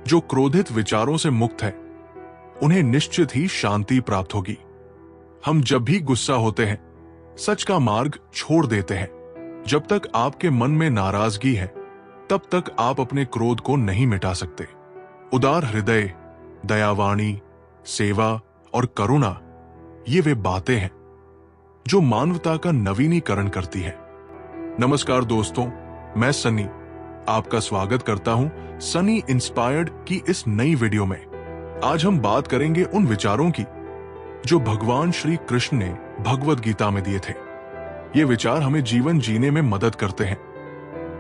जो क्रोधित विचारों से मुक्त है उन्हें निश्चित ही शांति प्राप्त होगी। हम जब भी गुस्सा होते हैं सच का मार्ग छोड़ देते हैं। जब तक आपके मन में नाराजगी है तब तक आप अपने क्रोध को नहीं मिटा सकते। उदार हृदय, दयावाणी, सेवा और करुणा ये वे बातें हैं जो मानवता का नवीनीकरण करती है। नमस्कार दोस्तों, मैं सनी आपका स्वागत करता हूं सनी इंस्पायर्ड की इस नई वीडियो में। आज हम बात करेंगे उन विचारों की जो भगवान श्री कृष्ण ने भगवद गीता में दिए थे। ये विचार हमें जीवन जीने में मदद करते हैं।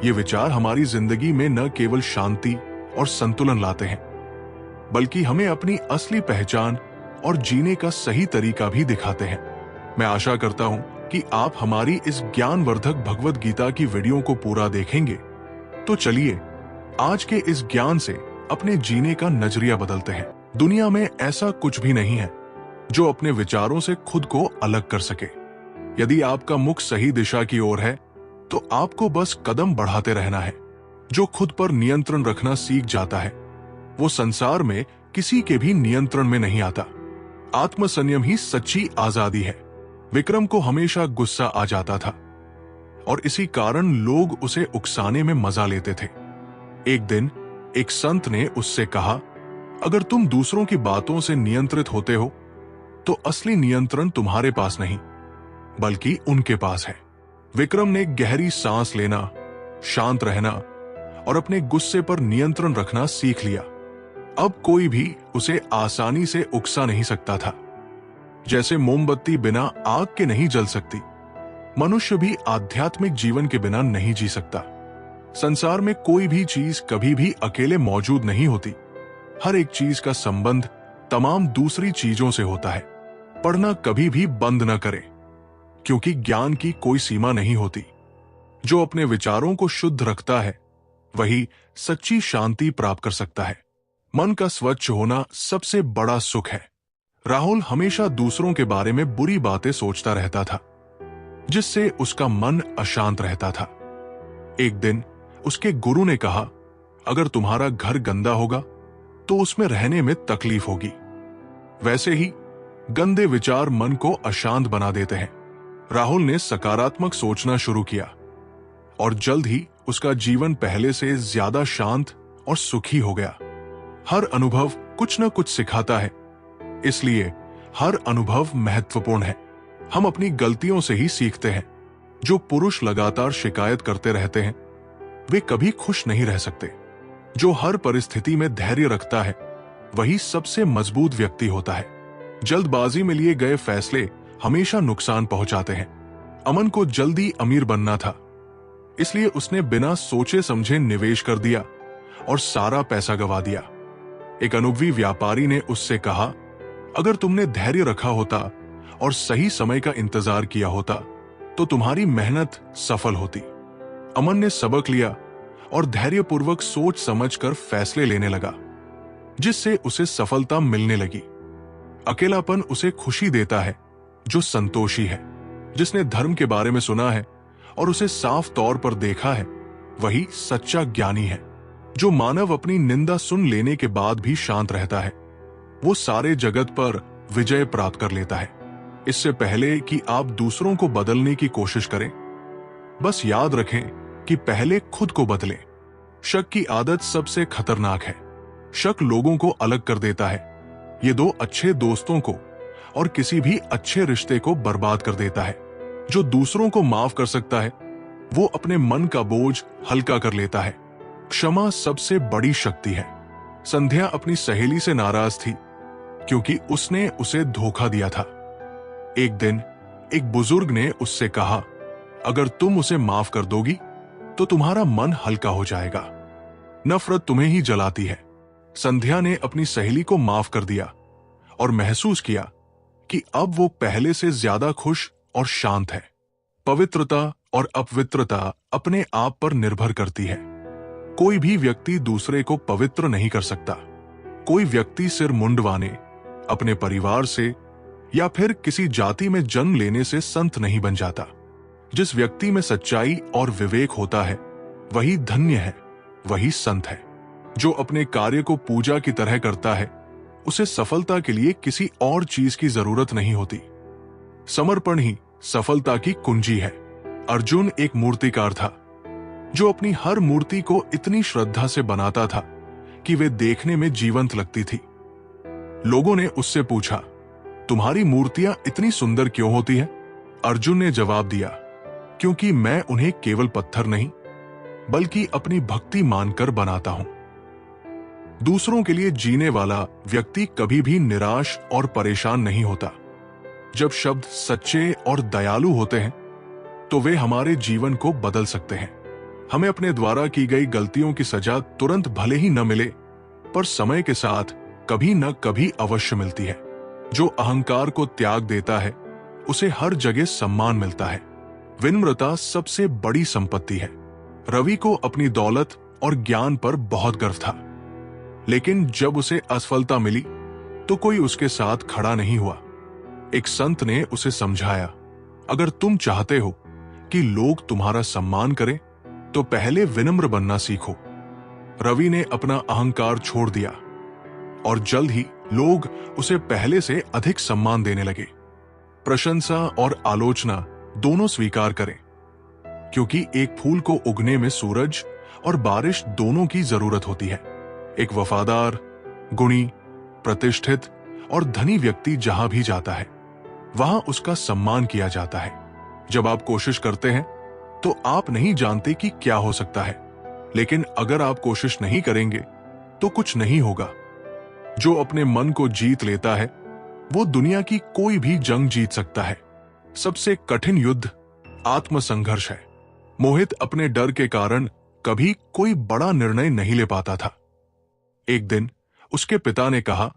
ये विचार हमारी जिंदगी में न केवल शांति और संतुलन लाते हैं बल्कि हमें अपनी असली पहचान और जीने का सही तरीका भी दिखाते हैं। मैं आशा करता हूं कि आप हमारी इस ज्ञानवर्धक भगवद गीता की वीडियो को पूरा देखेंगे। तो चलिए आज के इस ज्ञान से अपने जीने का नजरिया बदलते हैं। दुनिया में ऐसा कुछ भी नहीं है जो अपने विचारों से खुद को अलग कर सके। यदि आपका मुख सही दिशा की ओर है तो आपको बस कदम बढ़ाते रहना है। जो खुद पर नियंत्रण रखना सीख जाता है वो संसार में किसी के भी नियंत्रण में नहीं आता। आत्मसंयम ही सच्ची आजादी है। विक्रम को हमेशा गुस्सा आ जाता था और इसी कारण लोग उसे उकसाने में मजा लेते थे। एक दिन एक संत ने उससे कहा, अगर तुम दूसरों की बातों से नियंत्रित होते हो तो असली नियंत्रण तुम्हारे पास नहीं बल्कि उनके पास है। विक्रम ने गहरी सांस लेना, शांत रहना और अपने गुस्से पर नियंत्रण रखना सीख लिया। अब कोई भी उसे आसानी से उकसा नहीं सकता था। जैसे मोमबत्ती बिना आग के नहीं जल सकती, मनुष्य भी आध्यात्मिक जीवन के बिना नहीं जी सकता। संसार में कोई भी चीज कभी भी अकेले मौजूद नहीं होती। हर एक चीज का संबंध तमाम दूसरी चीजों से होता है। पढ़ना कभी भी बंद न करें, क्योंकि ज्ञान की कोई सीमा नहीं होती। जो अपने विचारों को शुद्ध रखता है वही सच्ची शांति प्राप्त कर सकता है। मन का स्वच्छ होना सबसे बड़ा सुख है। राहुल हमेशा दूसरों के बारे में बुरी बातें सोचता रहता था, जिससे उसका मन अशांत रहता था। एक दिन उसके गुरु ने कहा, अगर तुम्हारा घर गंदा होगा तो उसमें रहने में तकलीफ होगी। वैसे ही गंदे विचार मन को अशांत बना देते हैं। राहुल ने सकारात्मक सोचना शुरू किया और जल्द ही उसका जीवन पहले से ज्यादा शांत और सुखी हो गया। हर अनुभव कुछ न कुछ सिखाता है, इसलिए हर अनुभव महत्वपूर्ण है। हम अपनी गलतियों से ही सीखते हैं। जो पुरुष लगातार शिकायत करते रहते हैं वे कभी खुश नहीं रह सकते। जो हर परिस्थिति में धैर्य रखता है वही सबसे मजबूत व्यक्ति होता है। जल्दबाजी में लिए गए फैसले हमेशा नुकसान पहुंचाते हैं। अमन को जल्दी अमीर बनना था, इसलिए उसने बिना सोचे समझे निवेश कर दिया और सारा पैसा गंवा दिया। एक अनुभवी व्यापारी ने उससे कहा, अगर तुमने धैर्य रखा होता और सही समय का इंतजार किया होता तो तुम्हारी मेहनत सफल होती। अमन ने सबक लिया और धैर्यपूर्वक सोच समझकर फैसले लेने लगा, जिससे उसे सफलता मिलने लगी। अकेलापन उसे खुशी देता है जो संतोषी है। जिसने धर्म के बारे में सुना है और उसे साफ तौर पर देखा है वही सच्चा ज्ञानी है। जो मानव अपनी निंदा सुन लेने के बाद भी शांत रहता है वो सारे जगत पर विजय प्राप्त कर लेता है। इससे पहले कि आप दूसरों को बदलने की कोशिश करें, बस याद रखें कि पहले खुद को बदलें। शक की आदत सबसे खतरनाक है। शक लोगों को अलग कर देता है। ये दो अच्छे दोस्तों को और किसी भी अच्छे रिश्ते को बर्बाद कर देता है। जो दूसरों को माफ कर सकता है वो अपने मन का बोझ हल्का कर लेता है। क्षमा सबसे बड़ी शक्ति है। संध्या अपनी सहेली से नाराज थी क्योंकि उसने उसे धोखा दिया था। एक दिन एक बुजुर्ग ने उससे कहा, अगर तुम उसे माफ कर दोगी तो तुम्हारा मन हल्का हो जाएगा। नफरत तुम्हें ही जलाती है। संध्या ने अपनी सहेली को माफ कर दिया और महसूस किया कि अब वो पहले से ज्यादा खुश और शांत है। पवित्रता और अपवित्रता अपने आप पर निर्भर करती है। कोई भी व्यक्ति दूसरे को पवित्र नहीं कर सकता। कोई व्यक्ति सिर मुंडवाने, अपने परिवार से या फिर किसी जाति में जन्म लेने से संत नहीं बन जाता। जिस व्यक्ति में सच्चाई और विवेक होता है वही धन्य है, वही संत है। जो अपने कार्य को पूजा की तरह करता है, उसे सफलता के लिए किसी और चीज की जरूरत नहीं होती। समर्पण ही सफलता की कुंजी है। अर्जुन एक मूर्तिकार था, जो अपनी हर मूर्ति को इतनी श्रद्धा से बनाता था कि वे देखने में जीवंत लगती थी। लोगों ने उससे पूछा, तुम्हारी मूर्तियां इतनी सुंदर क्यों होती हैं? अर्जुन ने जवाब दिया, क्योंकि मैं उन्हें केवल पत्थर नहीं, बल्कि अपनी भक्ति मानकर बनाता हूं। दूसरों के लिए जीने वाला व्यक्ति कभी भी निराश और परेशान नहीं होता। जब शब्द सच्चे और दयालु होते हैं, तो वे हमारे जीवन को बदल सकते हैं। हमें अपने द्वारा की गई गलतियों की सजा तुरंत भले ही न मिले, पर समय के साथ कभी न कभी अवश्य मिलती है। जो अहंकार को त्याग देता है, उसे हर जगह सम्मान मिलता है। विनम्रता सबसे बड़ी संपत्ति है। रवि को अपनी दौलत और ज्ञान पर बहुत गर्व था, लेकिन जब उसे असफलता मिली तो कोई उसके साथ खड़ा नहीं हुआ। एक संत ने उसे समझाया, अगर तुम चाहते हो कि लोग तुम्हारा सम्मान करें, तो पहले विनम्र बनना सीखो। रवि ने अपना अहंकार छोड़ दिया और जल्द ही लोग उसे पहले से अधिक सम्मान देने लगे। प्रशंसा और आलोचना दोनों स्वीकार करें, क्योंकि एक फूल को उगने में सूरज और बारिश दोनों की जरूरत होती है। एक वफादार, गुणी, प्रतिष्ठित और धनी व्यक्ति जहां भी जाता है, वहां उसका सम्मान किया जाता है। जब आप कोशिश करते हैं, तो आप नहीं जानते कि क्या हो सकता है, लेकिन अगर आप कोशिश नहीं करेंगे तो कुछ नहीं होगा। जो अपने मन को जीत लेता है, वो दुनिया की कोई भी जंग जीत सकता है। सबसे कठिन युद्ध आत्मसंघर्ष है। मोहित अपने डर के कारण कभी कोई बड़ा निर्णय नहीं ले पाता था। एक दिन उसके पिता ने कहा,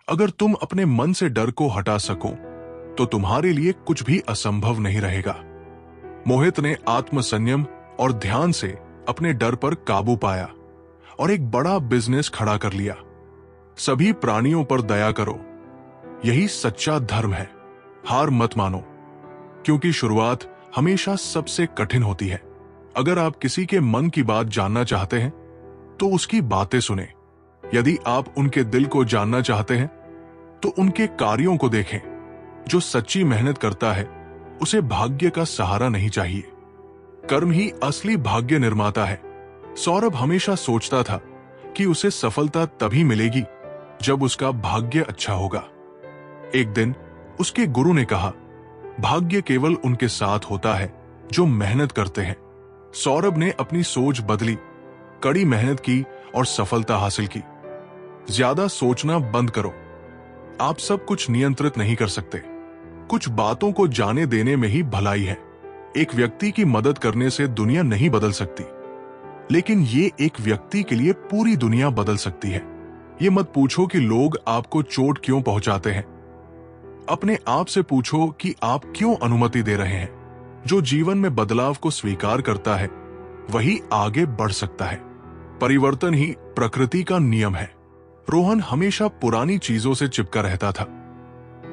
अगर तुम अपने मन से डर को हटा सको, तो तुम्हारे लिए कुछ भी असंभव नहीं रहेगा। मोहित ने आत्मसंयम और ध्यान से अपने डर पर काबू पाया और एक बड़ा बिजनेस खड़ा कर लिया। सभी प्राणियों पर दया करो, यही सच्चा धर्म है। हार मत मानो, क्योंकि शुरुआत हमेशा सबसे कठिन होती है। अगर आप किसी के मन की बात जानना चाहते हैं, तो उसकी बातें सुने। यदि आप उनके दिल को जानना चाहते हैं, तो उनके कार्यों को देखें। जो सच्ची मेहनत करता है, उसे भाग्य का सहारा नहीं चाहिए। कर्म ही असली भाग्य निर्माता है। सौरभ हमेशा सोचता था कि उसे सफलता तभी मिलेगी जब उसका भाग्य अच्छा होगा। एक दिन उसके गुरु ने कहा, भाग्य केवल उनके साथ होता है जो मेहनत करते हैं। सौरभ ने अपनी सोच बदली, कड़ी मेहनत की और सफलता हासिल की। ज्यादा सोचना बंद करो। आप सब कुछ नियंत्रित नहीं कर सकते। कुछ बातों को जाने देने में ही भलाई है। एक व्यक्ति की मदद करने से दुनिया नहीं बदल सकती, लेकिन ये एक व्यक्ति के लिए पूरी दुनिया बदल सकती है। ये मत पूछो कि लोग आपको चोट क्यों पहुंचाते हैं। अपने आप से पूछो कि आप क्यों अनुमति दे रहे हैं। जो जीवन में बदलाव को स्वीकार करता है, वही आगे बढ़ सकता है। परिवर्तन ही प्रकृति का नियम है। रोहन हमेशा पुरानी चीजों से चिपका रहता था,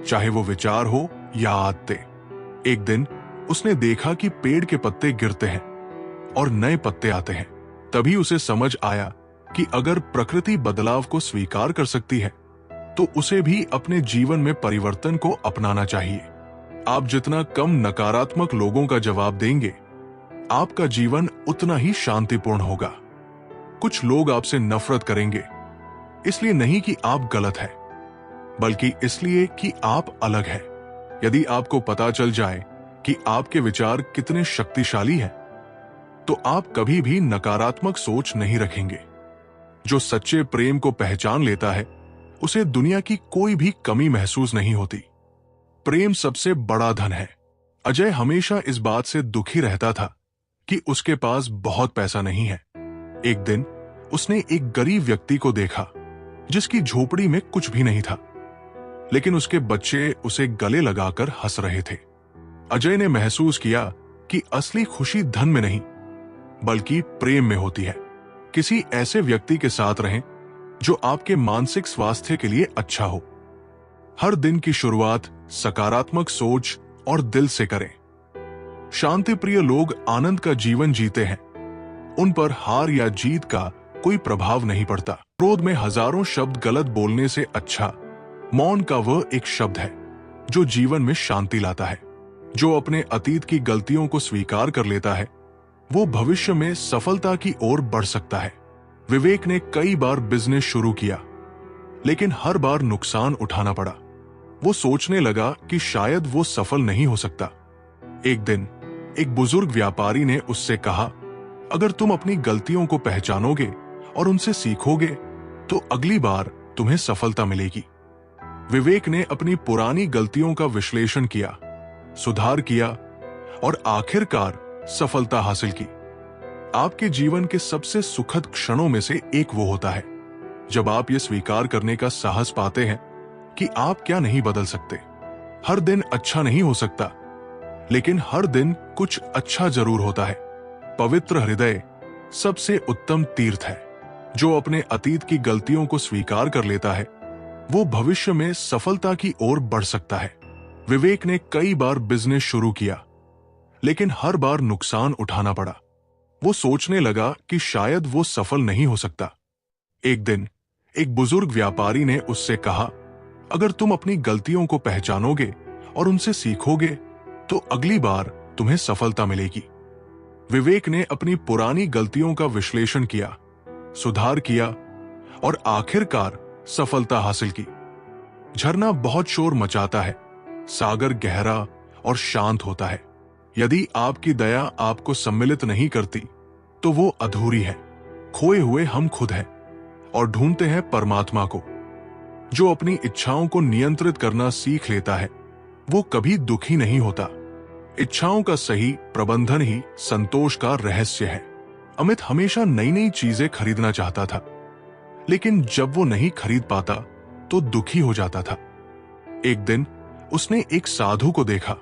चाहे वो विचार हो या आदतें। एक दिन उसने देखा कि पेड़ के पत्ते गिरते हैं और नए पत्ते आते हैं। तभी उसे समझ आया कि अगर प्रकृति बदलाव को स्वीकार कर सकती है, तो उसे भी अपने जीवन में परिवर्तन को अपनाना चाहिए। आप जितना कम नकारात्मक लोगों का जवाब देंगे, आपका जीवन उतना ही शांतिपूर्ण होगा। कुछ लोग आपसे नफरत करेंगे, इसलिए नहीं कि आप गलत हैं, बल्कि इसलिए कि आप अलग हैं। यदि आपको पता चल जाए कि आपके विचार कितने शक्तिशाली हैं, तो आप कभी भी नकारात्मक सोच नहीं रखेंगे। जो सच्चे प्रेम को पहचान लेता है, उसे दुनिया की कोई भी कमी महसूस नहीं होती। प्रेम सबसे बड़ा धन है। अजय हमेशा इस बात से दुखी रहता था कि उसके पास बहुत पैसा नहीं है। एक दिन उसने एक गरीब व्यक्ति को देखा, जिसकी झोपड़ी में कुछ भी नहीं था, लेकिन उसके बच्चे उसे गले लगाकर हंस रहे थे। अजय ने महसूस किया कि असली खुशी धन में नहीं, बल्कि प्रेम में होती है। किसी ऐसे व्यक्ति के साथ रहें जो आपके मानसिक स्वास्थ्य के लिए अच्छा हो। हर दिन की शुरुआत सकारात्मक सोच और दिल से करें। शांति प्रिय लोग आनंद का जीवन जीते हैं उन पर हार या जीत का कोई प्रभाव नहीं पड़ता। क्रोध में हजारों शब्द गलत बोलने से अच्छा मौन का वह एक शब्द है जो जीवन में शांति लाता है। जो अपने अतीत की गलतियों को स्वीकार कर लेता है वो भविष्य में सफलता की ओर बढ़ सकता है। विवेक ने कई बार बिजनेस शुरू किया लेकिन हर बार नुकसान उठाना पड़ा। वो सोचने लगा कि शायद वो सफल नहीं हो सकता। एक दिन एक बुजुर्ग व्यापारी ने उससे कहा, अगर तुम अपनी गलतियों को पहचानोगे और उनसे सीखोगे तो अगली बार तुम्हें सफलता मिलेगी। विवेक ने अपनी पुरानी गलतियों का विश्लेषण किया, सुधार किया और आखिरकार सफलता हासिल की। आपके जीवन के सबसे सुखद क्षणों में से एक वो होता है जब आप ये स्वीकार करने का साहस पाते हैं कि आप क्या नहीं बदल सकते। हर दिन अच्छा नहीं हो सकता लेकिन हर दिन कुछ अच्छा जरूर होता है। पवित्र हृदय सबसे उत्तम तीर्थ है। जो अपने अतीत की गलतियों को स्वीकार कर लेता है वो भविष्य में सफलता की ओर बढ़ सकता है। विवेक ने कई बार बिजनेस शुरू किया लेकिन हर बार नुकसान उठाना पड़ा। वो सोचने लगा कि शायद वो सफल नहीं हो सकता। एक दिन एक बुजुर्ग व्यापारी ने उससे कहा, अगर तुम अपनी गलतियों को पहचानोगे और उनसे सीखोगे तो अगली बार तुम्हें सफलता मिलेगी। विवेक ने अपनी पुरानी गलतियों का विश्लेषण किया, सुधार किया और आखिरकार सफलता हासिल की। झरना बहुत शोर मचाता है, सागर गहरा और शांत होता है। यदि आपकी दया आपको सम्मिलित नहीं करती तो वो अधूरी है। खोए हुए हम खुद हैं और ढूंढते हैं परमात्मा को। जो अपनी इच्छाओं को नियंत्रित करना सीख लेता है वो कभी दुखी नहीं होता। इच्छाओं का सही प्रबंधन ही संतोष का रहस्य है। अमित हमेशा नई नई चीजें खरीदना चाहता था लेकिन जब वो नहीं खरीद पाता तो दुखी हो जाता था। एक दिन उसने एक साधु को देखा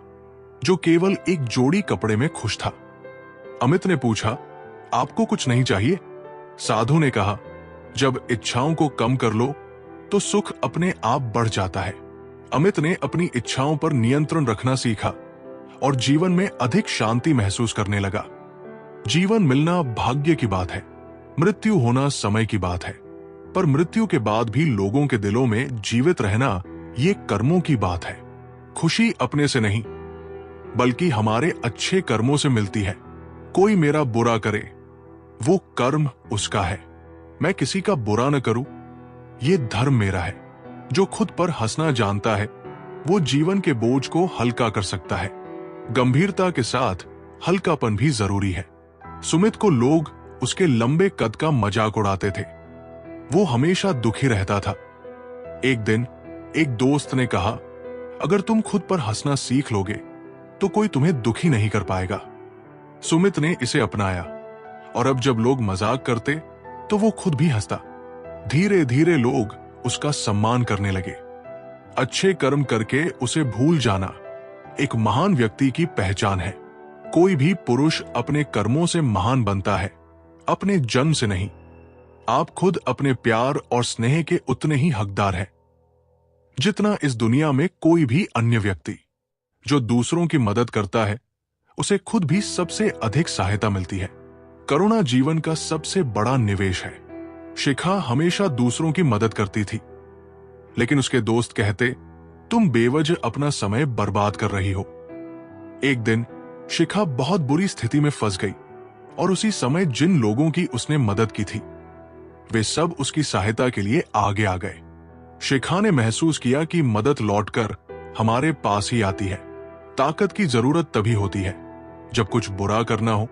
जो केवल एक जोड़ी कपड़े में खुश था। अमित ने पूछा, आपको कुछ नहीं चाहिए? साधु ने कहा, जब इच्छाओं को कम कर लो तो सुख अपने आप बढ़ जाता है। अमित ने अपनी इच्छाओं पर नियंत्रण रखना सीखा और जीवन में अधिक शांति महसूस करने लगा। जीवन मिलना भाग्य की बात है, मृत्यु होना समय की बात है, पर मृत्यु के बाद भी लोगों के दिलों में जीवित रहना ये कर्मों की बात है। खुशी अपने से नहीं बल्कि हमारे अच्छे कर्मों से मिलती है। कोई मेरा बुरा करे वो कर्म उसका है, मैं किसी का बुरा न करूं ये धर्म मेरा है। जो खुद पर हंसना जानता है वो जीवन के बोझ को हल्का कर सकता है। गंभीरता के साथ हल्कापन भी जरूरी है। सुमित को लोग उसके लंबे कद का मजाक उड़ाते थे। वो हमेशा दुखी रहता था। एक दिन एक दोस्त ने कहा, अगर तुम खुद पर हंसना सीख लोगे तो कोई तुम्हें दुखी नहीं कर पाएगा। सुमित ने इसे अपनाया और अब जब लोग मजाक करते तो वो खुद भी हंसता। धीरे धीरे लोग उसका सम्मान करने लगे। अच्छे कर्म करके उसे भूल जाना एक महान व्यक्ति की पहचान है। कोई भी पुरुष अपने कर्मों से महान बनता है, अपने जन्म से नहीं। आप खुद अपने प्यार और स्नेह के उतने ही हकदार हैं जितना इस दुनिया में कोई भी अन्य व्यक्ति। जो दूसरों की मदद करता है उसे खुद भी सबसे अधिक सहायता मिलती है। करुणा जीवन का सबसे बड़ा निवेश है। शिखा हमेशा दूसरों की मदद करती थी लेकिन उसके दोस्त कहते, तुम बेवजह अपना समय बर्बाद कर रही हो। एक दिन शिखा बहुत बुरी स्थिति में फंस गई और उसी समय जिन लोगों की उसने मदद की थी वे सब उसकी सहायता के लिए आगे आ गए। शिखा ने महसूस किया कि मदद लौटकर हमारे पास ही आती है। ताकत की जरूरत तभी होती है जब कुछ बुरा करना हो,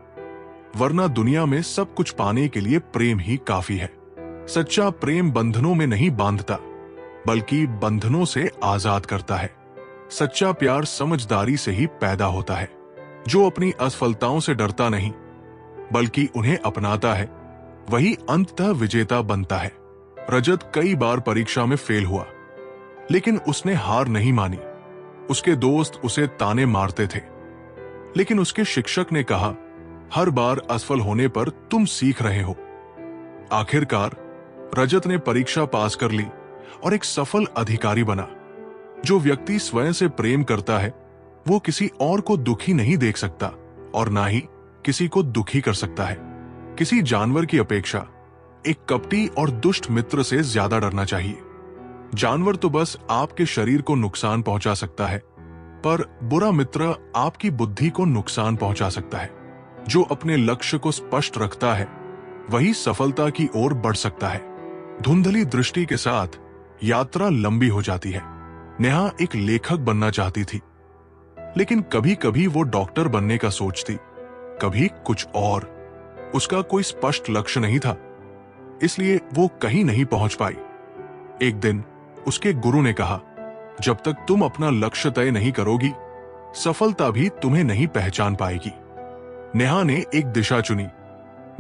वरना दुनिया में सब कुछ पाने के लिए प्रेम ही काफी है। सच्चा प्रेम बंधनों में नहीं बांधता बल्कि बंधनों से आजाद करता है। सच्चा प्यार समझदारी से ही पैदा होता है। जो अपनी असफलताओं से डरता नहीं बल्कि उन्हें अपनाता है वही अंततः विजेता बनता है। रजत कई बार परीक्षा में फेल हुआ लेकिन उसने हार नहीं मानी। उसके दोस्त उसे ताने मारते थे लेकिन उसके शिक्षक ने कहा, हर बार असफल होने पर तुम सीख रहे हो। आखिरकार रजत ने परीक्षा पास कर ली और एक सफल अधिकारी बना। जो व्यक्ति स्वयं से प्रेम करता है वो किसी और को दुखी नहीं देख सकता और ना ही किसी को दुखी कर सकता है। किसी जानवर की अपेक्षा एक कपटी और दुष्ट मित्र से ज्यादा डरना चाहिए। जानवर तो बस आपके शरीर को नुकसान पहुंचा सकता है, पर बुरा मित्र आपकी बुद्धि को नुकसान पहुंचा सकता है। जो अपने लक्ष्य को स्पष्ट रखता है वही सफलता की ओर बढ़ सकता है। धुंधली दृष्टि के साथ यात्रा लंबी हो जाती है। नेहा एक लेखक बनना चाहती थी, लेकिन कभी कभी वो डॉक्टर बनने का सोचती, कभी कुछ और। उसका कोई स्पष्ट लक्ष्य नहीं था, इसलिए वो कहीं नहीं पहुंच पाई। एक दिन उसके गुरु ने कहा, जब तक तुम अपना लक्ष्य तय नहीं करोगी, सफलता भी तुम्हें नहीं पहचान पाएगी। नेहा ने एक दिशा चुनी,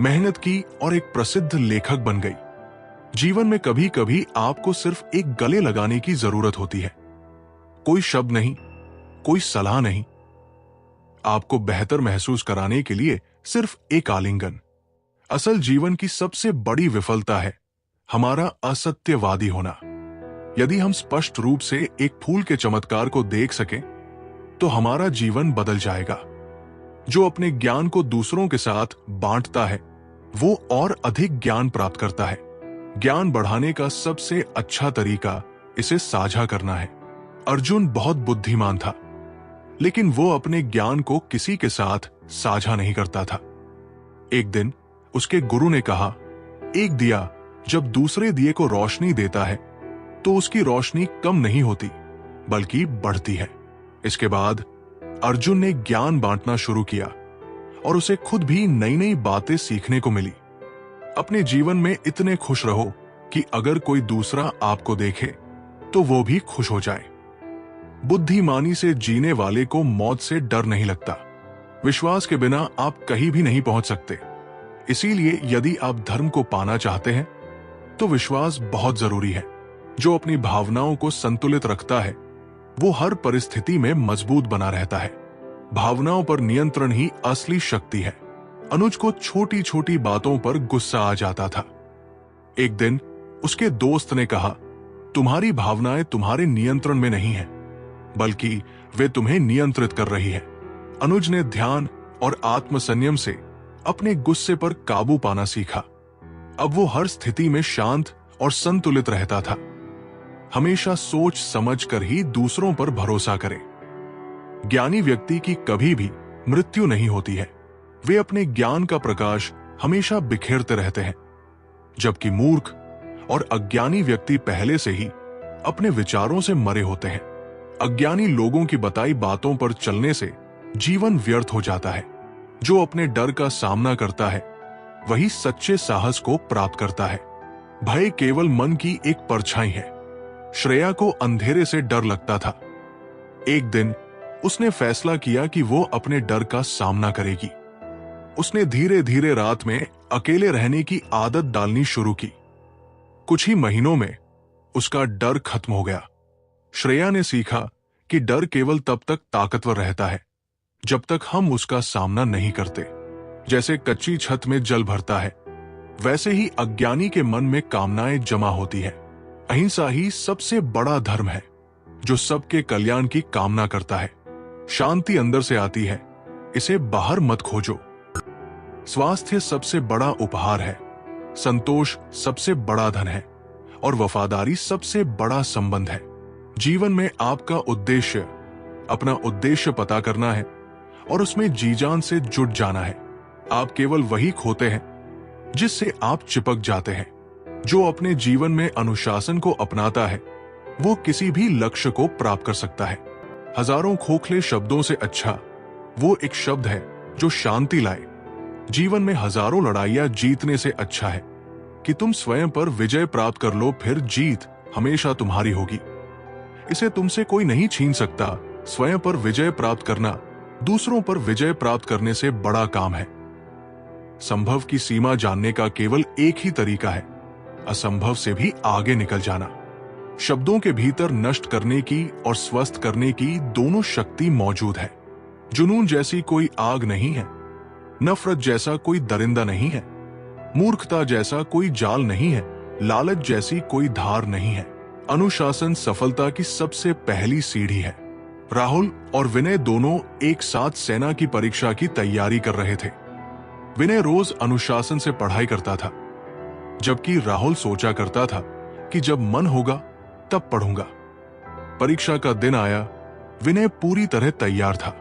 मेहनत की और एक प्रसिद्ध लेखक बन गई। जीवन में कभी कभी आपको सिर्फ एक गले लगाने की जरूरत होती है। कोई शब्द नहीं, कोई सलाह नहीं, आपको बेहतर महसूस कराने के लिए सिर्फ एक आलिंगन। असल जीवन की सबसे बड़ी विफलता है हमारा असत्यवादी होना। यदि हम स्पष्ट रूप से एक फूल के चमत्कार को देख सकें, तो हमारा जीवन बदल जाएगा। जो अपने ज्ञान को दूसरों के साथ बांटता है, वो और अधिक ज्ञान प्राप्त करता है। ज्ञान बढ़ाने का सबसे अच्छा तरीका इसे साझा करना है। अर्जुन बहुत बुद्धिमान था, लेकिन वो अपने ज्ञान को किसी के साथ साझा नहीं करता था। एक दिन उसके गुरु ने कहा, एक दिया जब दूसरे दिए को रोशनी देता है तो उसकी रोशनी कम नहीं होती, बल्कि बढ़ती है। इसके बाद अर्जुन ने ज्ञान बांटना शुरू किया और उसे खुद भी नई नई बातें सीखने को मिली। अपने जीवन में इतने खुश रहो कि अगर कोई दूसरा आपको देखे तो वो भी खुश हो जाए। बुद्धिमानी से जीने वाले को मौत से डर नहीं लगता। विश्वास के बिना आप कहीं भी नहीं पहुंच सकते। इसीलिए यदि आप धर्म को पाना चाहते हैं तो विश्वास बहुत जरूरी है। जो अपनी भावनाओं को संतुलित रखता है वो हर परिस्थिति में मजबूत बना रहता है। भावनाओं पर नियंत्रण ही असली शक्ति है। अनुज को छोटी छोटी बातों पर गुस्सा आ जाता था। एक दिन उसके दोस्त ने कहा, तुम्हारी भावनाएं तुम्हारे नियंत्रण में नहीं है, बल्कि वे तुम्हें नियंत्रित कर रही है। अनुज ने ध्यान और आत्मसंयम से अपने गुस्से पर काबू पाना सीखा। अब वो हर स्थिति में शांत और संतुलित रहता था। हमेशा सोच समझ कर ही दूसरों पर भरोसा करें। ज्ञानी व्यक्ति की कभी भी मृत्यु नहीं होती है। वे अपने ज्ञान का प्रकाश हमेशा बिखेरते रहते हैं, जबकि मूर्ख और अज्ञानी व्यक्ति पहले से ही अपने विचारों से मरे होते हैं। अज्ञानी लोगों की बताई बातों पर चलने से जीवन व्यर्थ हो जाता है। जो अपने डर का सामना करता है वही सच्चे साहस को प्राप्त करता है। भय केवल मन की एक परछाई है। श्रेया को अंधेरे से डर लगता था। एक दिन उसने फैसला किया कि वो अपने डर का सामना करेगी। उसने धीरे धीरे रात में अकेले रहने की आदत डालनी शुरू की। कुछ ही महीनों में उसका डर खत्म हो गया। श्रेया ने सीखा कि डर केवल तब तक ताकतवर रहता है जब तक हम उसका सामना नहीं करते। जैसे कच्ची छत में जल भरता है, वैसे ही अज्ञानी के मन में कामनाएं जमा होती है। अहिंसा ही सबसे बड़ा धर्म है, जो सबके कल्याण की कामना करता है। शांति अंदर से आती है, इसे बाहर मत खोजो। स्वास्थ्य सबसे बड़ा उपहार है, संतोष सबसे बड़ा धन है और वफादारी सबसे बड़ा संबंध है। जीवन में आपका उद्देश्य अपना उद्देश्य पता करना है और उसमें जी जान से जुट जाना है। आप केवल वही खोते हैं जिससे आप चिपक जाते हैं। जो अपने जीवन में अनुशासन को अपनाता है वो किसी भी लक्ष्य को प्राप्त कर सकता है। हजारों खोखले शब्दों से अच्छा वो एक शब्द है जो शांति लाए। जीवन में हजारों लड़ाइयां जीतने से अच्छा है कि तुम स्वयं पर विजय प्राप्त कर लो, फिर जीत हमेशा तुम्हारी होगी। इसे तुमसे कोई नहीं छीन सकता। स्वयं पर विजय प्राप्त करना दूसरों पर विजय प्राप्त करने से बड़ा काम है। संभव की सीमा जानने का केवल एक ही तरीका है, असंभव से भी आगे निकल जाना। शब्दों के भीतर नष्ट करने की और स्वस्थ करने की दोनों शक्ति मौजूद है। जुनून जैसी कोई आग नहीं है, नफरत जैसा कोई दरिंदा नहीं है, मूर्खता जैसा कोई जाल नहीं है, लालच जैसी कोई धार नहीं है। अनुशासन सफलता की सबसे पहली सीढ़ी है। राहुल और विनय दोनों एक साथ सेना की परीक्षा की तैयारी कर रहे थे। विनय रोज अनुशासन से पढ़ाई करता था, जबकि राहुल सोचा करता था कि जब मन होगा तब पढ़ूंगा। परीक्षा का दिन आया। विनय पूरी तरह तैयार था,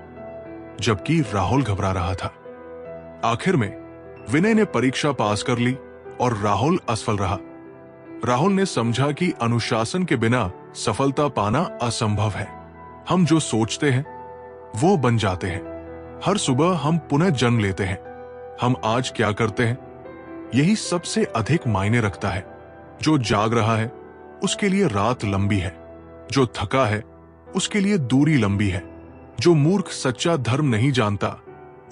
जबकि राहुल घबरा रहा था। आखिर में विनय ने परीक्षा पास कर ली और राहुल असफल रहा। राहुल ने समझा कि अनुशासन के बिना सफलता पाना असंभव है। हम जो सोचते हैं वो बन जाते हैं। हर सुबह हम पुनः जन्म लेते हैं। हम आज क्या करते हैं यही सबसे अधिक मायने रखता है। जो जाग रहा है उसके लिए रात लंबी है, जो थका है उसके लिए दूरी लंबी है, जो मूर्ख सच्चा धर्म नहीं जानता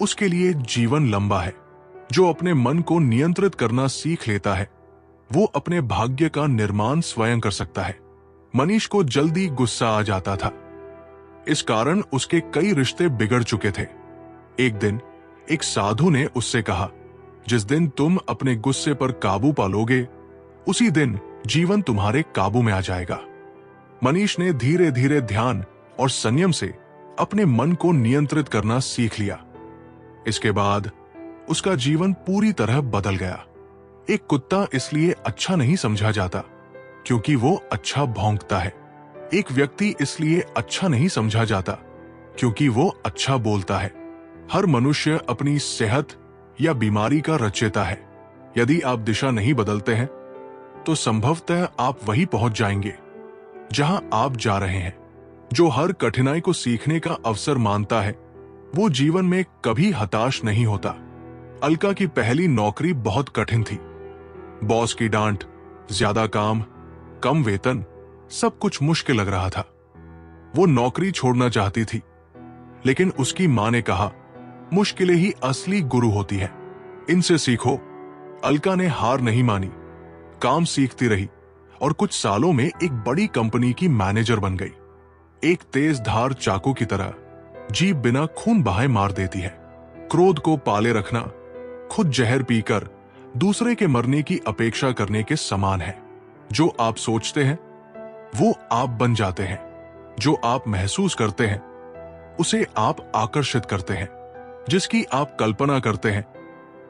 उसके लिए जीवन लंबा है। जो अपने मन को नियंत्रित करना सीख लेता है वो अपने भाग्य का निर्माण स्वयं कर सकता है। मनीष को जल्दी गुस्सा आ जाता था। इस कारण उसके कई रिश्ते बिगड़ चुके थे। एक दिन एक साधु ने उससे कहा, जिस दिन तुम अपने गुस्से पर काबू पालोगे उसी दिन जीवन तुम्हारे काबू में आ जाएगा। मनीष ने धीरे धीरे ध्यान और संयम से अपने मन को नियंत्रित करना सीख लिया। इसके बाद उसका जीवन पूरी तरह बदल गया। एक कुत्ता इसलिए अच्छा नहीं समझा जाता क्योंकि वो अच्छा भौंकता है। एक व्यक्ति इसलिए अच्छा नहीं समझा जाता क्योंकि वो अच्छा बोलता है। हर मनुष्य अपनी सेहत या बीमारी का रचयिता है। यदि आप दिशा नहीं बदलते हैं तो संभवतः आप वहीं पहुंच जाएंगे जहां आप जा रहे हैं। जो हर कठिनाई को सीखने का अवसर मानता है वो जीवन में कभी हताश नहीं होता। अलका की पहली नौकरी बहुत कठिन थी। बॉस की डांट, ज्यादा काम, कम वेतन, सब कुछ मुश्किल लग रहा था। वो नौकरी छोड़ना चाहती थी, लेकिन उसकी मां ने कहा, मुश्किलें ही असली गुरु होती है, इनसे सीखो। अलका ने हार नहीं मानी, काम सीखती रही और कुछ सालों में एक बड़ी कंपनी की मैनेजर बन गई। एक तेज धार चाकू की तरह जीभ बिना खून बहाए मार देती है। क्रोध को पाले रखना खुद जहर पीकर दूसरे के मरने की अपेक्षा करने के समान है। जो आप सोचते हैं वो आप बन जाते हैं। जो आप महसूस करते हैं उसे आप आकर्षित करते हैं। जिसकी आप कल्पना करते हैं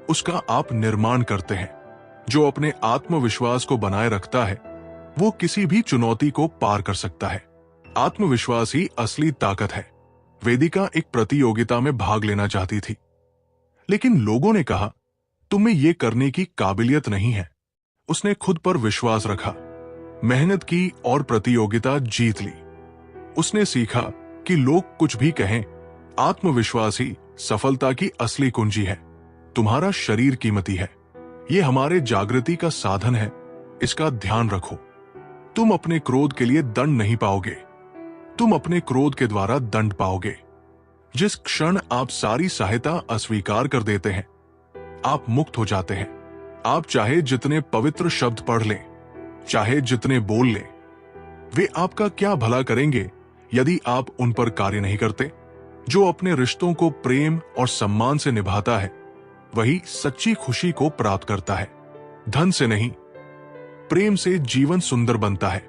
उसका आप निर्माण करते हैं। जो अपने आत्मविश्वास को बनाए रखता है वो किसी भी चुनौती को पार कर सकता है। आत्मविश्वास ही असली ताकत है। वेदिका एक प्रतियोगिता में भाग लेना चाहती थी, लेकिन लोगों ने कहा, तुम्हें यह करने की काबिलियत नहीं है। उसने खुद पर विश्वास रखा, मेहनत की और प्रतियोगिता जीत ली। उसने सीखा कि लोग कुछ भी कहें, आत्मविश्वास ही सफलता की असली कुंजी है। तुम्हारा शरीर कीमती है, यह हमारे जागृति का साधन है, इसका ध्यान रखो। तुम अपने क्रोध के लिए दंड नहीं पाओगे, तुम अपने क्रोध के द्वारा दंड पाओगे। जिस क्षण आप सारी सहायता अस्वीकार कर देते हैं आप मुक्त हो जाते हैं। आप चाहे जितने पवित्र शब्द पढ़ लें, चाहे जितने बोल लें, वे आपका क्या भला करेंगे यदि आप उन पर कार्य नहीं करते। जो अपने रिश्तों को प्रेम और सम्मान से निभाता है वही सच्ची खुशी को प्राप्त करता है। धन से नहीं, प्रेम से जीवन सुंदर बनता है।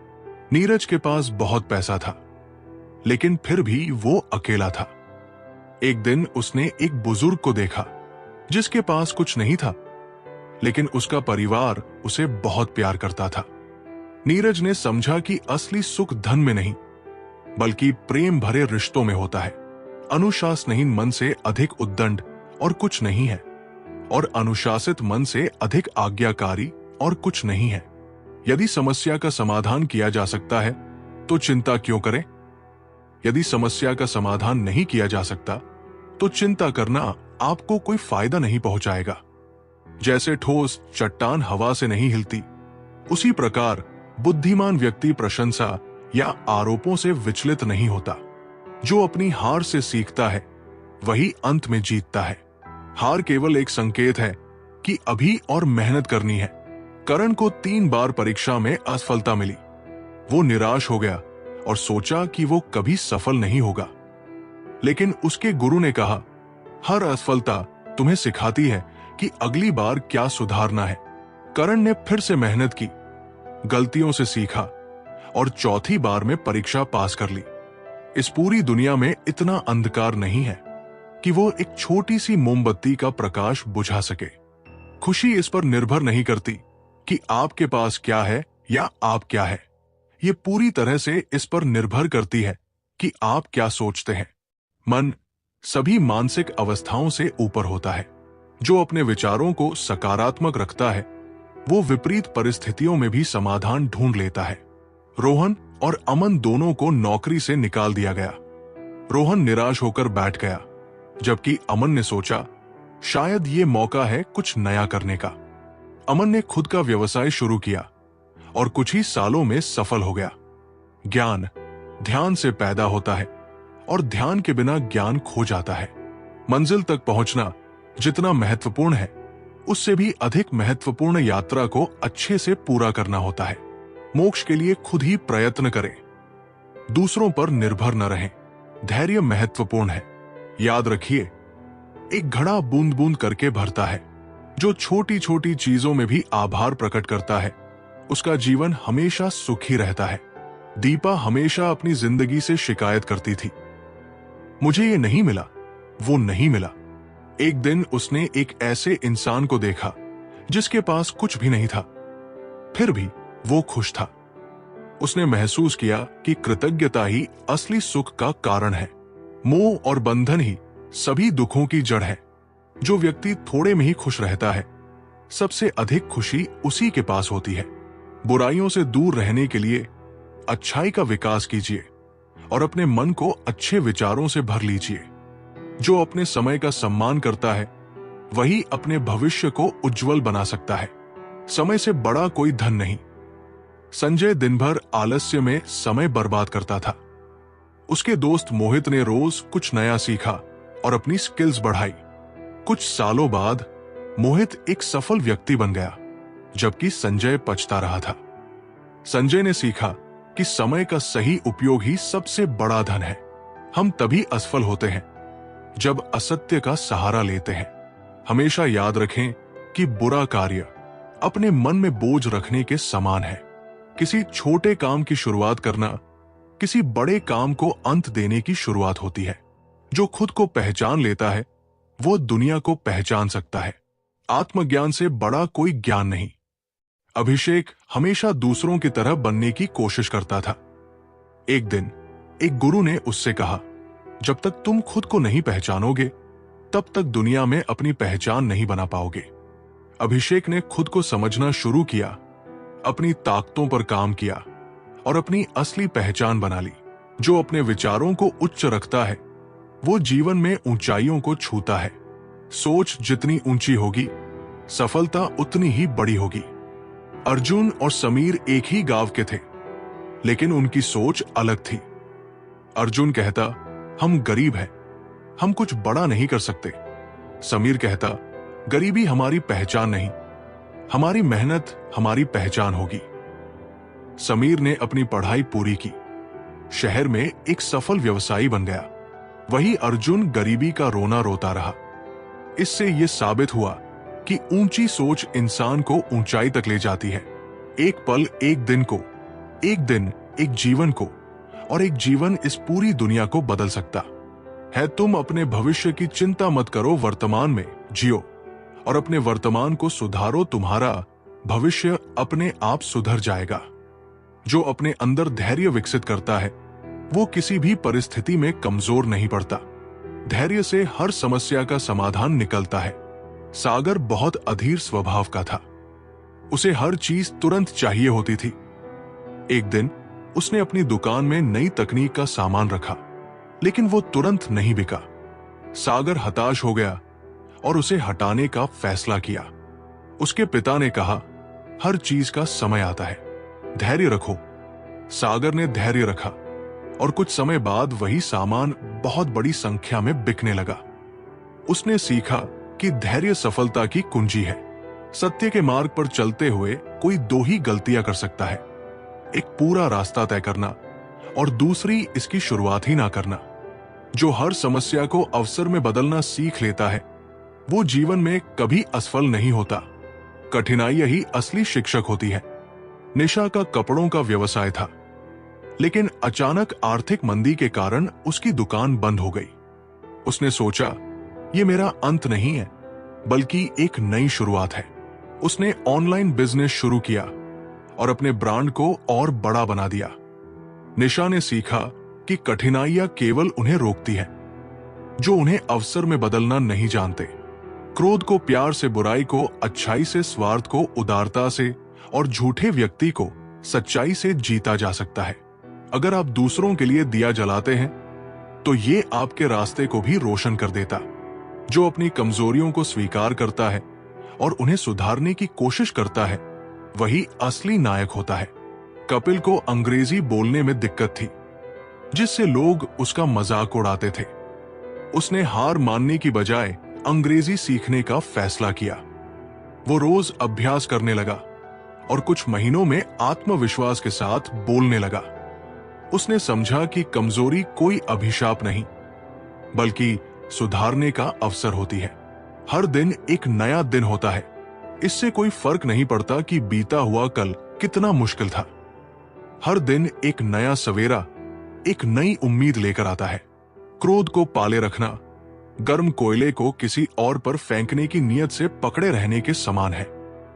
नीरज के पास बहुत पैसा था, लेकिन फिर भी वो अकेला था। एक दिन उसने एक बुजुर्ग को देखा जिसके पास कुछ नहीं था, लेकिन उसका परिवार उसे बहुत प्यार करता था। नीरज ने समझा कि असली सुख धन में नहीं, बल्कि प्रेम भरे रिश्तों में होता है। अनुशासनहीन मन से अधिक उद्दंड और कुछ नहीं है, और अनुशासित मन से अधिक आज्ञाकारी और कुछ नहीं है। यदि समस्या का समाधान किया जा सकता है तो चिंता क्यों करें? यदि समस्या का समाधान नहीं किया जा सकता तो चिंता करना आपको कोई फायदा नहीं पहुंचाएगा। जैसे ठोस चट्टान हवा से नहीं हिलती, उसी प्रकार बुद्धिमान व्यक्ति प्रशंसा या आरोपों से विचलित नहीं होता। जो अपनी हार से सीखता है वही अंत में जीतता है। हार केवल एक संकेत है कि अभी और मेहनत करनी है। करण को 3 बार परीक्षा में असफलता मिली। वो निराश हो गया और सोचा कि वो कभी सफल नहीं होगा, लेकिन उसके गुरु ने कहा, हर असफलता तुम्हें सिखाती है कि अगली बार क्या सुधारना है। करण ने फिर से मेहनत की, गलतियों से सीखा और चौथी बार में परीक्षा पास कर ली। इस पूरी दुनिया में इतना अंधकार नहीं है कि वो एक छोटी सी मोमबत्ती का प्रकाश बुझा सके। खुशी इस पर निर्भर नहीं करती कि आपके पास क्या है या आप क्या है। ये पूरी तरह से इस पर निर्भर करती है कि आप क्या सोचते हैं। मन सभी मानसिक अवस्थाओं से ऊपर होता है। जो अपने विचारों को सकारात्मक रखता है वो विपरीत परिस्थितियों में भी समाधान ढूंढ लेता है। रोहन और अमन दोनों को नौकरी से निकाल दिया गया। रोहन निराश होकर बैठ गया, जबकि अमन ने सोचा शायद ये मौका है कुछ नया करने का। अमन ने खुद का व्यवसाय शुरू किया और कुछ ही सालों में सफल हो गया। ज्ञान ध्यान से पैदा होता है और ध्यान के बिना ज्ञान खो जाता है। मंजिल तक पहुंचना जितना महत्वपूर्ण है उससे भी अधिक महत्वपूर्ण यात्रा को अच्छे से पूरा करना होता है। मोक्ष के लिए खुद ही प्रयत्न करें, दूसरों पर निर्भर न रहें। धैर्य महत्वपूर्ण है। याद रखिए, एक घड़ा बूंद बूंद करके भरता है। जो छोटी छोटी चीजों में भी आभार प्रकट करता है उसका जीवन हमेशा सुखी रहता है। दीपा हमेशा अपनी जिंदगी से शिकायत करती थी, मुझे ये नहीं मिला, वो नहीं मिला। एक दिन उसने एक ऐसे इंसान को देखा जिसके पास कुछ भी नहीं था, फिर भी वो खुश था। उसने महसूस किया कि कृतज्ञता ही असली सुख का कारण है। मोह और बंधन ही सभी दुखों की जड़ है। जो व्यक्ति थोड़े में ही खुश रहता है सबसे अधिक खुशी उसी के पास होती है। बुराइयों से दूर रहने के लिए अच्छाई का विकास कीजिए और अपने मन को अच्छे विचारों से भर लीजिए। जो अपने समय का सम्मान करता है वही अपने भविष्य को उज्जवल बना सकता है। समय से बड़ा कोई धन नहीं। संजय दिन भर आलस्य में समय बर्बाद करता था। उसके दोस्त मोहित ने रोज कुछ नया सीखा और अपनी स्किल्स बढ़ाई। कुछ सालों बाद मोहित एक सफल व्यक्ति बन गया, जबकि संजय पछता रहा था। संजय ने सीखा कि समय का सही उपयोग ही सबसे बड़ा धन है। हम तभी असफल होते हैं जब असत्य का सहारा लेते हैं। हमेशा याद रखें कि बुरा कार्य अपने मन में बोझ रखने के समान है। किसी छोटे काम की शुरुआत करना किसी बड़े काम को अंत देने की शुरुआत होती है। जो खुद को पहचान लेता है वो दुनिया को पहचान सकता है। आत्मज्ञान से बड़ा कोई ज्ञान नहीं। अभिषेक हमेशा दूसरों की तरह बनने की कोशिश करता था। एक दिन एक गुरु ने उससे कहा, जब तक तुम खुद को नहीं पहचानोगे तब तक दुनिया में अपनी पहचान नहीं बना पाओगे। अभिषेक ने खुद को समझना शुरू किया, अपनी ताकतों पर काम किया और अपनी असली पहचान बना ली। जो अपने विचारों को उच्च रखता है वो जीवन में ऊंचाइयों को छूता है। सोच जितनी ऊंची होगी सफलता उतनी ही बड़ी होगी। अर्जुन और समीर एक ही गांव के थे, लेकिन उनकी सोच अलग थी। अर्जुन कहता, हम गरीब हैं, हम कुछ बड़ा नहीं कर सकते। समीर कहता, गरीबी हमारी पहचान नहीं, हमारी मेहनत हमारी पहचान होगी। समीर ने अपनी पढ़ाई पूरी की, शहर में एक सफल व्यवसायी बन गया। वही अर्जुन गरीबी का रोना रोता रहा। इससे यह साबित हुआ कि ऊंची सोच इंसान को ऊंचाई तक ले जाती है। एक पल एक दिन को, एक दिन एक जीवन को, और एक जीवन इस पूरी दुनिया को बदल सकता है। तुम अपने भविष्य की चिंता मत करो, वर्तमान में जियो और अपने वर्तमान को सुधारो। तुम्हारा भविष्य अपने आप सुधर जाएगा। जो अपने अंदर धैर्य विकसित करता है वो किसी भी परिस्थिति में कमजोर नहीं पड़ता। धैर्य से हर समस्या का समाधान निकलता है। सागर बहुत अधीर स्वभाव का था। उसे हर चीज तुरंत चाहिए होती थी। एक दिन उसने अपनी दुकान में नई तकनीक का सामान रखा, लेकिन वो तुरंत नहीं बिका। सागर हताश हो गया और उसे हटाने का फैसला किया। उसके पिता ने कहा, हर चीज का समय आता है, धैर्य रखो। सागर ने धैर्य रखा और कुछ समय बाद वही सामान बहुत बड़ी संख्या में बिकने लगा। उसने सीखा कि धैर्य सफलता की कुंजी है। सत्य के मार्ग पर चलते हुए कोई दो ही गलतियां कर सकता है, एक पूरा रास्ता तय करना और दूसरी इसकी शुरुआत ही ना करना। जो हर समस्या को अवसर में बदलना सीख लेता है वो जीवन में कभी असफल नहीं होता। कठिनाई ही असली शिक्षक होती है। निशा का कपड़ों का व्यवसाय था, लेकिन अचानक आर्थिक मंदी के कारण उसकी दुकान बंद हो गई। उसने सोचा ये मेरा अंत नहीं है, बल्कि एक नई शुरुआत है। उसने ऑनलाइन बिजनेस शुरू किया और अपने ब्रांड को और बड़ा बना दिया। निशा ने सीखा कि कठिनाइयां केवल उन्हें रोकती हैं, जो उन्हें अवसर में बदलना नहीं जानते। क्रोध को प्यार से, बुराई को अच्छाई से, स्वार्थ को उदारता से और झूठे व्यक्ति को सच्चाई से जीता जा सकता है। अगर आप दूसरों के लिए दिया जलाते हैं तो ये आपके रास्ते को भी रोशन कर देता। जो अपनी कमजोरियों को स्वीकार करता है और उन्हें सुधारने की कोशिश करता है, वही असली नायक होता है। कपिल को अंग्रेजी बोलने में दिक्कत थी, जिससे लोग उसका मजाक उड़ाते थे। उसने हार मानने की बजाय अंग्रेजी सीखने का फैसला किया। वो रोज अभ्यास करने लगा और कुछ महीनों में आत्मविश्वास के साथ बोलने लगा। उसने समझा कि कमजोरी कोई अभिशाप नहीं, बल्कि सुधारने का अवसर होती है। हर दिन एक नया दिन होता है। इससे कोई फर्क नहीं पड़ता कि बीता हुआ कल कितना मुश्किल था। हर दिन एक नया सवेरा, एक नई उम्मीद लेकर आता है। क्रोध को पाले रखना गर्म कोयले को किसी और पर फेंकने की नीयत से पकड़े रहने के समान है।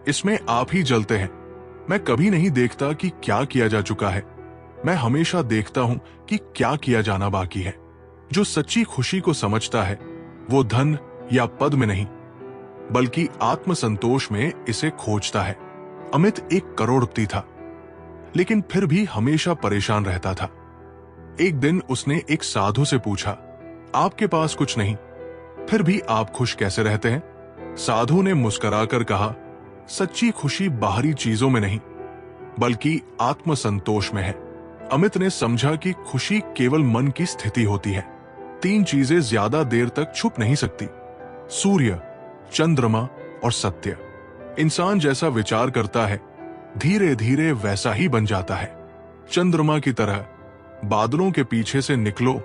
इसमें आप ही जलते हैं। मैं कभी नहीं देखता कि क्या किया जा चुका है, मैं हमेशा देखता हूं कि क्या किया जाना बाकी है। जो सच्ची खुशी को समझता है, वो धन या पद में नहीं, बल्कि आत्मसंतोष में इसे खोजता है। अमित एक करोड़पति था, लेकिन फिर भी हमेशा परेशान रहता था। एक दिन उसने एक साधु से पूछा, आपके पास कुछ नहीं, फिर भी आप खुश कैसे रहते हैं? साधु ने मुस्कुराकर कहा, सच्ची खुशी बाहरी चीजों में नहीं, बल्कि आत्मसंतोष में है। अमित ने समझा कि खुशी केवल मन की स्थिति होती है। 3 चीजें ज्यादा देर तक छुप नहीं सकती: सूर्य, चंद्रमा और सत्य। इंसान जैसा विचार करता है, धीरे धीरे वैसा ही बन जाता है। चंद्रमा की तरह बादलों के पीछे से निकलो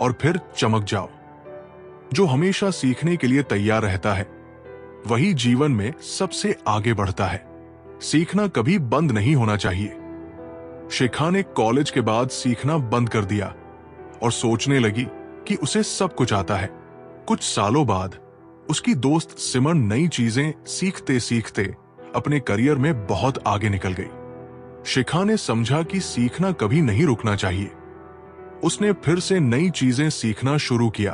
और फिर चमक जाओ। जो हमेशा सीखने के लिए तैयार रहता है, वही जीवन में सबसे आगे बढ़ता है। सीखना कभी बंद नहीं होना चाहिए। शिखा ने कॉलेज के बाद सीखना बंद कर दिया और सोचने लगी कि उसे सब कुछ आता है। कुछ सालों बाद उसकी दोस्त सिमरन नई चीजें सीखते सीखते अपने करियर में बहुत आगे निकल गई। शिखा ने समझा कि सीखना कभी नहीं रुकना चाहिए। उसने फिर से नई चीजें सीखना शुरू किया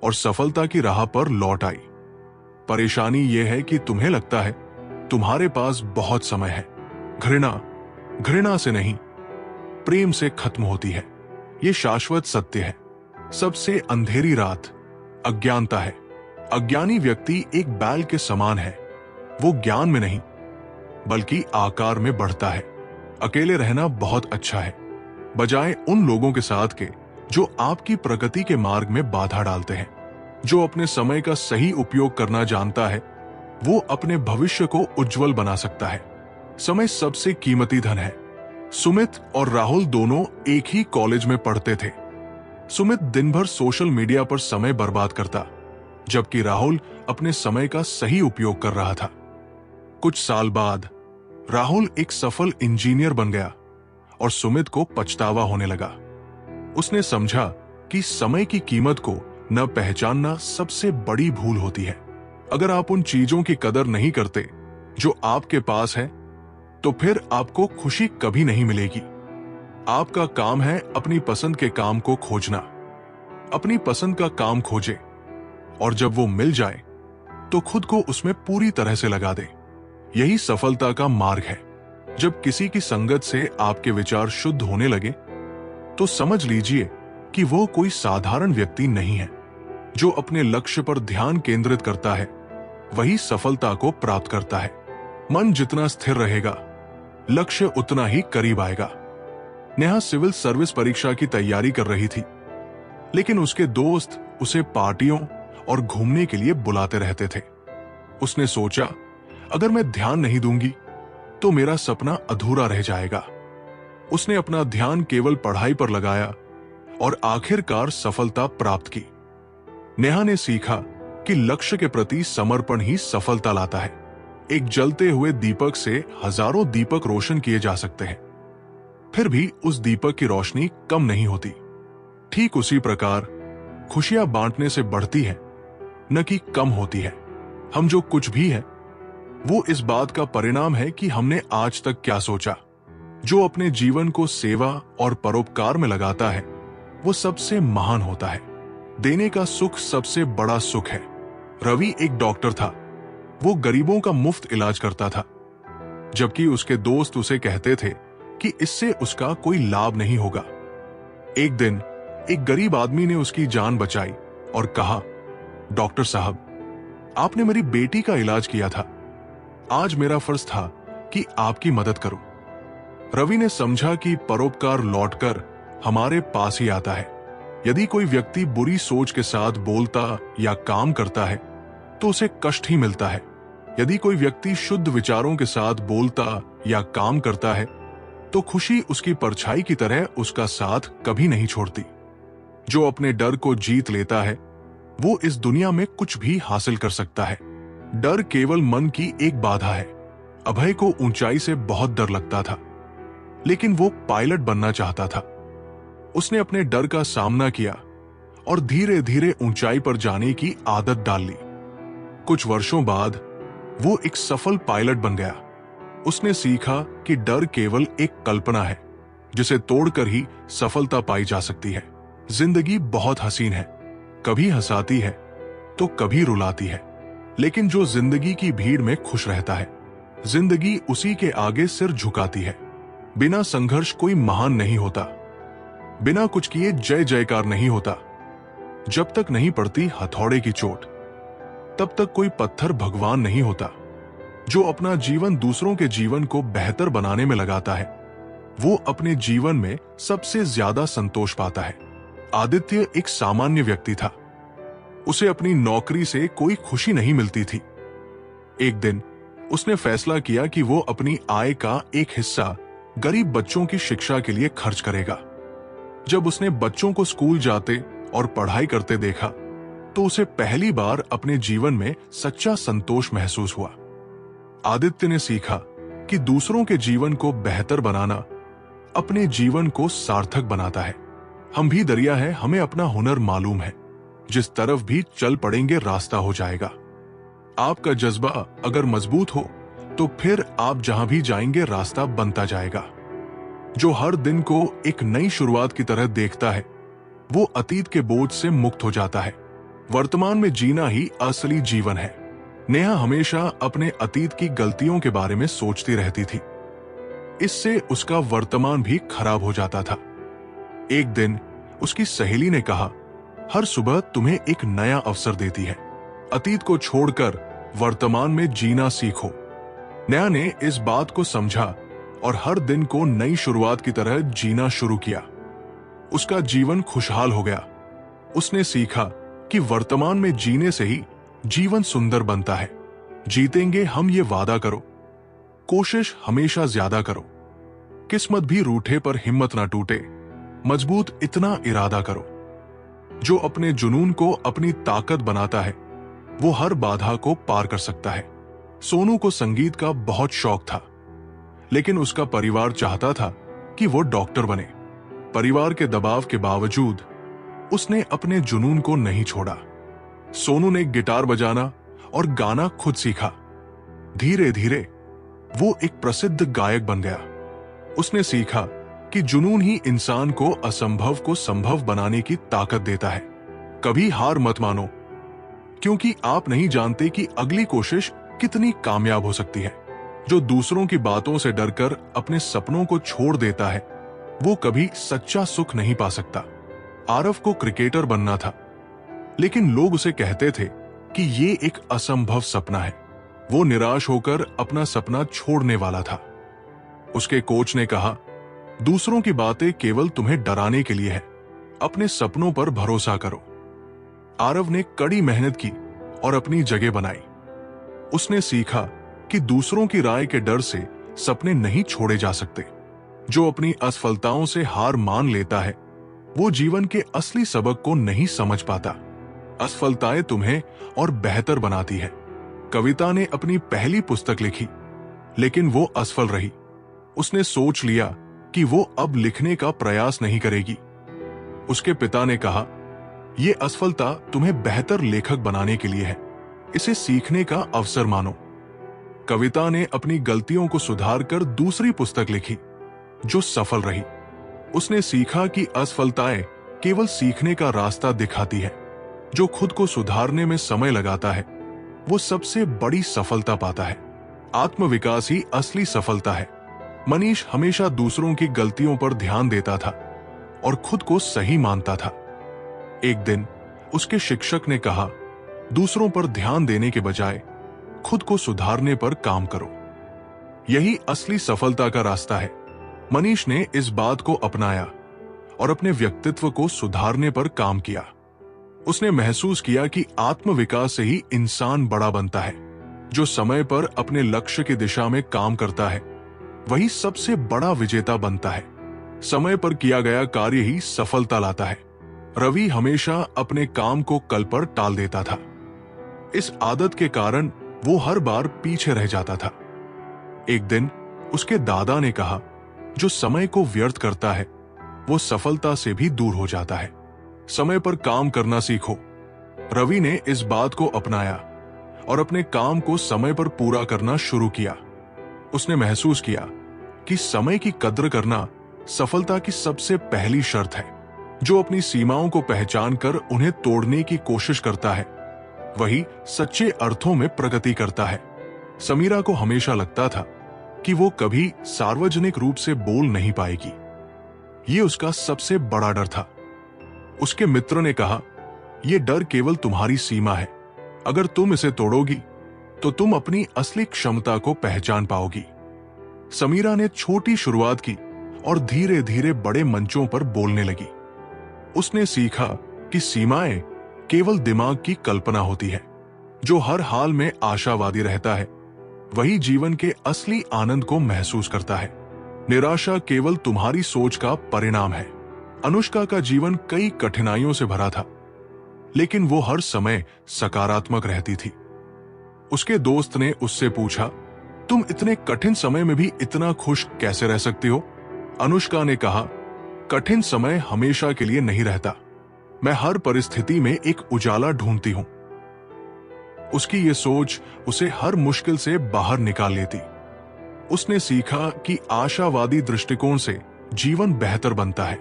और सफलता की राह पर लौट आई। परेशानी यह है कि तुम्हें लगता है तुम्हारे पास बहुत समय है। घृणा से नहीं, प्रेम से खत्म होती है। यह शाश्वत सत्य है। सबसे अंधेरी रात अज्ञानता है। अज्ञानी व्यक्ति एक बैल के समान है। वो ज्ञान में नहीं, बल्कि आकार में बढ़ता है। अकेले रहना बहुत अच्छा है, बजाय उन लोगों के साथ के जो आपकी प्रगति के मार्ग में बाधा डालते हैं। जो अपने समय का सही उपयोग करना जानता है, वो अपने भविष्य को उज्जवल बना सकता है। समय सबसे कीमती धन है। सुमित और राहुल दोनों एक ही कॉलेज में पढ़ते थे। सुमित दिन भर सोशल मीडिया पर समय बर्बाद करता, जबकि राहुल अपने समय का सही उपयोग कर रहा था। कुछ साल बाद राहुल एक सफल इंजीनियर बन गया और सुमित को पछतावा होने लगा। उसने समझा कि समय की कीमत को न पहचानना सबसे बड़ी भूल होती है। अगर आप उन चीजों की कदर नहीं करते जो आपके पास है, तो फिर आपको खुशी कभी नहीं मिलेगी। आपका काम है अपनी पसंद के काम को खोजना। अपनी पसंद का काम खोजे और जब वो मिल जाए तो खुद को उसमें पूरी तरह से लगा दे। यही सफलता का मार्ग है। जब किसी की संगत से आपके विचार शुद्ध होने लगे, तो समझ लीजिए कि वो कोई साधारण व्यक्ति नहीं है। जो अपने लक्ष्य पर ध्यान केंद्रित करता है, वही सफलता को प्राप्त करता है। मन जितना स्थिर रहेगा, लक्ष्य उतना ही करीब आएगा। नेहा सिविल सर्विस परीक्षा की तैयारी कर रही थी, लेकिन उसके दोस्त उसे पार्टियों और घूमने के लिए बुलाते रहते थे। उसने सोचा, अगर मैं ध्यान नहीं दूंगी तो मेरा सपना अधूरा रह जाएगा। उसने अपना ध्यान केवल पढ़ाई पर लगाया और आखिरकार सफलता प्राप्त की। नेहा ने सीखा कि लक्ष्य के प्रति समर्पण ही सफलता लाता है। एक जलते हुए दीपक से हजारों दीपक रोशन किए जा सकते हैं, फिर भी उस दीपक की रोशनी कम नहीं होती। ठीक उसी प्रकार खुशियां बांटने से बढ़ती हैं, न कि कम होती है। हम जो कुछ भी हैं, वो इस बात का परिणाम है कि हमने आज तक क्या सोचा। जो अपने जीवन को सेवा और परोपकार में लगाता है, वो सबसे महान होता है। देने का सुख सबसे बड़ा सुख है। रवि एक डॉक्टर था। वो गरीबों का मुफ्त इलाज करता था, जबकि उसके दोस्त उसे कहते थे कि इससे उसका कोई लाभ नहीं होगा। एक दिन एक गरीब आदमी ने उसकी जान बचाई और कहा, डॉक्टर साहब, आपने मेरी बेटी का इलाज किया था। आज मेरा फर्ज था कि आपकी मदद करूं। रवि ने समझा कि परोपकार लौटकर हमारे पास ही आता है। यदि कोई व्यक्ति बुरी सोच के साथ बोलता या काम करता है तो उसे कष्ट ही मिलता है। यदि कोई व्यक्ति शुद्ध विचारों के साथ बोलता या काम करता है तो खुशी उसकी परछाई की तरह उसका साथ कभी नहीं छोड़ती। जो अपने डर को जीत लेता है, वो इस दुनिया में कुछ भी हासिल कर सकता है। डर केवल मन की एक बाधा है। अभय को ऊंचाई से बहुत डर लगता था, लेकिन वो पायलट बनना चाहता था। उसने अपने डर का सामना किया और धीरे धीरे ऊंचाई पर जाने की आदत डाल ली। कुछ वर्षों बाद वो एक सफल पायलट बन गया। उसने सीखा कि डर केवल एक कल्पना है, जिसे तोड़कर ही सफलता पाई जा सकती है। जिंदगी बहुत हसीन है, कभी हंसाती है तो कभी रुलाती है, लेकिन जो जिंदगी की भीड़ में खुश रहता है, जिंदगी उसी के आगे सिर झुकाती है। बिना संघर्ष कोई महान नहीं होता, बिना कुछ किए जय जयकार नहीं होता। जब तक नहीं पड़ती हथौड़े की चोट, तब तक कोई पत्थर भगवान नहीं होता। जो अपना जीवन दूसरों के जीवन को बेहतर बनाने में लगाता है, वो अपने जीवन में सबसे ज्यादा संतोष पाता है। आदित्य एक सामान्य व्यक्ति था। उसे अपनी नौकरी से कोई खुशी नहीं मिलती थी। एक दिन उसने फैसला किया कि वो अपनी आय का एक हिस्सा गरीब बच्चों की शिक्षा के लिए खर्च करेगा। जब उसने बच्चों को स्कूल जाते और पढ़ाई करते देखा, तो उसे पहली बार अपने जीवन में सच्चा संतोष महसूस हुआ। आदित्य ने सीखा कि दूसरों के जीवन को बेहतर बनाना अपने जीवन को सार्थक बनाता है। हम भी दरिया है, हमें अपना हुनर मालूम है। जिस तरफ भी चल पड़ेंगे रास्ता हो जाएगा। आपका जज्बा अगर मजबूत हो तो फिर आप जहां भी जाएंगे रास्ता बनता जाएगा। जो हर दिन को एक नई शुरुआत की तरह देखता है, वो अतीत के बोझ से मुक्त हो जाता है। वर्तमान में जीना ही असली जीवन है। नेहा हमेशा अपने अतीत की गलतियों के बारे में सोचती रहती थी। इससे उसका वर्तमान भी खराब हो जाता था। एक दिन उसकी सहेली ने कहा, हर सुबह तुम्हें एक नया अवसर देती है। अतीत को छोड़कर वर्तमान में जीना सीखो। नेहा ने इस बात को समझा और हर दिन को नई शुरुआत की तरह जीना शुरू किया। उसका जीवन खुशहाल हो गया। उसने सीखा कि वर्तमान में जीने से ही जीवन सुंदर बनता है। जीतेंगे हम, ये वादा करो। कोशिश हमेशा ज्यादा करो। किस्मत भी रूठे पर हिम्मत ना टूटे। मजबूत इतना इरादा करो। जो अपने जुनून को अपनी ताकत बनाता है, वो हर बाधा को पार कर सकता है। सोनू को संगीत का बहुत शौक था, लेकिन उसका परिवार चाहता था कि वो डॉक्टर बने। परिवार के दबाव के बावजूद उसने अपने जुनून को नहीं छोड़ा। सोनू ने गिटार बजाना और गाना खुद सीखा। धीरे धीरे वो एक प्रसिद्ध गायक बन गया। उसने सीखा कि जुनून ही इंसान को असंभव को संभव बनाने की ताकत देता है। कभी हार मत मानो, क्योंकि आप नहीं जानते कि अगली कोशिश कितनी कामयाब हो सकती है। जो दूसरों की बातों से डरकर अपने सपनों को छोड़ देता है, वो कभी सच्चा सुख नहीं पा सकता। आरव को क्रिकेटर बनना था, लेकिन लोग उसे कहते थे कि ये एक असंभव सपना है। वो निराश होकर अपना सपना छोड़ने वाला था। उसके कोच ने कहा, दूसरों की बातें केवल तुम्हें डराने के लिए है, अपने सपनों पर भरोसा करो। आरव ने कड़ी मेहनत की और अपनी जगह बनाई। उसने सीखा कि दूसरों की राय के डर से सपने नहीं छोड़े जा सकते। जो अपनी असफलताओं से हार मान लेता है, वो जीवन के असली सबक को नहीं समझ पाता। असफलताएं तुम्हें और बेहतर बनाती है। कविता ने अपनी पहली पुस्तक लिखी, लेकिन वो असफल रही। उसने सोच लिया कि वो अब लिखने का प्रयास नहीं करेगी। उसके पिता ने कहा, ये असफलता तुम्हें बेहतर लेखक बनाने के लिए है, इसे सीखने का अवसर मानो। कविता ने अपनी गलतियों को सुधारकर दूसरी पुस्तक लिखी जो सफल रही। उसने सीखा कि असफलताएं केवल सीखने का रास्ता दिखाती है। जो खुद को सुधारने में समय लगाता है वो सबसे बड़ी सफलता पाता है। आत्मविकास ही असली सफलता है। मनीष हमेशा दूसरों की गलतियों पर ध्यान देता था और खुद को सही मानता था। एक दिन उसके शिक्षक ने कहा, दूसरों पर ध्यान देने के बजाय खुद को सुधारने पर काम करो। यही असली सफलता का रास्ता है। मनीष ने इस बात को अपनाया और अपने व्यक्तित्व को सुधारने पर काम किया। उसने महसूस किया कि आत्मविकास से ही इंसान बड़ा बनता है। जो समय पर अपने लक्ष्य की दिशा में काम करता है वही सबसे बड़ा विजेता बनता है। समय पर किया गया कार्य ही सफलता लाता है। रवि हमेशा अपने काम को कल पर टाल देता था। इस आदत के कारण वो हर बार पीछे रह जाता था। एक दिन उसके दादा ने कहा, जो समय को व्यर्थ करता है वो सफलता से भी दूर हो जाता है। समय पर काम करना सीखो। रवि ने इस बात को अपनाया और अपने काम को समय पर पूरा करना शुरू किया। उसने महसूस किया कि समय की कद्र करना सफलता की सबसे पहली शर्त है। जो अपनी सीमाओं को पहचान कर उन्हें तोड़ने की कोशिश करता है वही सच्चे अर्थों में प्रगति करता है। समीरा को हमेशा लगता था कि वो कभी सार्वजनिक रूप से बोल नहीं पाएगी। ये उसका सबसे बड़ा डर था। उसके मित्र ने कहा, यह डर केवल तुम्हारी सीमा है। अगर तुम इसे तोड़ोगी तो तुम अपनी असली क्षमता को पहचान पाओगी। समीरा ने छोटी शुरुआत की और धीरे धीरे बड़े मंचों पर बोलने लगी। उसने सीखा कि सीमाएं केवल दिमाग की कल्पना होती है। जो हर हाल में आशावादी रहता है वही जीवन के असली आनंद को महसूस करता है। निराशा केवल तुम्हारी सोच का परिणाम है। अनुष्का का जीवन कई कठिनाइयों से भरा था, लेकिन वो हर समय सकारात्मक रहती थी। उसके दोस्त ने उससे पूछा, तुम इतने कठिन समय में भी इतना खुश कैसे रह सकती हो? अनुष्का ने कहा, कठिन समय हमेशा के लिए नहीं रहता। मैं हर परिस्थिति में एक उजाला ढूंढती हूं। उसकी ये सोच उसे हर मुश्किल से बाहर निकाल लेती। उसने सीखा कि आशावादी दृष्टिकोण से जीवन बेहतर बनता है।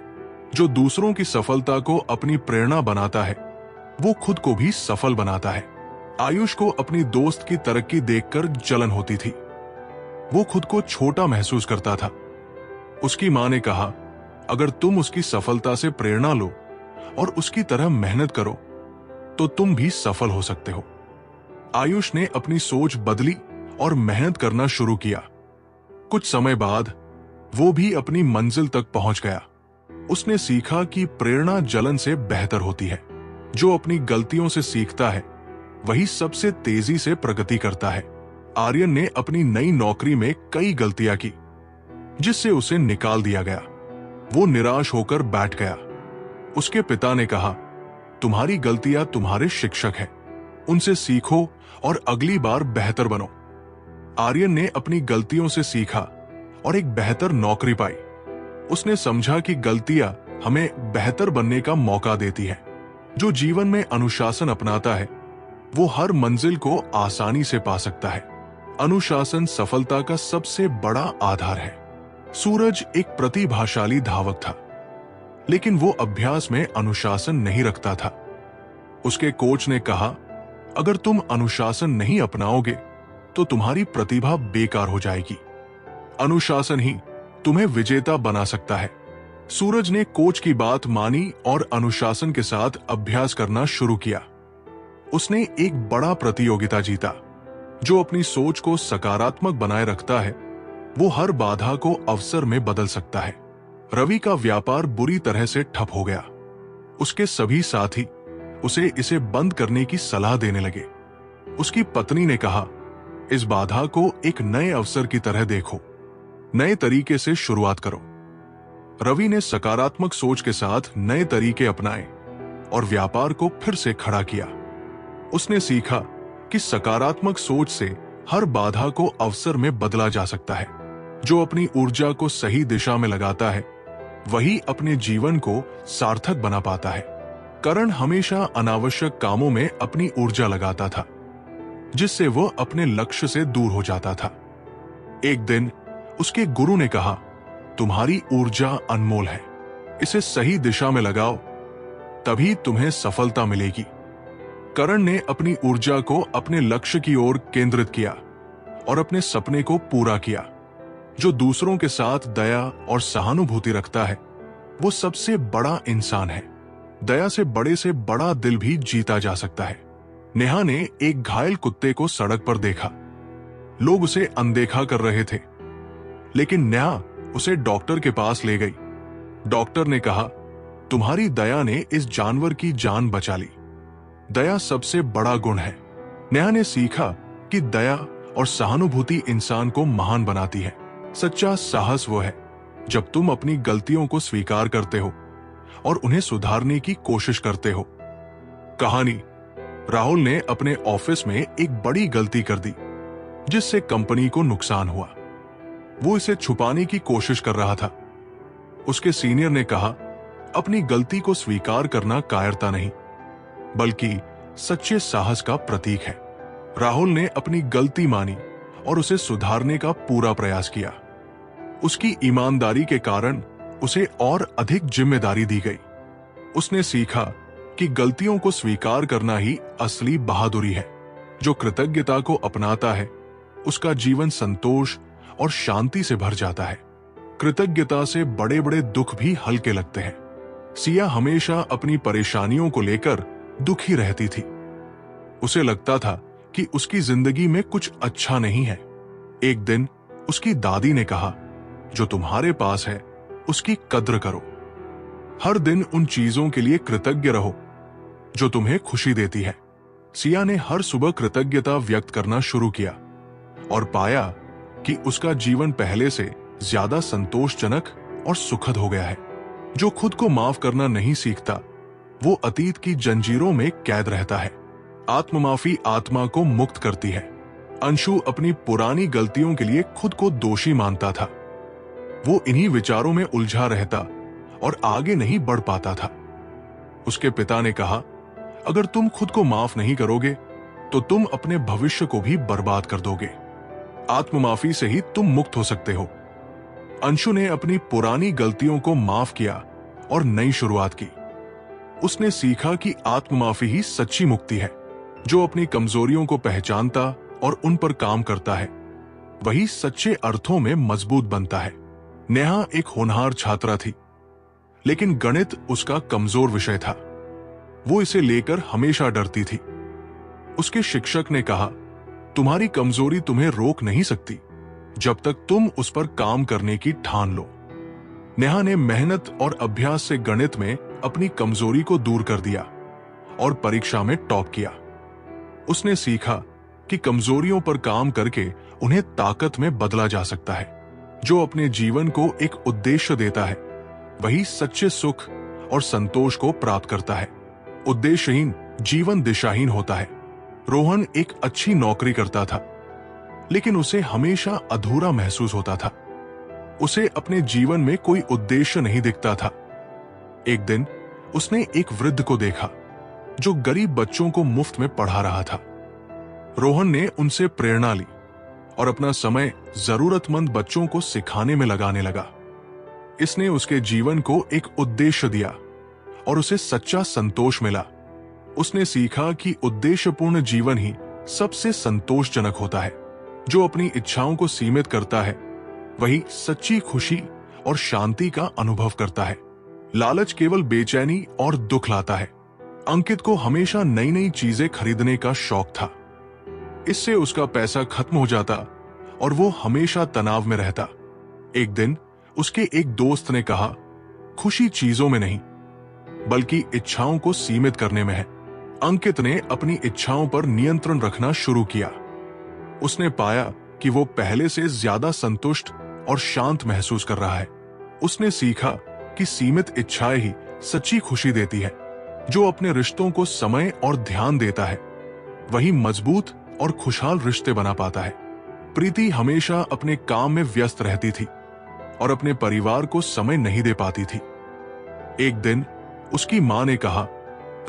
जो दूसरों की सफलता को अपनी प्रेरणा बनाता है वो खुद को भी सफल बनाता है। आयुष को अपनी दोस्त की तरक्की देखकर जलन होती थी। वो खुद को छोटा महसूस करता था। उसकी मां ने कहा, अगर तुम उसकी सफलता से प्रेरणा लो और उसकी तरह मेहनत करो तो तुम भी सफल हो सकते हो। आयुष ने अपनी सोच बदली और मेहनत करना शुरू किया। कुछ समय बाद वो भी अपनी मंजिल तक पहुंच गया। उसने सीखा कि प्रेरणा जलन से बेहतर होती है। जो अपनी गलतियों से सीखता है वही सबसे तेजी से प्रगति करता है। आर्यन ने अपनी नई नौकरी में कई गलतियां की जिससे उसे निकाल दिया गया। वो निराश होकर बैठ गया। उसके पिता ने कहा, तुम्हारी गलतियां तुम्हारे शिक्षक हैं, उनसे सीखो और अगली बार बेहतर बनो। आर्यन ने अपनी गलतियों से सीखा और एक बेहतर नौकरी पाई। उसने समझा कि गलतियां हमें बेहतर बनने का मौका देती हैं। जो जीवन में अनुशासन अपनाता है वो हर मंजिल को आसानी से पा सकता है। अनुशासन सफलता का सबसे बड़ा आधार है। सूरज एक प्रतिभाशाली धावक था, लेकिन वो अभ्यास में अनुशासन नहीं रखता था। उसके कोच ने कहा, अगर तुम अनुशासन नहीं अपनाओगे तो तुम्हारी प्रतिभा बेकार हो जाएगी। अनुशासन ही तुम्हें विजेता बना सकता है। सूरज ने कोच की बात मानी और अनुशासन के साथ अभ्यास करना शुरू किया। उसने एक बड़ा प्रतियोगिता जीता। जो अपनी सोच को सकारात्मक बनाए रखता है वो हर बाधा को अवसर में बदल सकता है। रवि का व्यापार बुरी तरह से ठप हो गया। उसके सभी साथी उसे इसे बंद करने की सलाह देने लगे। उसकी पत्नी ने कहा, इस बाधा को एक नए अवसर की तरह देखो, नए तरीके से शुरुआत करो। रवि ने सकारात्मक सोच के साथ नए तरीके अपनाए और व्यापार को फिर से खड़ा किया। उसने सीखा कि सकारात्मक सोच से हर बाधा को अवसर में बदला जा सकता है। जो अपनी ऊर्जा को सही दिशा में लगाता है वही अपने जीवन को सार्थक बना पाता है। करण हमेशा अनावश्यक कामों में अपनी ऊर्जा लगाता था, जिससे वह अपने लक्ष्य से दूर हो जाता था। एक दिन उसके गुरु ने कहा, तुम्हारी ऊर्जा अनमोल है, इसे सही दिशा में लगाओ, तभी तुम्हें सफलता मिलेगी। करण ने अपनी ऊर्जा को अपने लक्ष्य की ओर केंद्रित किया और अपने सपने को पूरा किया। जो दूसरों के साथ दया और सहानुभूति रखता है, वो सबसे बड़ा इंसान है। दया से बड़ा दिल भी जीता जा सकता है। नेहा ने एक घायल कुत्ते को सड़क पर देखा। लोग उसे अनदेखा कर रहे थे, लेकिन नेहा उसे डॉक्टर के पास ले गई। डॉक्टर ने कहा, तुम्हारी दया ने इस जानवर की जान बचा ली। दया सबसे बड़ा गुण है। नेहा ने सीखा कि दया और सहानुभूति इंसान को महान बनाती है। सच्चा साहस वो है जब तुम अपनी गलतियों को स्वीकार करते हो और उन्हें सुधारने की कोशिश करते हो। कहानी, राहुल ने अपने ऑफिस में एक बड़ी गलती कर दी, जिससे कंपनी को नुकसान हुआ। वो इसे छुपाने की कोशिश कर रहा था। उसके सीनियर ने कहा, अपनी गलती को स्वीकार करना कायरता नहीं, बल्कि सच्चे साहस का प्रतीक है। राहुल ने अपनी गलती मानी और उसे सुधारने का पूरा प्रयास किया। उसकी ईमानदारी के कारण उसे और अधिक जिम्मेदारी दी गई। उसने सीखा कि गलतियों को स्वीकार करना ही असली बहादुरी है। जो कृतज्ञता को अपनाता है, उसका जीवन संतोष और शांति से भर जाता है। कृतज्ञता से बड़े बड़े दुख भी हल्के लगते हैं। सिया हमेशा अपनी परेशानियों को लेकर दुखी रहती थी। उसे लगता था कि उसकी जिंदगी में कुछ अच्छा नहीं है। एक दिन उसकी दादी ने कहा, जो तुम्हारे पास है उसकी कद्र करो। हर दिन उन चीजों के लिए कृतज्ञ रहो जो तुम्हें खुशी देती है। सिया ने हर सुबह कृतज्ञता व्यक्त करना शुरू किया और पाया कि उसका जीवन पहले से ज्यादा संतोषजनक और सुखद हो गया है। जो खुद को माफ करना नहीं सीखता, वो अतीत की जंजीरों में कैद रहता है। आत्ममाफी आत्मा को मुक्त करती है। अंशु अपनी पुरानी गलतियों के लिए खुद को दोषी मानता था। वो इन्हीं विचारों में उलझा रहता और आगे नहीं बढ़ पाता था। उसके पिता ने कहा, अगर तुम खुद को माफ नहीं करोगे तो तुम अपने भविष्य को भी बर्बाद कर दोगे। आत्ममाफी से ही तुम मुक्त हो सकते हो। अंशु ने अपनी पुरानी गलतियों को माफ किया और नई शुरुआत की। उसने सीखा कि आत्ममाफी ही सच्ची मुक्ति है। जो अपनी कमजोरियों को पहचानता और उन पर काम करता है, वही सच्चे अर्थों में मजबूत बनता है। नेहा एक होनहार छात्रा थी, लेकिन गणित उसका कमजोर विषय था। वो इसे लेकर हमेशा डरती थी। उसके शिक्षक ने कहा, तुम्हारी कमजोरी तुम्हें रोक नहीं सकती जब तक तुम उस पर काम करने की ठान लो। नेहा ने मेहनत और अभ्यास से गणित में अपनी कमजोरी को दूर कर दिया और परीक्षा में टॉप किया। उसने सीखा कि कमजोरियों पर काम करके उन्हें ताकत में बदला जा सकता है। जो अपने जीवन को एक उद्देश्य देता है, वही सच्चे सुख और संतोष को प्राप्त करता है। उद्देश्यहीन जीवन दिशाहीन होता है। रोहन एक अच्छी नौकरी करता था, लेकिन उसे हमेशा अधूरा महसूस होता था। उसे अपने जीवन में कोई उद्देश्य नहीं दिखता था। एक दिन उसने एक वृद्ध को देखा जो गरीब बच्चों को मुफ्त में पढ़ा रहा था। रोहन ने उनसे प्रेरणा ली और अपना समय जरूरतमंद बच्चों को सिखाने में लगाने लगा। इसने उसके जीवन को एक उद्देश्य दिया और उसे सच्चा संतोष मिला। उसने सीखा कि उद्देश्यपूर्ण जीवन ही सबसे संतोषजनक होता है। जो अपनी इच्छाओं को सीमित करता है, वही सच्ची खुशी और शांति का अनुभव करता है। लालच केवल बेचैनी और दुख लाता है। अंकित को हमेशा नई नई चीजें खरीदने का शौक था। इससे उसका पैसा खत्म हो जाता और वो हमेशा तनाव में रहता। एक दिन उसके एक दोस्त ने कहा, खुशी चीजों में नहीं, बल्कि इच्छाओं को सीमित करने में है। अंकित ने अपनी इच्छाओं पर नियंत्रण रखना शुरू किया। उसने पाया कि वो पहले से ज्यादा संतुष्ट और शांत महसूस कर रहा है। उसने सीखा कि सीमित इच्छाएं ही सच्ची खुशी देती है। जो अपने रिश्तों को समय और ध्यान देता है, वही मजबूत और खुशहाल रिश्ते बना पाता है। प्रीति हमेशा अपने काम में व्यस्त रहती थी और अपने परिवार को समय नहीं दे पाती थी। एक दिन उसकी मां ने कहा,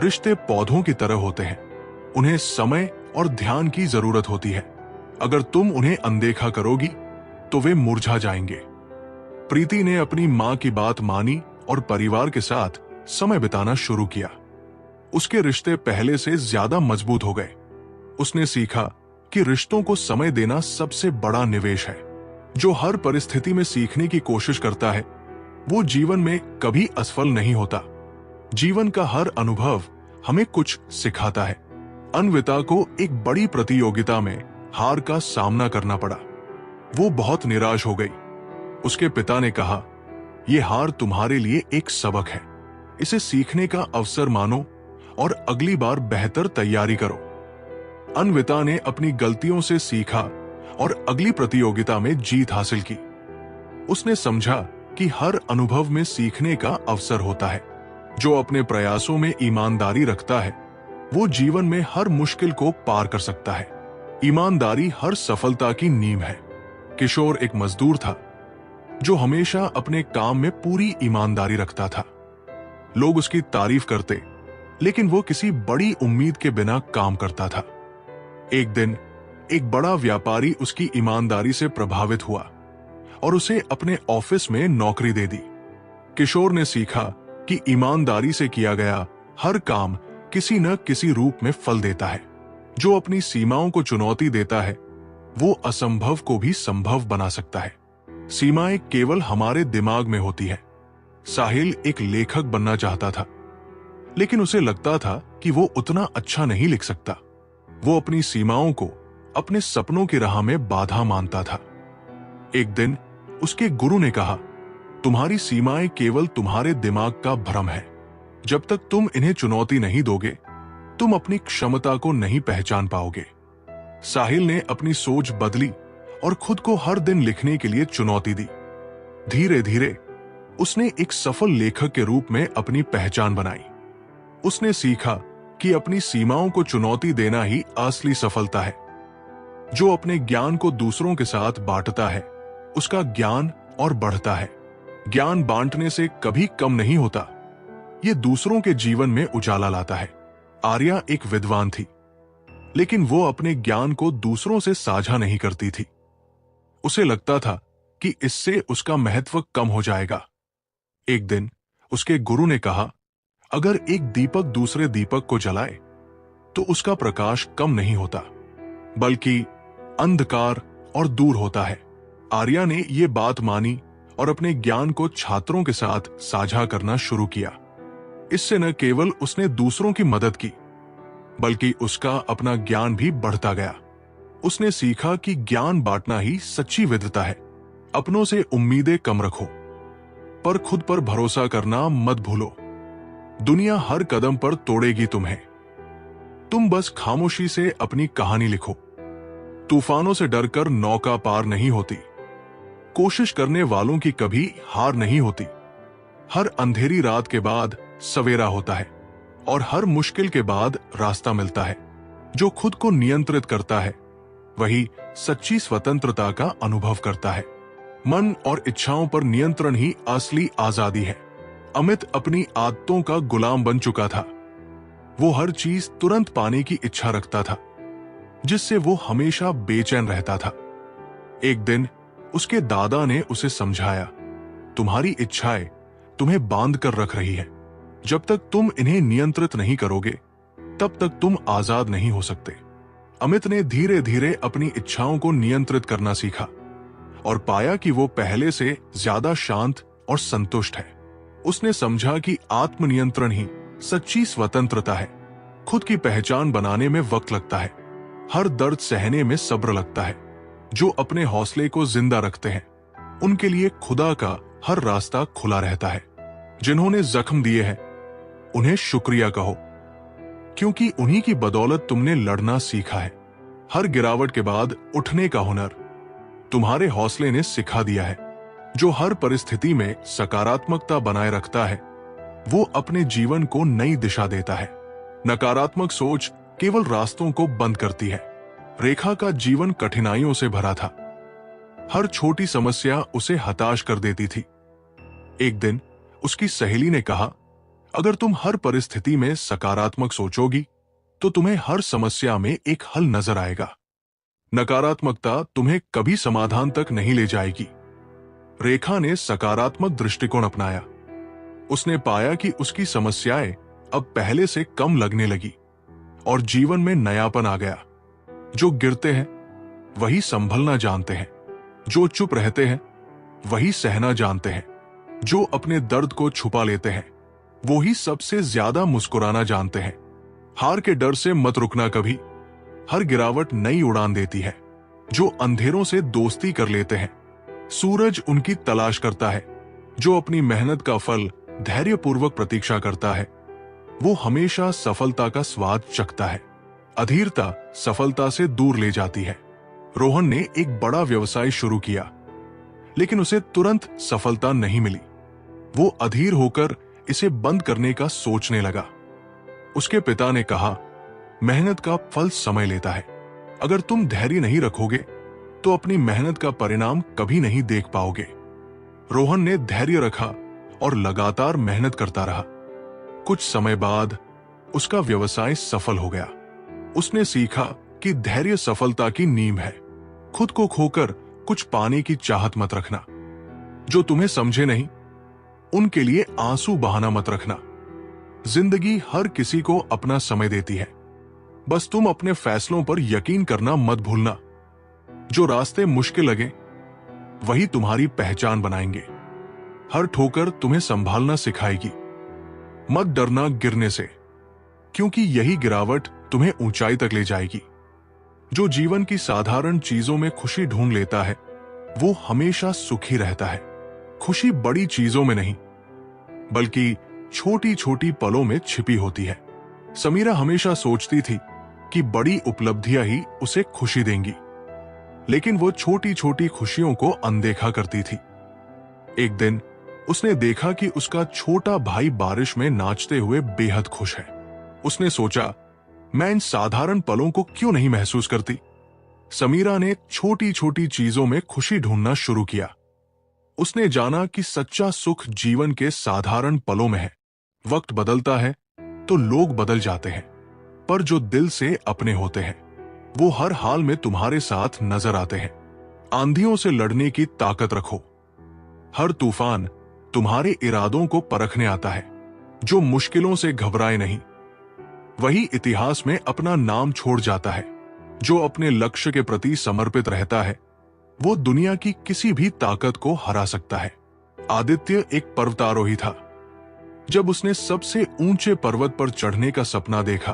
रिश्ते पौधों की तरह होते हैं, उन्हें समय और ध्यान की जरूरत होती है। अगर तुम उन्हें अनदेखा करोगी तो वे मुरझा जाएंगे। प्रीति ने अपनी मां की बात मानी और परिवार के साथ समय बिताना शुरू किया। उसके रिश्ते पहले से ज्यादा मजबूत हो गए। उसने सीखा कि रिश्तों को समय देना सबसे बड़ा निवेश है। जो हर परिस्थिति में सीखने की कोशिश करता है वो जीवन में कभी असफल नहीं होता। जीवन का हर अनुभव हमें कुछ सिखाता है। अन्विता को एक बड़ी प्रतियोगिता में हार का सामना करना पड़ा। वो बहुत निराश हो गई। उसके पिता ने कहा, यह हार तुम्हारे लिए एक सबक है, इसे सीखने का अवसर मानो और अगली बार बेहतर तैयारी करो। अन्विता ने अपनी गलतियों से सीखा और अगली प्रतियोगिता में जीत हासिल की। उसने समझा कि हर अनुभव में सीखने का अवसर होता है। जो अपने प्रयासों में ईमानदारी रखता है वो जीवन में हर मुश्किल को पार कर सकता है। ईमानदारी हर सफलता की नींव है। किशोर एक मजदूर था जो हमेशा अपने काम में पूरी ईमानदारी रखता था। लोग उसकी तारीफ करते, लेकिन वो किसी बड़ी उम्मीद के बिना काम करता था। एक दिन एक बड़ा व्यापारी उसकी ईमानदारी से प्रभावित हुआ और उसे अपने ऑफिस में नौकरी दे दी। किशोर ने सीखा कि ईमानदारी से किया गया हर काम किसी न किसी रूप में फल देता है। जो अपनी सीमाओं को चुनौती देता है वो असंभव को भी संभव बना सकता है। सीमाएं केवल हमारे दिमाग में होती है। साहिल एक लेखक बनना चाहता था, लेकिन उसे लगता था कि वो उतना अच्छा नहीं लिख सकता। वो अपनी सीमाओं को अपने सपनों की राह में बाधा मानता था। एक दिन उसके गुरु ने कहा, तुम्हारी सीमाएं केवल तुम्हारे दिमाग का भ्रम है। जब तक तुम इन्हें चुनौती नहीं दोगे तुम अपनी क्षमता को नहीं पहचान पाओगे। साहिल ने अपनी सोच बदली और खुद को हर दिन लिखने के लिए चुनौती दी। धीरे धीरे उसने एक सफल लेखक के रूप में अपनी पहचान बनाई। उसने सीखा कि अपनी सीमाओं को चुनौती देना ही असली सफलता है। जो अपने ज्ञान को दूसरों के साथ बांटता है उसका ज्ञान और बढ़ता है। ज्ञान बांटने से कभी कम नहीं होता, ये दूसरों के जीवन में उजाला लाता है। आर्या एक विद्वान थी, लेकिन वो अपने ज्ञान को दूसरों से साझा नहीं करती थी। उसे लगता था कि इससे उसका महत्व कम हो जाएगा। एक दिन उसके गुरु ने कहा, अगर एक दीपक दूसरे दीपक को जलाए तो उसका प्रकाश कम नहीं होता, बल्कि अंधकार और दूर होता है। आर्या ने ये बात मानी और अपने ज्ञान को छात्रों के साथ साझा करना शुरू किया। इससे न केवल उसने दूसरों की मदद की, बल्कि उसका अपना ज्ञान भी बढ़ता गया। उसने सीखा कि ज्ञान बांटना ही सच्ची विद्वता है। अपनों से उम्मीदें कम रखो, पर खुद पर भरोसा करना मत भूलो। दुनिया हर कदम पर तोड़ेगी तुम्हें। तुम बस खामोशी से अपनी कहानी लिखो। तूफानों से डरकर नौका पार नहीं होती। कोशिश करने वालों की कभी हार नहीं होती। हर अंधेरी रात के बाद सवेरा होता है और हर मुश्किल के बाद रास्ता मिलता है। जो खुद को नियंत्रित करता है वही सच्ची स्वतंत्रता का अनुभव करता है। मन और इच्छाओं पर नियंत्रण ही असली आजादी है। अमित अपनी आदतों का गुलाम बन चुका था। वो हर चीज तुरंत पाने की इच्छा रखता था, जिससे वो हमेशा बेचैन रहता था। एक दिन उसके दादा ने उसे समझाया, तुम्हारी इच्छाएं तुम्हें बांध कर रख रही है। जब तक तुम इन्हें नियंत्रित नहीं करोगे तब तक तुम आजाद नहीं हो सकते। अमित ने धीरे धीरे अपनी इच्छाओं को नियंत्रित करना सीखा और पाया कि वो पहले से ज्यादा शांत और संतुष्ट है। उसने समझा कि आत्मनियंत्रण ही सच्ची स्वतंत्रता है। खुद की पहचान बनाने में वक्त लगता है। हर दर्द सहने में सब्र लगता है। जो अपने हौसले को जिंदा रखते हैं उनके लिए खुदा का हर रास्ता खुला रहता है। जिन्होंने जख्म दिए हैं उन्हें शुक्रिया कहो, क्योंकि उन्हीं की बदौलत तुमने लड़ना सीखा है। हर गिरावट के बाद उठने का हुनर तुम्हारे हौसले ने सिखा दिया है। जो हर परिस्थिति में सकारात्मकता बनाए रखता है वो अपने जीवन को नई दिशा देता है। नकारात्मक सोच केवल रास्तों को बंद करती है। रेखा का जीवन कठिनाइयों से भरा था। हर छोटी समस्या उसे हताश कर देती थी। एक दिन उसकी सहेली ने कहा, अगर तुम हर परिस्थिति में सकारात्मक सोचोगी तो तुम्हें हर समस्या में एक हल नजर आएगा। नकारात्मकता तुम्हें कभी समाधान तक नहीं ले जाएगी। रेखा ने सकारात्मक दृष्टिकोण अपनाया। उसने पाया कि उसकी समस्याएं अब पहले से कम लगने लगी और जीवन में नयापन आ गया। जो गिरते हैं वही संभलना जानते हैं, जो चुप रहते हैं वही सहना जानते हैं, जो अपने दर्द को छुपा लेते हैं वो ही सबसे ज्यादा मुस्कुराना जानते हैं। हार के डर से मत रुकना कभी। हर गिरावट नई उड़ान देती है। जो अंधेरों से दोस्ती कर लेते हैं सूरज उनकी तलाश करता है। जो अपनी मेहनत का फल धैर्यपूर्वक प्रतीक्षा करता है वो हमेशा सफलता का स्वाद चखता है। अधीरता सफलता से दूर ले जाती है। रोहन ने एक बड़ा व्यवसाय शुरू किया, लेकिन उसे तुरंत सफलता नहीं मिली। वो अधीर होकर इसे बंद करने का सोचने लगा। उसके पिता ने कहा, मेहनत का फल समय लेता है। अगर तुम धैर्य नहीं रखोगे तो अपनी मेहनत का परिणाम कभी नहीं देख पाओगे। रोहन ने धैर्य रखा और लगातार मेहनत करता रहा। कुछ समय बाद उसका व्यवसाय सफल हो गया। उसने सीखा कि धैर्य सफलता की नींव है। खुद को खोकर कुछ पाने की चाहत मत रखना। जो तुम्हें समझे नहीं उनके लिए आंसू बहाना मत रखना। जिंदगी हर किसी को अपना समय देती है। बस तुम अपने फैसलों पर यकीन करना मत भूलना। जो रास्ते मुश्किल लगे वही तुम्हारी पहचान बनाएंगे। हर ठोकर तुम्हें संभालना सिखाएगी। मत डरना गिरने से, क्योंकि यही गिरावट तुम्हें ऊंचाई तक ले जाएगी। जो जीवन की साधारण चीजों में खुशी ढूंढ लेता है वो हमेशा सुखी रहता है। खुशी बड़ी चीजों में नहीं बल्कि छोटी छोटी पलों में छिपी होती है। समीरा हमेशा सोचती थी कि बड़ी उपलब्धियां ही उसे खुशी देंगी, लेकिन वो छोटी छोटी खुशियों को अनदेखा करती थी। एक दिन उसने देखा कि उसका छोटा भाई बारिश में नाचते हुए बेहद खुश है। उसने सोचा, मैं इन साधारण पलों को क्यों नहीं महसूस करती। समीरा ने छोटी छोटी चीजों में खुशी ढूंढना शुरू किया। उसने जाना कि सच्चा सुख जीवन के साधारण पलों में है। वक्त बदलता है तो लोग बदल जाते हैं, पर जो दिल से अपने होते हैं वो हर हाल में तुम्हारे साथ नजर आते हैं। आंधियों से लड़ने की ताकत रखो। हर तूफान तुम्हारे इरादों को परखने आता है। जो मुश्किलों से घबराए नहीं वही इतिहास में अपना नाम छोड़ जाता है। जो अपने लक्ष्य के प्रति समर्पित रहता है वो दुनिया की किसी भी ताकत को हरा सकता है। आदित्य एक पर्वतारोही था। जब उसने सबसे ऊंचे पर्वत पर चढ़ने का सपना देखा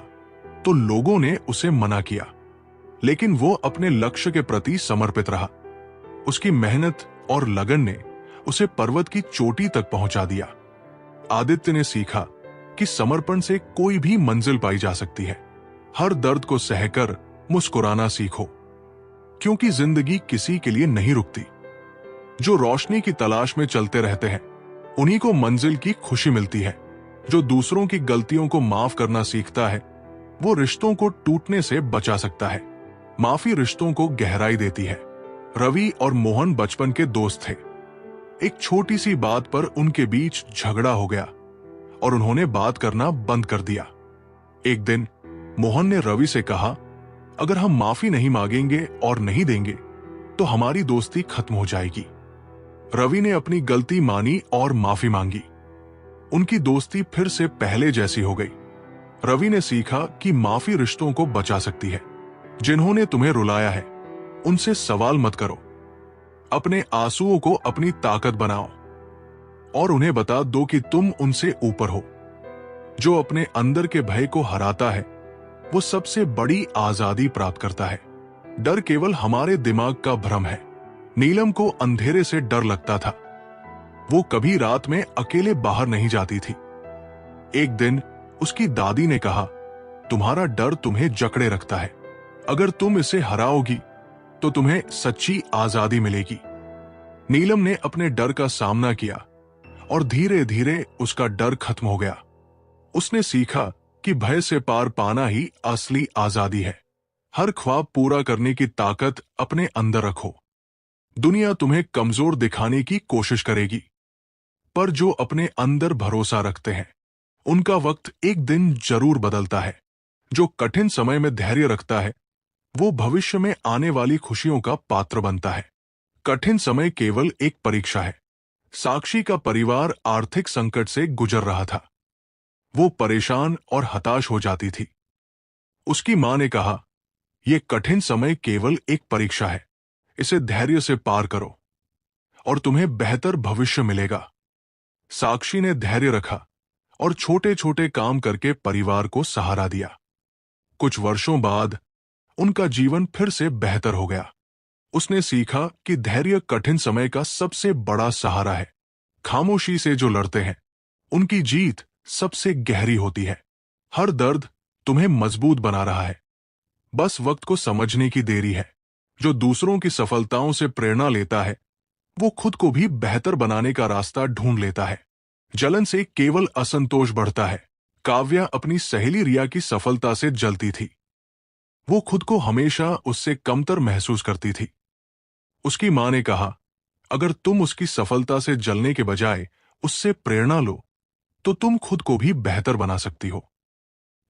तो लोगों ने उसे मना किया, लेकिन वो अपने लक्ष्य के प्रति समर्पित रहा। उसकी मेहनत और लगन ने उसे पर्वत की चोटी तक पहुंचा दिया। आदित्य ने सीखा कि समर्पण से कोई भी मंजिल पाई जा सकती है। हर दर्द को सहकर मुस्कुराना सीखो, क्योंकि जिंदगी किसी के लिए नहीं रुकती। जो रोशनी की तलाश में चलते रहते हैं उन्हीं को मंजिल की खुशी मिलती है। जो दूसरों की गलतियों को माफ करना सीखता है वो रिश्तों को टूटने से बचा सकता है। माफी रिश्तों को गहराई देती है। रवि और मोहन बचपन के दोस्त थे। एक छोटी सी बात पर उनके बीच झगड़ा हो गया और उन्होंने बात करना बंद कर दिया। एक दिन मोहन ने रवि से कहा, अगर हम माफी नहीं मांगेंगे और नहीं देंगे तो हमारी दोस्ती खत्म हो जाएगी। रवि ने अपनी गलती मानी और माफी मांगी। उनकी दोस्ती फिर से पहले जैसी हो गई। रवि ने सीखा कि माफी रिश्तों को बचा सकती है। जिन्होंने तुम्हें रुलाया है उनसे सवाल मत करो। अपने आंसुओं को अपनी ताकत बनाओ और उन्हें बता दो कि तुम उनसे ऊपर हो। जो अपने अंदर के भय को हराता है वो सबसे बड़ी आजादी प्राप्त करता है। डर केवल हमारे दिमाग का भ्रम है। नीलम को अंधेरे से डर लगता था। वो कभी रात में अकेले बाहर नहीं जाती थी। एक दिन उसकी दादी ने कहा, तुम्हारा डर तुम्हें जकड़े रखता है। अगर तुम इसे हराओगी तो तुम्हें सच्ची आजादी मिलेगी। नीलम ने अपने डर का सामना किया और धीरे धीरे उसका डर खत्म हो गया। उसने सीखा कि भय से पार पाना ही असली आजादी है। हर ख्वाब पूरा करने की ताकत अपने अंदर रखो। दुनिया तुम्हें कमजोर दिखाने की कोशिश करेगी, पर जो अपने अंदर भरोसा रखते हैं उनका वक्त एक दिन जरूर बदलता है। जो कठिन समय में धैर्य रखता है वो भविष्य में आने वाली खुशियों का पात्र बनता है। कठिन समय केवल एक परीक्षा है। साक्षी का परिवार आर्थिक संकट से गुजर रहा था। वो परेशान और हताश हो जाती थी। उसकी मां ने कहा, यह कठिन समय केवल एक परीक्षा है, इसे धैर्य से पार करो और तुम्हें बेहतर भविष्य मिलेगा। साक्षी ने धैर्य रखा और छोटे छोटे काम करके परिवार को सहारा दिया। कुछ वर्षों बाद उनका जीवन फिर से बेहतर हो गया। उसने सीखा कि धैर्य कठिन समय का सबसे बड़ा सहारा है। खामोशी से जो लड़ते हैं उनकी जीत सबसे गहरी होती है। हर दर्द तुम्हें मजबूत बना रहा है, बस वक्त को समझने की देरी है। जो दूसरों की सफलताओं से प्रेरणा लेता है वो खुद को भी बेहतर बनाने का रास्ता ढूंढ लेता है। जलन से केवल असंतोष बढ़ता है। काव्या अपनी सहेली रिया की सफलता से जलती थी। वो खुद को हमेशा उससे कमतर महसूस करती थी। उसकी मां ने कहा, अगर तुम उसकी सफलता से जलने के बजाय उससे प्रेरणा लो तो तुम खुद को भी बेहतर बना सकती हो।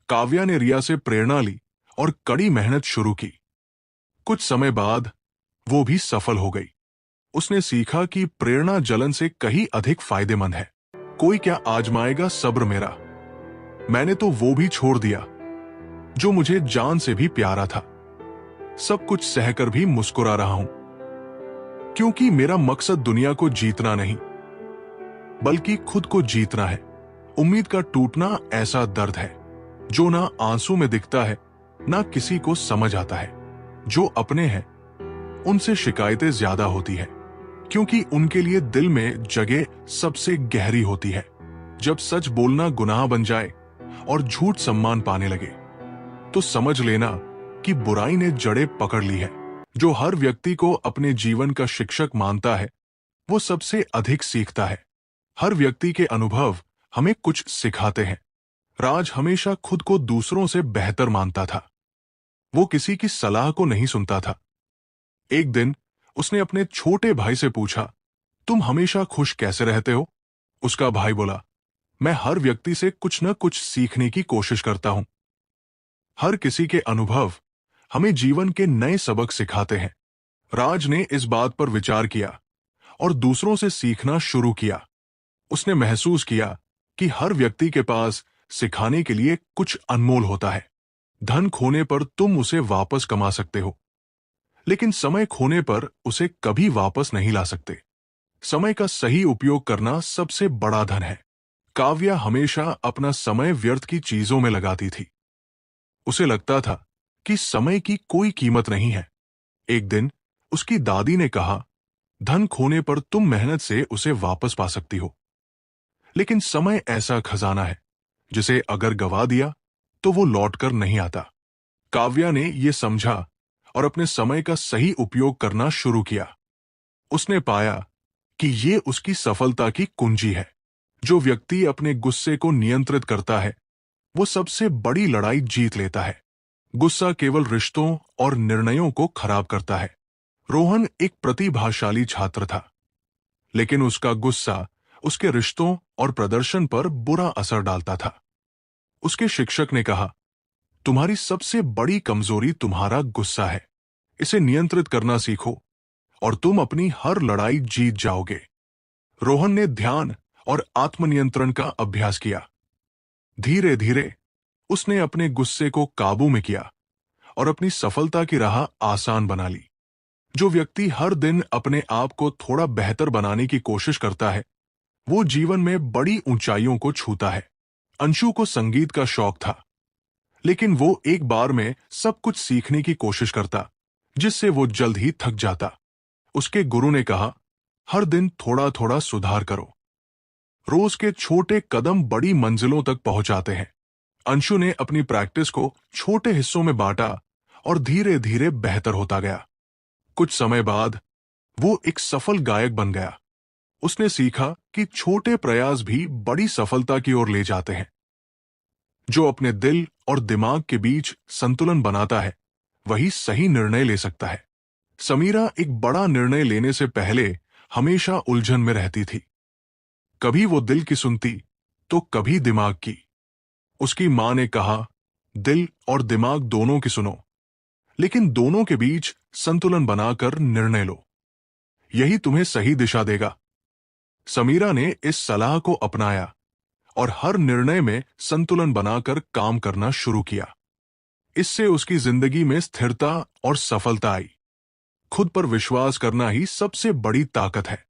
काव्या ने रिया से प्रेरणा ली और कड़ी मेहनत शुरू की। कुछ समय बाद वो भी सफल हो गई। उसने सीखा कि प्रेरणा जलन से कहीं अधिक फायदेमंद है। कोई क्या आजमाएगा सब्र मेरा, मैंने तो वो भी छोड़ दिया जो मुझे जान से भी प्यारा था। सब कुछ सहकर भी मुस्कुरा रहा हूं, क्योंकि मेरा मकसद दुनिया को जीतना नहीं बल्कि खुद को जीतना है। उम्मीद का टूटना ऐसा दर्द है जो ना आंसू में दिखता है ना किसी को समझ आता है। जो अपने हैं उनसे शिकायतें ज्यादा होती है, क्योंकि उनके लिए दिल में जगह सबसे गहरी होती है। जब सच बोलना गुनाह बन जाए और झूठ सम्मान पाने लगे तो समझ लेना कि बुराई ने जड़ें पकड़ ली है। जो हर व्यक्ति को अपने जीवन का शिक्षक मानता है वो सबसे अधिक सीखता है। हर व्यक्ति के अनुभव हमें कुछ सिखाते हैं। राज हमेशा खुद को दूसरों से बेहतर मानता था। वो किसी की सलाह को नहीं सुनता था। एक दिन उसने अपने छोटे भाई से पूछा, तुम हमेशा खुश कैसे रहते हो? उसका भाई बोला, मैं हर व्यक्ति से कुछ न कुछ सीखने की कोशिश करता हूं। हर किसी के अनुभव हमें जीवन के नए सबक सिखाते हैं। राज ने इस बात पर विचार किया और दूसरों से सीखना शुरू किया। उसने महसूस किया कि हर व्यक्ति के पास सिखाने के लिए कुछ अनमोल होता है। धन खोने पर तुम उसे वापस कमा सकते हो, लेकिन समय खोने पर उसे कभी वापस नहीं ला सकते। समय का सही उपयोग करना सबसे बड़ा धन है। काव्या हमेशा अपना समय व्यर्थ की चीजों में लगाती थी। उसे लगता था कि समय की कोई कीमत नहीं है। एक दिन उसकी दादी ने कहा, धन खोने पर तुम मेहनत से उसे वापस पा सकती हो, लेकिन समय ऐसा खजाना है जिसे अगर गवा दिया तो वो लौटकर नहीं आता। काव्या ने यह समझा और अपने समय का सही उपयोग करना शुरू किया। उसने पाया कि ये उसकी सफलता की कुंजी है। जो व्यक्ति अपने गुस्से को नियंत्रित करता है वो सबसे बड़ी लड़ाई जीत लेता है। गुस्सा केवल रिश्तों और निर्णयों को खराब करता है। रोहन एक प्रतिभाशाली छात्र था, लेकिन उसका गुस्सा उसके रिश्तों और प्रदर्शन पर बुरा असर डालता था। उसके शिक्षक ने कहा, तुम्हारी सबसे बड़ी कमजोरी तुम्हारा गुस्सा है। इसे नियंत्रित करना सीखो और तुम अपनी हर लड़ाई जीत जाओगे। रोहन ने ध्यान और आत्मनियंत्रण का अभ्यास किया। धीरे धीरे उसने अपने गुस्से को काबू में किया और अपनी सफलता की राह आसान बना ली। जो व्यक्ति हर दिन अपने आप को थोड़ा बेहतर बनाने की कोशिश करता है वो जीवन में बड़ी ऊंचाइयों को छूता है। अंशु को संगीत का शौक था, लेकिन वो एक बार में सब कुछ सीखने की कोशिश करता, जिससे वो जल्द ही थक जाता। उसके गुरु ने कहा, हर दिन थोड़ा थोड़ा सुधार करो। रोज के छोटे कदम बड़ी मंजिलों तक पहुंचाते हैं। अंशु ने अपनी प्रैक्टिस को छोटे हिस्सों में बांटा और धीरे धीरे बेहतर होता गया। कुछ समय बाद वो एक सफल गायक बन गया। उसने सीखा कि छोटे प्रयास भी बड़ी सफलता की ओर ले जाते हैं। जो अपने दिल और दिमाग के बीच संतुलन बनाता है वही सही निर्णय ले सकता है। समीरा एक बड़ा निर्णय लेने से पहले हमेशा उलझन में रहती थी। कभी वो दिल की सुनती तो कभी दिमाग की। उसकी मां ने कहा, दिल और दिमाग दोनों की सुनो, लेकिन दोनों के बीच संतुलन बनाकर निर्णय लो, यही तुम्हें सही दिशा देगा। समीरा ने इस सलाह को अपनाया और हर निर्णय में संतुलन बनाकर काम करना शुरू किया। इससे उसकी जिंदगी में स्थिरता और सफलता आई। खुद पर विश्वास करना ही सबसे बड़ी ताकत है।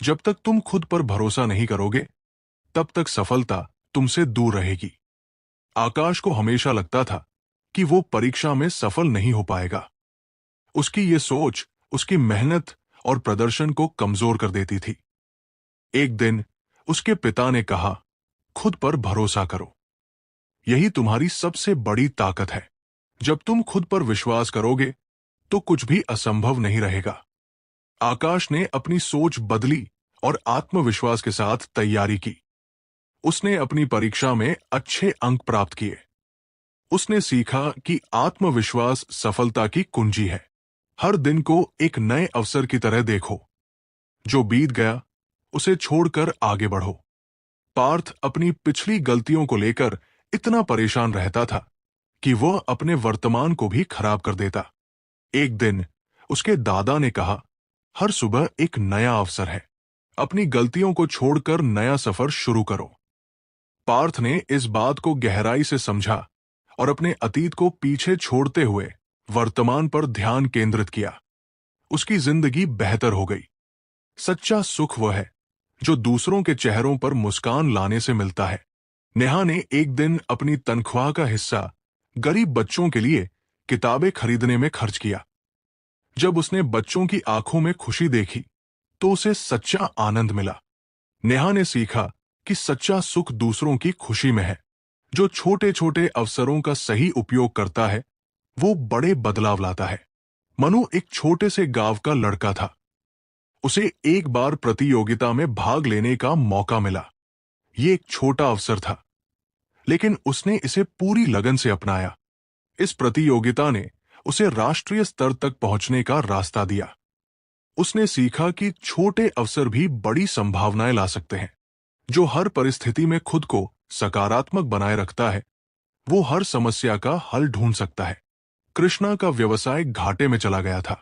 जब तक तुम खुद पर भरोसा नहीं करोगे, तब तक सफलता तुमसे दूर रहेगी। आकाश को हमेशा लगता था कि वो परीक्षा में सफल नहीं हो पाएगा। उसकी ये सोच उसकी मेहनत और प्रदर्शन को कमजोर कर देती थी। एक दिन उसके पिता ने कहा, खुद पर भरोसा करो, यही तुम्हारी सबसे बड़ी ताकत है। जब तुम खुद पर विश्वास करोगे तो कुछ भी असंभव नहीं रहेगा। आकाश ने अपनी सोच बदली और आत्मविश्वास के साथ तैयारी की। उसने अपनी परीक्षा में अच्छे अंक प्राप्त किए। उसने सीखा कि आत्मविश्वास सफलता की कुंजी है। हर दिन को एक नए अवसर की तरह देखो। जो बीत गया उसे छोड़कर आगे बढ़ो। पार्थ अपनी पिछली गलतियों को लेकर इतना परेशान रहता था कि वह अपने वर्तमान को भी खराब कर देता। एक दिन उसके दादा ने कहा, हर सुबह एक नया अवसर है, अपनी गलतियों को छोड़कर नया सफर शुरू करो। पार्थ ने इस बात को गहराई से समझा और अपने अतीत को पीछे छोड़ते हुए वर्तमान पर ध्यान केंद्रित किया। उसकी जिंदगी बेहतर हो गई। सच्चा सुख वह है जो दूसरों के चेहरों पर मुस्कान लाने से मिलता है। नेहा ने एक दिन अपनी तनख्वाह का हिस्सा गरीब बच्चों के लिए किताबें खरीदने में खर्च किया। जब उसने बच्चों की आंखों में खुशी देखी तो उसे सच्चा आनंद मिला। नेहा ने सीखा कि सच्चा सुख दूसरों की खुशी में है। जो छोटे छोटे अवसरों का सही उपयोग करता है वो बड़े बदलाव लाता है। मनु एक छोटे से गांव का लड़का था। उसे एक बार प्रतियोगिता में भाग लेने का मौका मिला। ये एक छोटा अवसर था, लेकिन उसने इसे पूरी लगन से अपनाया। इस प्रतियोगिता ने उसे राष्ट्रीय स्तर तक पहुंचने का रास्ता दिया। उसने सीखा कि छोटे अवसर भी बड़ी संभावनाएं ला सकते हैं। जो हर परिस्थिति में खुद को सकारात्मक बनाए रखता है वो हर समस्या का हल ढूंढ सकता है। कृष्णा का व्यवसाय घाटे में चला गया था।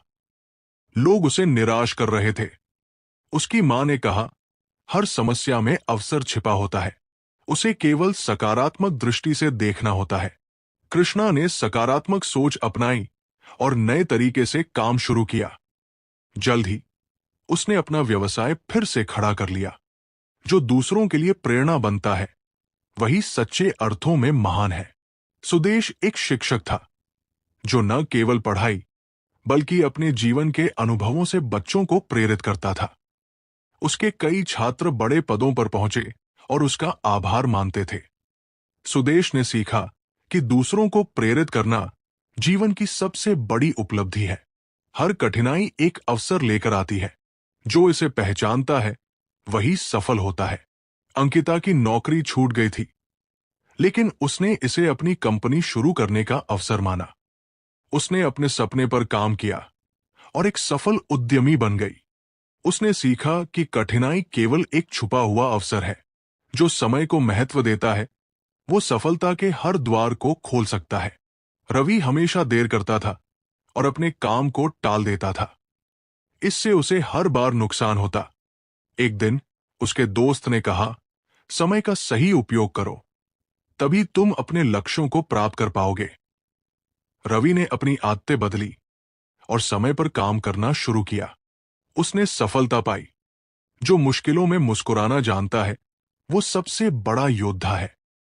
लोग उसे निराश कर रहे थे। उसकी मां ने कहा, हर समस्या में अवसर छिपा होता है, उसे केवल सकारात्मक दृष्टि से देखना होता है। कृष्णा ने सकारात्मक सोच अपनाई और नए तरीके से काम शुरू किया। जल्द ही उसने अपना व्यवसाय फिर से खड़ा कर लिया। जो दूसरों के लिए प्रेरणा बनता है वही सच्चे अर्थों में महान है। सुदेश एक शिक्षक था जो न केवल पढ़ाई बल्कि अपने जीवन के अनुभवों से बच्चों को प्रेरित करता था। उसके कई छात्र बड़े पदों पर पहुंचे और उसका आभार मानते थे। सुदेश ने सीखा कि दूसरों को प्रेरित करना जीवन की सबसे बड़ी उपलब्धि है। हर कठिनाई एक अवसर लेकर आती है। जो इसे पहचानता है वही सफल होता है। अंकिता की नौकरी छूट गई थी, लेकिन उसने इसे अपनी कंपनी शुरू करने का अवसर माना। उसने अपने सपने पर काम किया और एक सफल उद्यमी बन गई। उसने सीखा कि कठिनाई केवल एक छुपा हुआ अवसर है। जो समय को महत्व देता है वो सफलता के हर द्वार को खोल सकता है। रवि हमेशा देर करता था और अपने काम को टाल देता था। इससे उसे हर बार नुकसान होता। एक दिन उसके दोस्त ने कहा, समय का सही उपयोग करो, तभी तुम अपने लक्ष्यों को प्राप्त कर पाओगे। रवि ने अपनी आदतें बदली और समय पर काम करना शुरू किया। उसने सफलता पाई। जो मुश्किलों में मुस्कुराना जानता है वो सबसे बड़ा योद्धा है।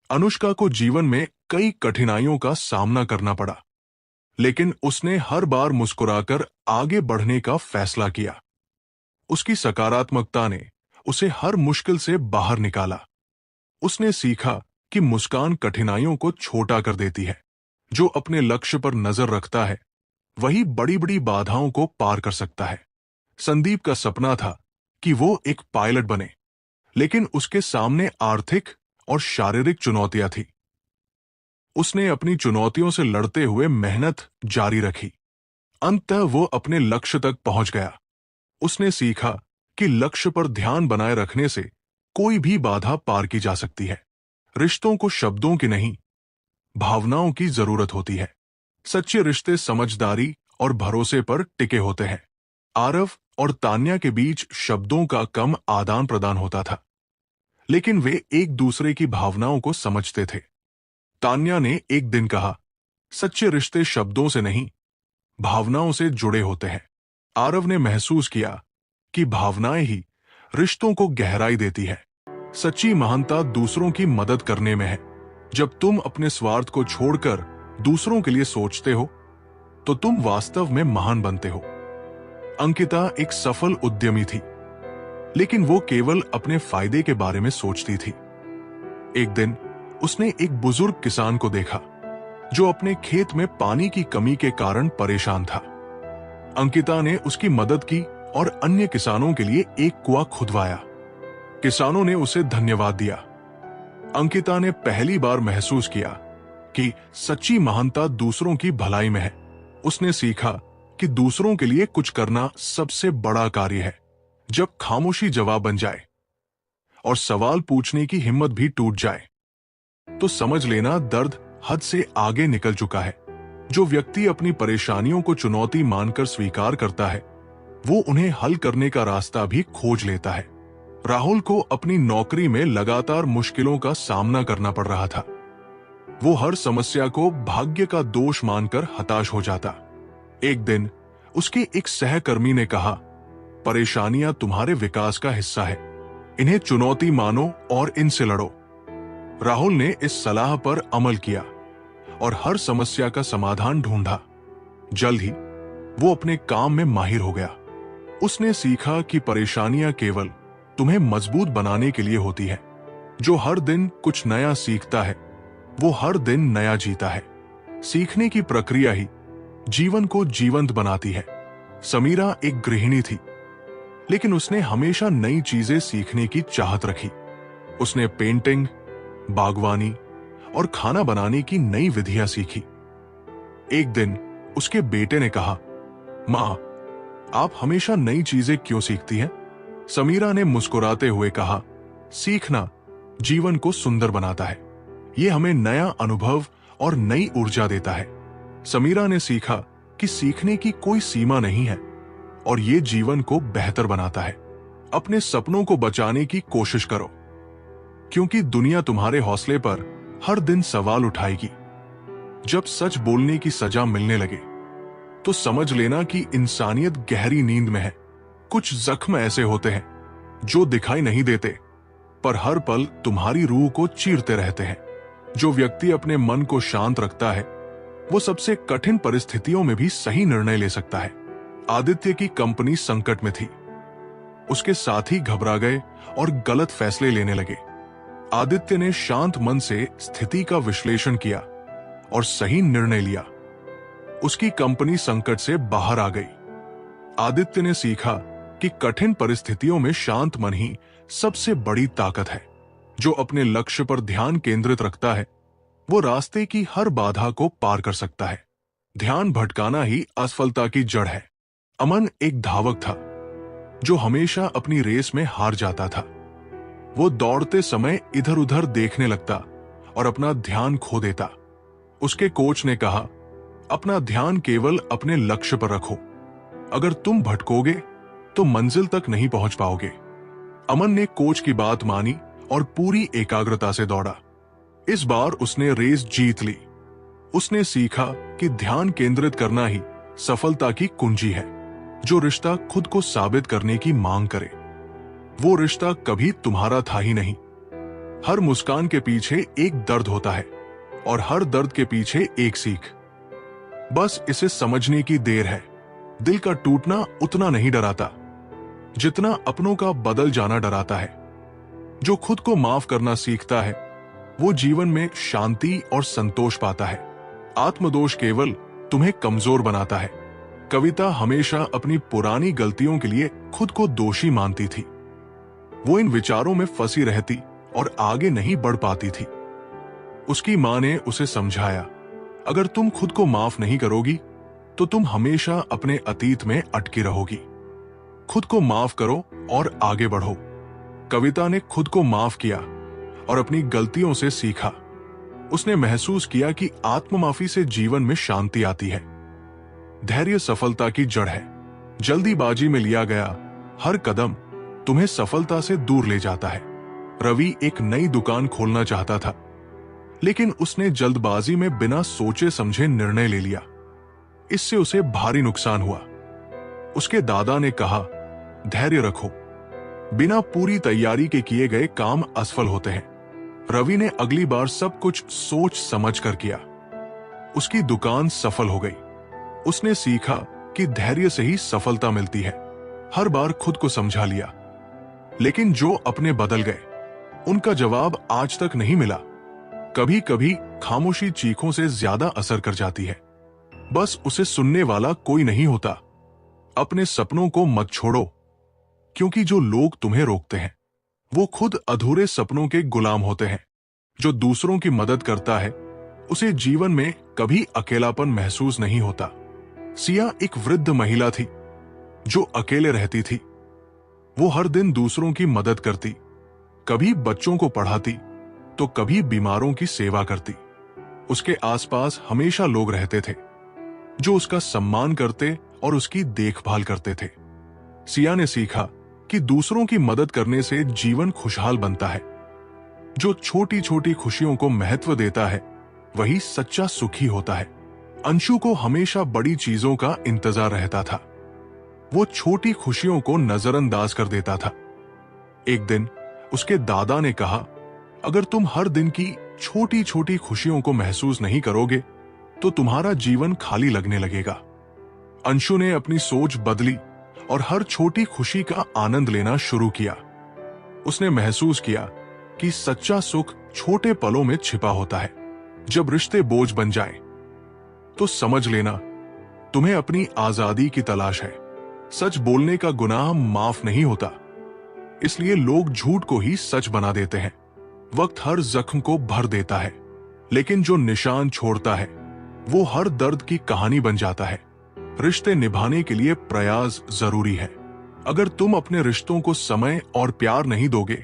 अनुष्का को जीवन में कई कठिनाइयों का सामना करना पड़ा, लेकिन उसने हर बार मुस्कुराकर आगे बढ़ने का फैसला किया। उसकी सकारात्मकता ने उसे हर मुश्किल से बाहर निकाला। उसने सीखा कि मुस्कान कठिनाइयों को छोटा कर देती है। जो अपने लक्ष्य पर नजर रखता है वही बड़ी बड़ी बाधाओं को पार कर सकता है। संदीप का सपना था कि वो एक पायलट बने, लेकिन उसके सामने आर्थिक और शारीरिक चुनौतियां थी। उसने अपनी चुनौतियों से लड़ते हुए मेहनत जारी रखी। अंततः वो अपने लक्ष्य तक पहुंच गया। उसने सीखा कि लक्ष्य पर ध्यान बनाए रखने से कोई भी बाधा पार की जा सकती है। रिश्तों को शब्दों की नहीं, भावनाओं की जरूरत होती है। सच्चे रिश्ते समझदारी और भरोसे पर टिके होते हैं। आरव और तान्या के बीच शब्दों का कम आदान प्रदान होता था, लेकिन वे एक दूसरे की भावनाओं को समझते थे। तान्या ने एक दिन कहा, सच्चे रिश्ते शब्दों से नहीं, भावनाओं से जुड़े होते हैं। आरव ने महसूस किया कि भावनाएं ही रिश्तों को गहराई देती है। सच्ची महानता दूसरों की मदद करने में है। जब तुम अपने स्वार्थ को छोड़कर दूसरों के लिए सोचते हो, तो तुम वास्तव में महान बनते हो। अंकिता एक सफल उद्यमी थी, लेकिन वो केवल अपने फायदे के बारे में सोचती थी। एक दिन उसने एक बुजुर्ग किसान को देखा जो अपने खेत में पानी की कमी के कारण परेशान था। अंकिता ने उसकी मदद की और अन्य किसानों के लिए एक कुआं खुदवाया। किसानों ने उसे धन्यवाद दिया। अंकिता ने पहली बार महसूस किया कि सच्ची महानता दूसरों की भलाई में है। उसने सीखा कि दूसरों के लिए कुछ करना सबसे बड़ा कार्य है। जब खामोशी जवाब बन जाए और सवाल पूछने की हिम्मत भी टूट जाए, तो समझ लेना दर्द हद से आगे निकल चुका है। जो व्यक्ति अपनी परेशानियों को चुनौती मानकर स्वीकार करता है, वो उन्हें हल करने का रास्ता भी खोज लेता है। राहुल को अपनी नौकरी में लगातार मुश्किलों का सामना करना पड़ रहा था। वो हर समस्या को भाग्य का दोष मानकर हताश हो जाता। एक दिन उसके एक सहकर्मी ने कहा, परेशानियां तुम्हारे विकास का हिस्सा है, इन्हें चुनौती मानो और इनसे लड़ो। राहुल ने इस सलाह पर अमल किया और हर समस्या का समाधान ढूंढा। जल्द ही वो अपने काम में माहिर हो गया। उसने सीखा कि परेशानियां केवल तुम्हें मजबूत बनाने के लिए होती है। जो हर दिन कुछ नया सीखता है, वो हर दिन नया जीता है। सीखने की प्रक्रिया ही जीवन को जीवंत बनाती है। समीरा एक गृहिणी थी, लेकिन उसने हमेशा नई चीजें सीखने की चाहत रखी। उसने पेंटिंग, बागवानी और खाना बनाने की नई विधियां सीखी। एक दिन उसके बेटे ने कहा, मां, आप हमेशा नई चीजें क्यों सीखती हैं? समीरा ने मुस्कुराते हुए कहा, सीखना जीवन को सुंदर बनाता है। ये हमें नया अनुभव और नई ऊर्जा देता है। समीरा ने सीखा कि सीखने की कोई सीमा नहीं है और ये जीवन को बेहतर बनाता है। अपने सपनों को बचाने की कोशिश करो, क्योंकि दुनिया तुम्हारे हौसले पर हर दिन सवाल उठाएगी। जब सच बोलने की सजा मिलने लगे, तो समझ लेना कि इंसानियत गहरी नींद में है। कुछ जख्म ऐसे होते हैं जो दिखाई नहीं देते, पर हर पल तुम्हारी रूह को चीरते रहते हैं। जो व्यक्ति अपने मन को शांत रखता है, वो सबसे कठिन परिस्थितियों में भी सही निर्णय ले सकता है। आदित्य की कंपनी संकट में थी। उसके साथी घबरा गए और गलत फैसले लेने लगे। आदित्य ने शांत मन से स्थिति का विश्लेषण किया और सही निर्णय लिया। उसकी कंपनी संकट से बाहर आ गई। आदित्य ने सीखा कि कठिन परिस्थितियों में शांत मन ही सबसे बड़ी ताकत है। जो अपने लक्ष्य पर ध्यान केंद्रित रखता है, वो रास्ते की हर बाधा को पार कर सकता है। ध्यान भटकाना ही असफलता की जड़ है। अमन एक धावक था जो हमेशा अपनी रेस में हार जाता था। वो दौड़ते समय इधर उधर देखने लगता और अपना ध्यान खो देता। उसके कोच ने कहा, अपना ध्यान केवल अपने लक्ष्य पर रखो। अगर तुम भटकोगे तो मंजिल तक नहीं पहुंच पाओगे। अमन ने कोच की बात मानी और पूरी एकाग्रता से दौड़ा। इस बार उसने रेस जीत ली। उसने सीखा कि ध्यान केंद्रित करना ही सफलता की कुंजी है। जो रिश्ता खुद को साबित करने की मांग करे, वो रिश्ता कभी तुम्हारा था ही नहीं। हर मुस्कान के पीछे एक दर्द होता है और हर दर्द के पीछे एक सीख। बस इसे समझने की देर है। दिल का टूटना उतना नहीं डराता जितना अपनों का बदल जाना डराता है। जो खुद को माफ करना सीखता है, वो जीवन में शांति और संतोष पाता है। आत्मदोष केवल तुम्हें कमजोर बनाता है। कविता हमेशा अपनी पुरानी गलतियों के लिए खुद को दोषी मानती थी। वो इन विचारों में फंसी रहती और आगे नहीं बढ़ पाती थी। उसकी मां ने उसे समझाया, अगर तुम खुद को माफ नहीं करोगी तो तुम हमेशा अपने अतीत में अटकी रहोगी। खुद को माफ करो और आगे बढ़ो। कविता ने खुद को माफ किया और अपनी गलतियों से सीखा। उसने महसूस किया कि आत्ममाफी से जीवन में शांति आती है। धैर्य सफलता की जड़ है। जल्दीबाजी में लिया गया हर कदम तुम्हें सफलता से दूर ले जाता है। रवि एक नई दुकान खोलना चाहता था, लेकिन उसने जल्दबाजी में बिना सोचे समझे निर्णय ले लिया। इससे उसे भारी नुकसान हुआ। उसके दादा ने कहा, धैर्य रखो, बिना पूरी तैयारी के किए गए काम असफल होते हैं। रवि ने अगली बार सब कुछ सोच समझ कर किया। उसकी दुकान सफल हो गई। उसने सीखा कि धैर्य से ही सफलता मिलती है। हर बार खुद को समझा लिया, लेकिन जो अपने बदल गए उनका जवाब आज तक नहीं मिला। कभी कभी खामोशी चीखों से ज्यादा असर कर जाती है। बस उसे सुनने वाला कोई नहीं होता। अपने सपनों को मत छोड़ो, क्योंकि जो लोग तुम्हें रोकते हैं वो खुद अधूरे सपनों के गुलाम होते हैं। जो दूसरों की मदद करता है उसे जीवन में कभी अकेलापन महसूस नहीं होता। सिया एक वृद्ध महिला थी जो अकेले रहती थी। वो हर दिन दूसरों की मदद करती, कभी बच्चों को पढ़ाती तो कभी बीमारों की सेवा करती। उसके आसपास हमेशा लोग रहते थे जो उसका सम्मान करते और उसकी देखभाल करते थे। सिया ने सीखा कि दूसरों की मदद करने से जीवन खुशहाल बनता है। जो छोटी छोटी खुशियों को महत्व देता है वही सच्चा सुखी होता है। अंशु को हमेशा बड़ी चीजों का इंतजार रहता था। वो छोटी खुशियों को नजरअंदाज कर देता था। एक दिन उसके दादा ने कहा, अगर तुम हर दिन की छोटी छोटी खुशियों को महसूस नहीं करोगे तो तुम्हारा जीवन खाली लगने लगेगा। अंशु ने अपनी सोच बदली और हर छोटी खुशी का आनंद लेना शुरू किया। उसने महसूस किया कि सच्चा सुख छोटे पलों में छिपा होता है। जब रिश्ते बोझ बन जाएं, तो समझ लेना तुम्हें अपनी आजादी की तलाश है। सच बोलने का गुनाह माफ नहीं होता, इसलिए लोग झूठ को ही सच बना देते हैं। वक्त हर जख्म को भर देता है, लेकिन जो निशान छोड़ता है वो हर दर्द की कहानी बन जाता है। रिश्ते निभाने के लिए प्रयास जरूरी है। अगर तुम अपने रिश्तों को समय और प्यार नहीं दोगे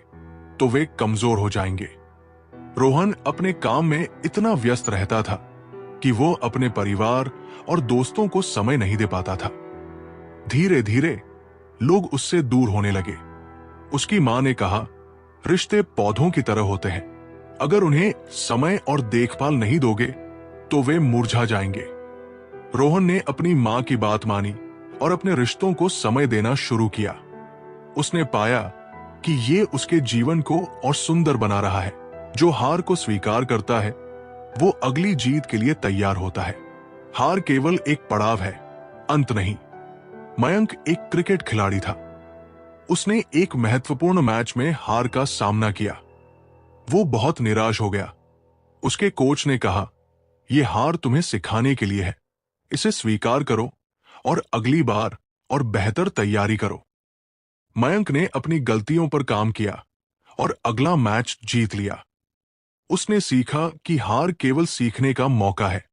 तो वे कमजोर हो जाएंगे। रोहन अपने काम में इतना व्यस्त रहता था कि वो अपने परिवार और दोस्तों को समय नहीं दे पाता था। धीरे धीरे लोग उससे दूर होने लगे। उसकी मां ने कहा, रिश्ते पौधों की तरह होते हैं, अगर उन्हें समय और देखभाल नहीं दोगे तो वे मुरझा जाएंगे। रोहन ने अपनी मां की बात मानी और अपने रिश्तों को समय देना शुरू किया। उसने पाया कि ये उसके जीवन को और सुंदर बना रहा है। जो हार को स्वीकार करता है वो अगली जीत के लिए तैयार होता है। हार केवल एक पड़ाव है, अंत नहीं। मयंक एक क्रिकेट खिलाड़ी था। उसने एक महत्वपूर्ण मैच में हार का सामना किया। वो बहुत निराश हो गया। उसके कोच ने कहा, यह हार तुम्हें सिखाने के लिए है, इसे स्वीकार करो और अगली बार और बेहतर तैयारी करो। मयंक ने अपनी गलतियों पर काम किया और अगला मैच जीत लिया। उसने सीखा कि हार केवल सीखने का मौका है।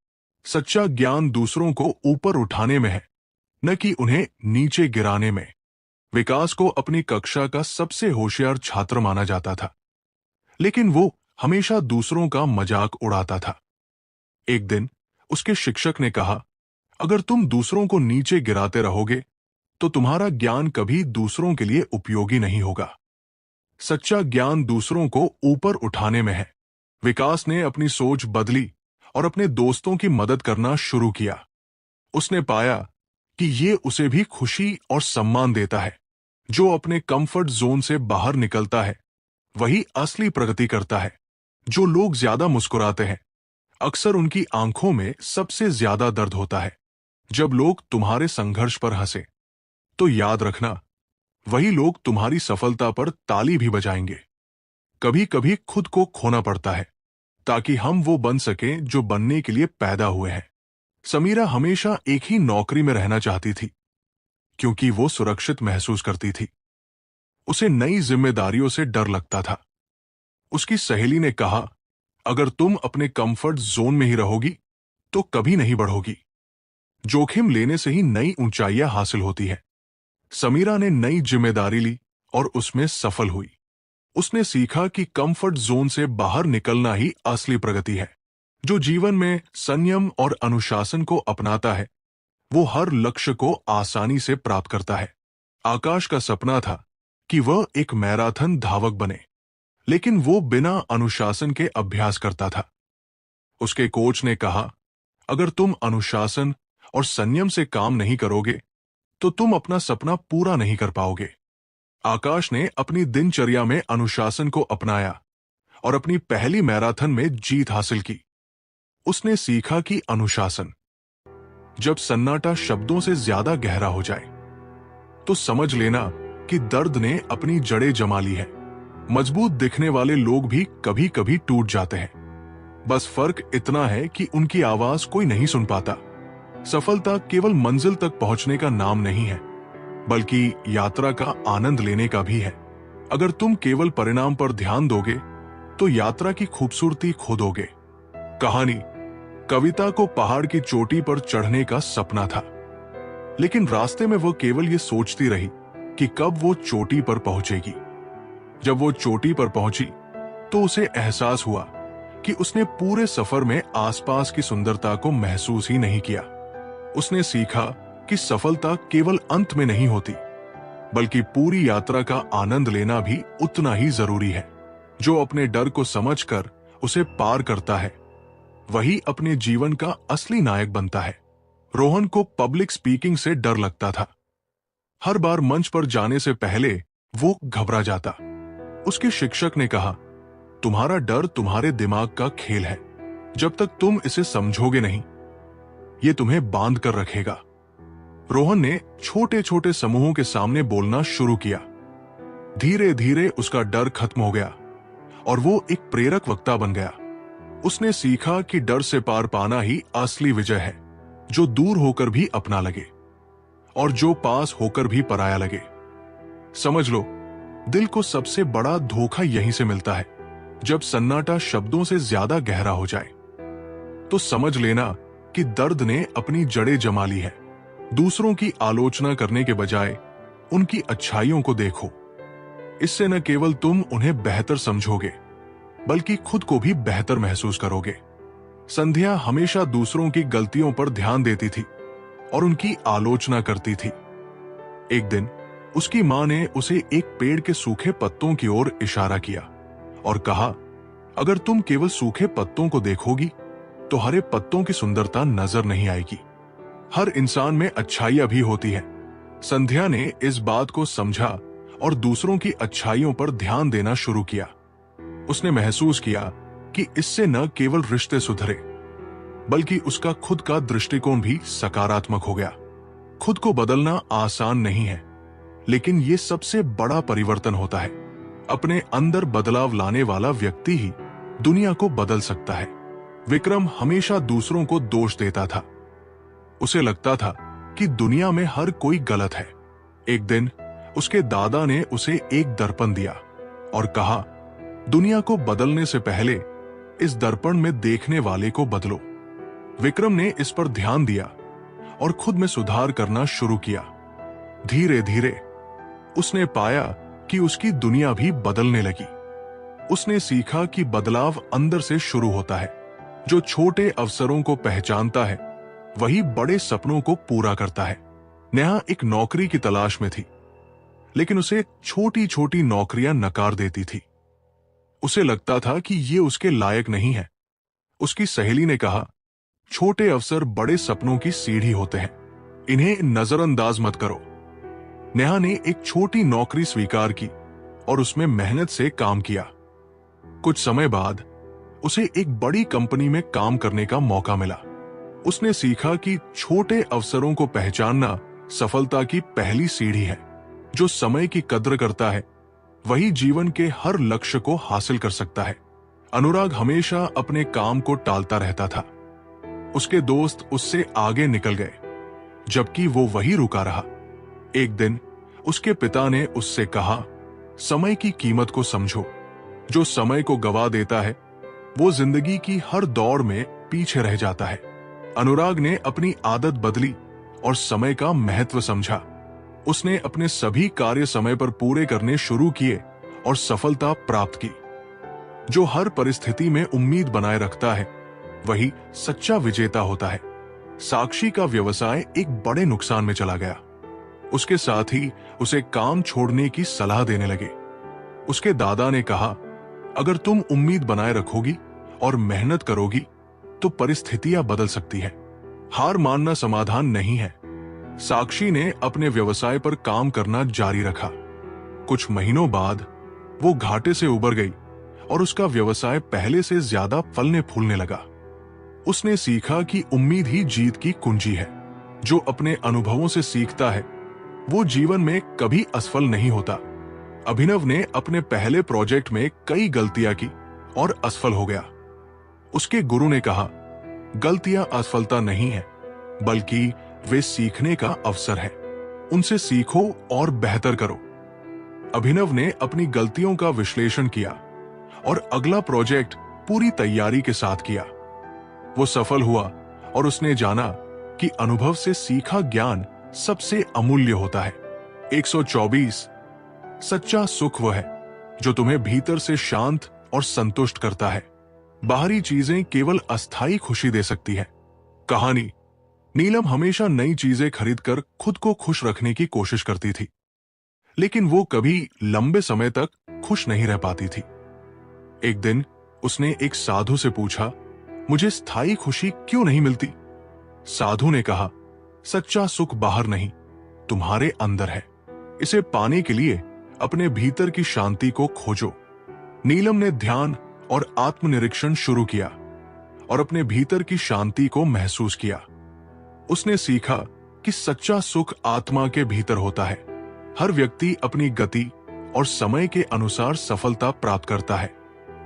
सच्चा ज्ञान दूसरों को ऊपर उठाने में है, न कि उन्हें नीचे गिराने में। विकास को अपनी कक्षा का सबसे होशियार छात्र माना जाता था, लेकिन वो हमेशा दूसरों का मजाक उड़ाता था। एक दिन उसके शिक्षक ने कहा, अगर तुम दूसरों को नीचे गिराते रहोगे तो तुम्हारा ज्ञान कभी दूसरों के लिए उपयोगी नहीं होगा। सच्चा ज्ञान दूसरों को ऊपर उठाने में है। विकास ने अपनी सोच बदली और अपने दोस्तों की मदद करना शुरू किया। उसने पाया कि ये उसे भी खुशी और सम्मान देता है। जो अपने कंफर्ट जोन से बाहर निकलता है वही असली प्रगति करता है। जो लोग ज्यादा मुस्कुराते हैं अक्सर उनकी आंखों में सबसे ज्यादा दर्द होता है। जब लोग तुम्हारे संघर्ष पर हंसे तो याद रखना, वही लोग तुम्हारी सफलता पर ताली भी बजाएंगे। कभी कभी खुद को खोना पड़ता है ताकि हम वो बन सकें जो बनने के लिए पैदा हुए हैं। समीरा हमेशा एक ही नौकरी में रहना चाहती थी क्योंकि वो सुरक्षित महसूस करती थी। उसे नई जिम्मेदारियों से डर लगता था। उसकी सहेली ने कहा, अगर तुम अपने कंफर्ट जोन में ही रहोगी तो कभी नहीं बढ़ोगी। जोखिम लेने से ही नई ऊंचाइयां हासिल होती है। समीरा ने नई जिम्मेदारी ली और उसमें सफल हुई। उसने सीखा कि कंफर्ट जोन से बाहर निकलना ही असली प्रगति है। जो जीवन में संयम और अनुशासन को अपनाता है, वो हर लक्ष्य को आसानी से प्राप्त करता है। आकाश का सपना था कि वह एक मैराथन धावक बने, लेकिन वो बिना अनुशासन के अभ्यास करता था। उसके कोच ने कहा, अगर तुम अनुशासन और संयम से काम नहीं करोगे, तो तुम अपना सपना पूरा नहीं कर पाओगे। आकाश ने अपनी दिनचर्या में अनुशासन को अपनाया और अपनी पहली मैराथन में जीत हासिल की। उसने सीखा कि अनुशासन, जब सन्नाटा शब्दों से ज्यादा गहरा हो जाए, तो समझ लेना कि दर्द ने अपनी जड़ें जमा ली है। मजबूत दिखने वाले लोग भी कभी कभी टूट जाते हैं। बस फर्क इतना है कि उनकी आवाज कोई नहीं सुन पाता। सफलता केवल मंजिल तक पहुंचने का नाम नहीं है, बल्कि यात्रा का आनंद लेने का भी है। अगर तुम केवल परिणाम पर ध्यान दोगे, तो यात्रा की खूबसूरती खो दोगे। कहानी, कविता को पहाड़ की चोटी पर चढ़ने का सपना था, लेकिन रास्ते में वो केवल ये सोचती रही कि कब वो चोटी पर पहुंचेगी। जब वो चोटी पर पहुंची, तो उसे एहसास हुआ कि उसने पूरे सफर में आसपास की सुंदरता को महसूस ही नहीं किया। उसने सीखा कि सफलता केवल अंत में नहीं होती, बल्कि पूरी यात्रा का आनंद लेना भी उतना ही जरूरी है। जो अपने डर को समझकर उसे पार करता है, वही अपने जीवन का असली नायक बनता है। रोहन को पब्लिक स्पीकिंग से डर लगता था। हर बार मंच पर जाने से पहले वो घबरा जाता। उसके शिक्षक ने कहा, तुम्हारा डर तुम्हारे दिमाग का खेल है। जब तक तुम इसे समझोगे नहीं, ये तुम्हें बांध कर रखेगा। रोहन ने छोटे छोटे समूहों के सामने बोलना शुरू किया। धीरे धीरे उसका डर खत्म हो गया और वो एक प्रेरक वक्ता बन गया। उसने सीखा कि डर से पार पाना ही असली विजय है, जो दूर होकर भी अपना लगे और जो पास होकर भी पराया लगे। समझ लो, दिल को सबसे बड़ा धोखा यहीं से मिलता है। जब सन्नाटा शब्दों से ज्यादा गहरा हो जाए, तो समझ लेना कि दर्द ने अपनी जड़ें जमा ली है। दूसरों की आलोचना करने के बजाय उनकी अच्छाइयों को देखो। इससे न केवल तुम उन्हें बेहतर समझोगे, बल्कि खुद को भी बेहतर महसूस करोगे। संध्या हमेशा दूसरों की गलतियों पर ध्यान देती थी और उनकी आलोचना करती थी। एक दिन उसकी मां ने उसे एक पेड़ के सूखे पत्तों की ओर इशारा किया और कहा, अगर तुम केवल सूखे पत्तों को देखोगी, तो हरे पत्तों की सुंदरता नजर नहीं आएगी। हर इंसान में अच्छाइयां भी होती हैं। संध्या ने इस बात को समझा और दूसरों की अच्छाइयों पर ध्यान देना शुरू किया। उसने महसूस किया कि इससे न केवल रिश्ते सुधरे, बल्कि उसका खुद का दृष्टिकोण भी सकारात्मक हो गया। खुद को बदलना आसान नहीं है, लेकिन ये सबसे बड़ा परिवर्तन होता है। अपने अंदर बदलाव लाने वाला व्यक्ति ही दुनिया को बदल सकता है। विक्रम हमेशा दूसरों को दोष देता था। उसे लगता था कि दुनिया में हर कोई गलत है। एक दिन उसके दादा ने उसे एक दर्पण दिया और कहा, दुनिया को बदलने से पहले इस दर्पण में देखने वाले को बदलो। विक्रम ने इस पर ध्यान दिया और खुद में सुधार करना शुरू किया। धीरे धीरे उसने पाया कि उसकी दुनिया भी बदलने लगी। उसने सीखा कि बदलाव अंदर से शुरू होता है। जो छोटे अवसरों को पहचानता है, वही बड़े सपनों को पूरा करता है। नेहा एक नौकरी की तलाश में थी, लेकिन उसे छोटी छोटी नौकरियां नकार देती थी। उसे लगता था कि ये उसके लायक नहीं है। उसकी सहेली ने कहा, छोटे अवसर बड़े सपनों की सीढ़ी होते हैं, इन्हें नजरअंदाज मत करो। नेहा ने एक छोटी नौकरी स्वीकार की और उसमें मेहनत से काम किया। कुछ समय बाद उसे एक बड़ी कंपनी में काम करने का मौका मिला। उसने सीखा कि छोटे अवसरों को पहचानना सफलता की पहली सीढ़ी है। जो समय की कद्र करता है, वही जीवन के हर लक्ष्य को हासिल कर सकता है। अनुराग हमेशा अपने काम को टालता रहता था। उसके दोस्त उससे आगे निकल गए, जबकि वो वही रुका रहा। एक दिन उसके पिता ने उससे कहा, समय की कीमत को समझो। जो समय को गवा देता है, वो जिंदगी की हर दौड़ में पीछे रह जाता है। अनुराग ने अपनी आदत बदली और समय का महत्व समझा। उसने अपने सभी कार्य समय पर पूरे करने शुरू किए और सफलता प्राप्त की। जो हर परिस्थिति में उम्मीद बनाए रखता है वही सच्चा विजेता होता है। साक्षी का व्यवसाय एक बड़े नुकसान में चला गया। उसके साथ ही उसे काम छोड़ने की सलाह देने लगे। उसके दादा ने कहा, अगर तुम उम्मीद बनाए रखोगी और मेहनत करोगी तो परिस्थितियां बदल सकती है। हार मानना समाधान नहीं है। साक्षी ने अपने व्यवसाय पर काम करना जारी रखा। कुछ महीनों बाद वो घाटे से उबर गई और उसका व्यवसाय पहले से ज्यादा फलने फूलने लगा। उसने सीखा कि उम्मीद ही जीत की कुंजी है। जो अपने अनुभवों से सीखता है वो जीवन में कभी असफल नहीं होता। अभिनव ने अपने पहले प्रोजेक्ट में कई गलतियां की और असफल हो गया। उसके गुरु ने कहा, गलतियां असफलता नहीं है, बल्कि वे सीखने का अवसर है। उनसे सीखो और बेहतर करो। अभिनव ने अपनी गलतियों का विश्लेषण किया और अगला प्रोजेक्ट पूरी तैयारी के साथ किया। वो सफल हुआ और उसने जाना कि अनुभव से सीखा ज्ञान सबसे अमूल्य होता है। 124 सच्चा सुख वह है जो तुम्हें भीतर से शांत और संतुष्ट करता है। बाहरी चीजें केवल अस्थायी खुशी दे सकती है। कहानी, नीलम हमेशा नई चीजें खरीदकर खुद को खुश रखने की कोशिश करती थी, लेकिन वो कभी लंबे समय तक खुश नहीं रह पाती थी। एक दिन उसने एक साधु से पूछा, मुझे स्थायी खुशी क्यों नहीं मिलती? साधु ने कहा, सच्चा सुख बाहर नहीं, तुम्हारे अंदर है। इसे पाने के लिए अपने भीतर की शांति को खोजो। नीलम ने ध्यान और आत्मनिरीक्षण शुरू किया और अपने भीतर की शांति को महसूस किया। उसने सीखा कि सच्चा सुख आत्मा के भीतर होता है। हर व्यक्ति अपनी गति और समय के अनुसार सफलता प्राप्त करता है।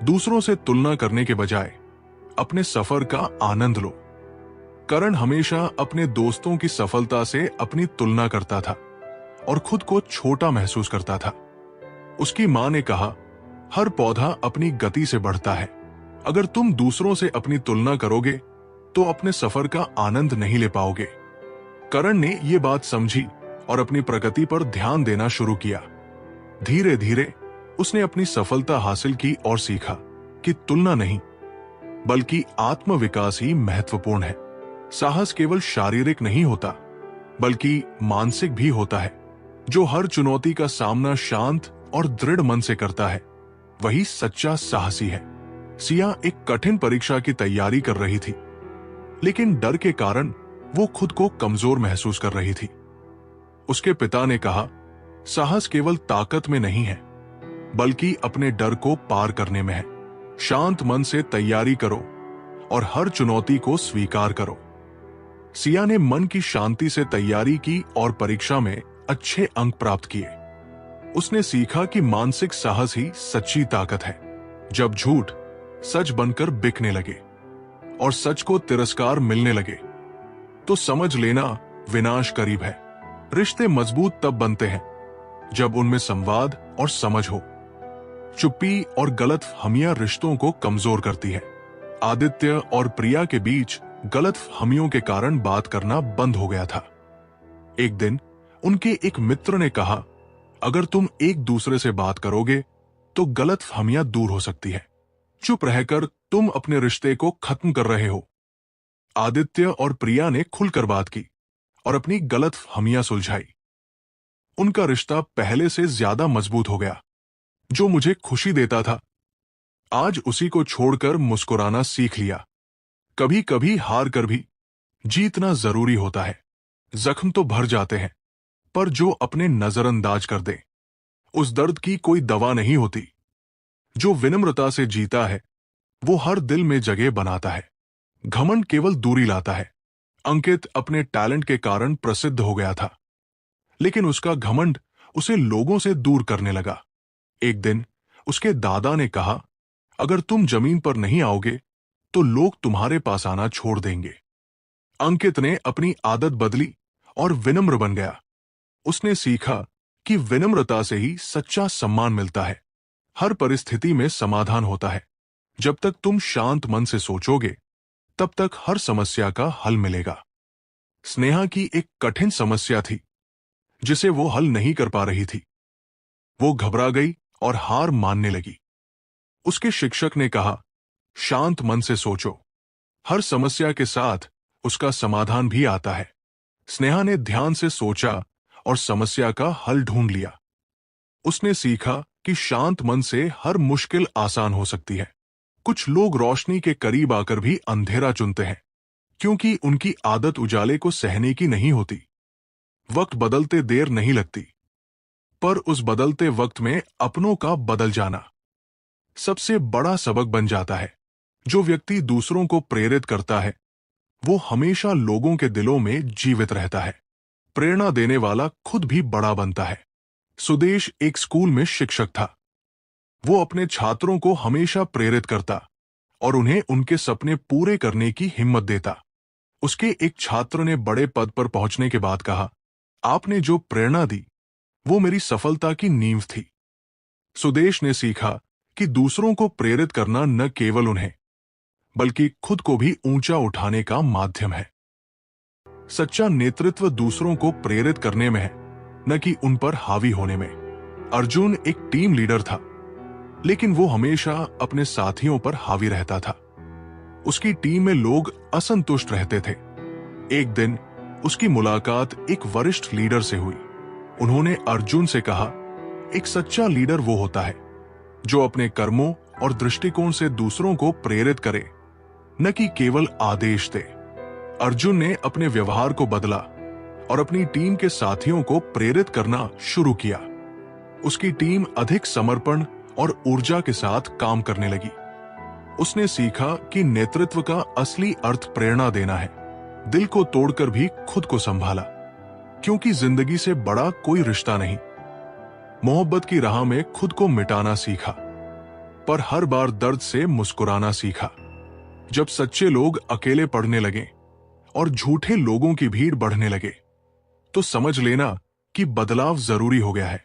दूसरों से तुलना करने के बजाय अपने सफर का आनंद लो। करण हमेशा अपने दोस्तों की सफलता से अपनी तुलना करता था और खुद को छोटा महसूस करता था। उसकी मां ने कहा, हर पौधा अपनी गति से बढ़ता है। अगर तुम दूसरों से अपनी तुलना करोगे तो अपने सफर का आनंद नहीं ले पाओगे। करण ने यह बात समझी और अपनी प्रगति पर ध्यान देना शुरू किया। धीरे धीरे उसने अपनी सफलता हासिल की और सीखा कि तुलना नहीं, बल्कि आत्मविकास ही महत्वपूर्ण है। साहस केवल शारीरिक नहीं होता, बल्कि मानसिक भी होता है। जो हर चुनौती का सामना शांत और दृढ़ मन से करता है वही सच्चा साहसी है। सिया एक कठिन परीक्षा की तैयारी कर रही थी, लेकिन डर के कारण वो खुद को कमजोर महसूस कर रही थी। उसके पिता ने कहा, साहस केवल ताकत में नहीं है, बल्कि अपने डर को पार करने में है। शांत मन से तैयारी करो और हर चुनौती को स्वीकार करो। सिया ने मन की शांति से तैयारी की और परीक्षा में अच्छे अंक प्राप्त किए। उसने सीखा कि मानसिक साहस ही सच्ची ताकत है। जब झूठ सच बनकर बिकने लगे और सच को तिरस्कार मिलने लगे तो समझ लेना विनाश करीब है। रिश्ते मजबूत तब बनते हैं जब उनमें संवाद और समझ हो। चुप्पी और गलतफहमियां रिश्तों को कमजोर करती है। आदित्य और प्रिया के बीच गलतफहमियों के कारण बात करना बंद हो गया था। एक दिन उनके एक मित्र ने कहा, अगर तुम एक दूसरे से बात करोगे तो गलतफहमियां दूर हो सकती है। चुप रहकर तुम अपने रिश्ते को खत्म कर रहे हो। आदित्य और प्रिया ने खुलकर बात की और अपनी गलतफहमियां सुलझाई। उनका रिश्ता पहले से ज्यादा मजबूत हो गया। जो मुझे खुशी देता था, आज उसी को छोड़कर मुस्कुराना सीख लिया। कभी कभी हार कर भी जीतना जरूरी होता है। जख्म तो भर जाते हैं, पर जो अपने नजरअंदाज कर दे उस दर्द की कोई दवा नहीं होती। जो विनम्रता से जीता है वो हर दिल में जगह बनाता है। घमंड केवल दूरी लाता है। अंकित अपने टैलेंट के कारण प्रसिद्ध हो गया था, लेकिन उसका घमंड उसे लोगों से दूर करने लगा। एक दिन उसके दादा ने कहा, अगर तुम जमीन पर नहीं आओगे तो लोग तुम्हारे पास आना छोड़ देंगे। अंकित ने अपनी आदत बदली और विनम्र बन गया। उसने सीखा कि विनम्रता से ही सच्चा सम्मान मिलता है। हर परिस्थिति में समाधान होता है। जब तक तुम शांत मन से सोचोगे तब तक हर समस्या का हल मिलेगा। स्नेहा की एक कठिन समस्या थी जिसे वो हल नहीं कर पा रही थी। वो घबरा गई और हार मानने लगी। उसके शिक्षक ने कहा, शांत मन से सोचो, हर समस्या के साथ उसका समाधान भी आता है। स्नेहा ने ध्यान से सोचा और समस्या का हल ढूंढ लिया। उसने सीखा कि शांत मन से हर मुश्किल आसान हो सकती है। कुछ लोग रोशनी के करीब आकर भी अंधेरा चुनते हैं, क्योंकि उनकी आदत उजाले को सहने की नहीं होती। वक्त बदलते देर नहीं लगती, पर उस बदलते वक्त में अपनों का बदल जाना सबसे बड़ा सबक बन जाता है। जो व्यक्ति दूसरों को प्रेरित करता है, वो हमेशा लोगों के दिलों में जीवित रहता है। प्रेरणा देने वाला खुद भी बड़ा बनता है। सुदेश एक स्कूल में शिक्षक था। वो अपने छात्रों को हमेशा प्रेरित करता और उन्हें उनके सपने पूरे करने की हिम्मत देता। उसके एक छात्र ने बड़े पद पर पहुंचने के बाद कहा, आपने जो प्रेरणा दी वो मेरी सफलता की नींव थी। सुदेश ने सीखा कि दूसरों को प्रेरित करना न केवल उन्हें बल्कि खुद को भी ऊंचा उठाने का माध्यम है। सच्चा नेतृत्व दूसरों को प्रेरित करने में है, न कि उन पर हावी होने में। अर्जुन एक टीम लीडर था, लेकिन वो हमेशा अपने साथियों पर हावी रहता था। उसकी टीम में लोग असंतुष्ट रहते थे। एक दिन उसकी मुलाकात एक वरिष्ठ लीडर से हुई। उन्होंने अर्जुन से कहा, एक सच्चा लीडर वो होता है जो अपने कर्मों और दृष्टिकोण से दूसरों को प्रेरित करे, न कि केवल आदेश दे। अर्जुन ने अपने व्यवहार को बदला और अपनी टीम के साथियों को प्रेरित करना शुरू किया। उसकी टीम अधिक समर्पण और ऊर्जा के साथ काम करने लगी। उसने सीखा कि नेतृत्व का असली अर्थ प्रेरणा देना है। दिल को तोड़कर भी खुद को संभाला, क्योंकि जिंदगी से बड़ा कोई रिश्ता नहीं। मोहब्बत की राह में खुद को मिटाना सीखा, पर हर बार दर्द से मुस्कुराना सीखा। जब सच्चे लोग अकेले पड़ने लगे और झूठे लोगों की भीड़ बढ़ने लगे, तो समझ लेना कि बदलाव जरूरी हो गया है।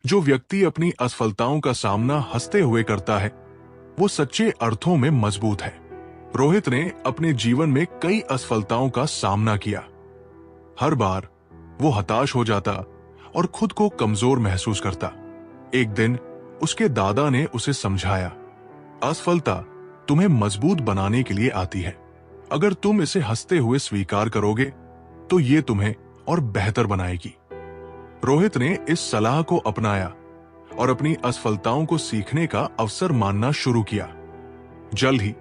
जो व्यक्ति अपनी असफलताओं का सामना हंसते हुए करता है, वो सच्चे अर्थों में मजबूत है। रोहित ने अपने जीवन में कई असफलताओं का सामना किया। हर बार वो हताश हो जाता और खुद को कमजोर महसूस करता। एक दिन उसके दादा ने उसे समझाया, असफलता तुम्हें मजबूत बनाने के लिए आती है। अगर तुम इसे हंसते हुए स्वीकार करोगे तो ये तुम्हें और बेहतर बनाएगी। रोहित ने इस सलाह को अपनाया और अपनी असफलताओं को सीखने का अवसर मानना शुरू किया। जल्द ही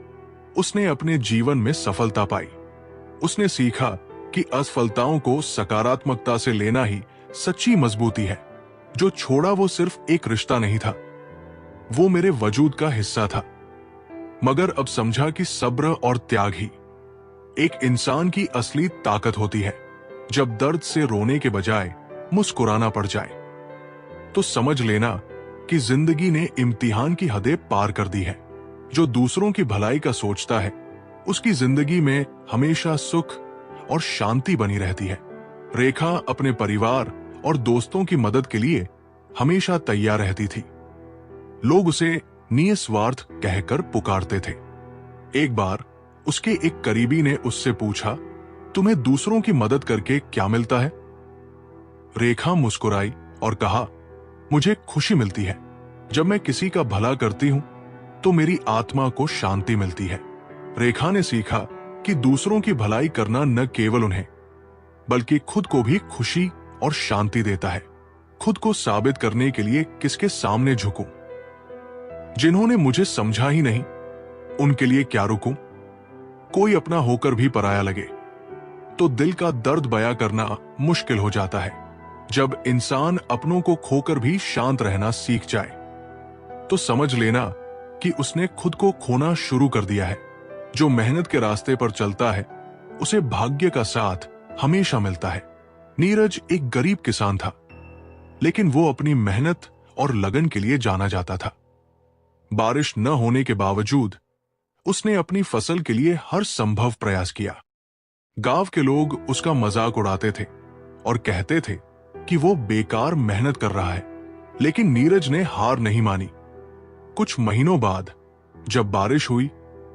उसने अपने जीवन में सफलता पाई। उसने सीखा कि असफलताओं को सकारात्मकता से लेना ही सच्ची मजबूती है। जो छोड़ा वो सिर्फ एक रिश्ता नहीं था, वो मेरे वजूद का हिस्सा था। मगर अब समझा कि सब्र और त्याग ही एक इंसान की असली ताकत होती है। जब दर्द से रोने के बजाय मुस्कुराना पड़ जाए, तो समझ लेना कि जिंदगी ने इम्तिहान की हदें पार कर दी है। जो दूसरों की भलाई का सोचता है, उसकी जिंदगी में हमेशा सुख और शांति बनी रहती है। रेखा अपने परिवार और दोस्तों की मदद के लिए हमेशा तैयार रहती थी। लोग उसे निस्वार्थ कहकर पुकारते थे। एक बार उसके एक करीबी ने उससे पूछा, तुम्हें दूसरों की मदद करके क्या मिलता है? रेखा मुस्कुराई और कहा, मुझे खुशी मिलती है। जब मैं किसी का भला करती हूं तो मेरी आत्मा को शांति मिलती है। रेखा ने सीखा कि दूसरों की भलाई करना न केवल उन्हें बल्कि खुद को भी खुशी और शांति देता है। खुद को साबित करने के लिए किसके सामने झुकूं? जिन्होंने मुझे समझा ही नहीं, उनके लिए क्या रुकूं? कोई अपना होकर भी पराया लगे तो दिल का दर्द बयां करना मुश्किल हो जाता है। जब इंसान अपनों को खोकर भी शांत रहना सीख जाए, तो समझ लेना कि उसने खुद को खोना शुरू कर दिया है। जो मेहनत के रास्ते पर चलता है, उसे भाग्य का साथ हमेशा मिलता है। नीरज एक गरीब किसान था, लेकिन वो अपनी मेहनत और लगन के लिए जाना जाता था। बारिश न होने के बावजूद उसने अपनी फसल के लिए हर संभव प्रयास किया। गांव के लोग उसका मजाक उड़ाते थे और कहते थे कि वो बेकार मेहनत कर रहा है, लेकिन नीरज ने हार नहीं मानी। कुछ महीनों बाद जब बारिश हुई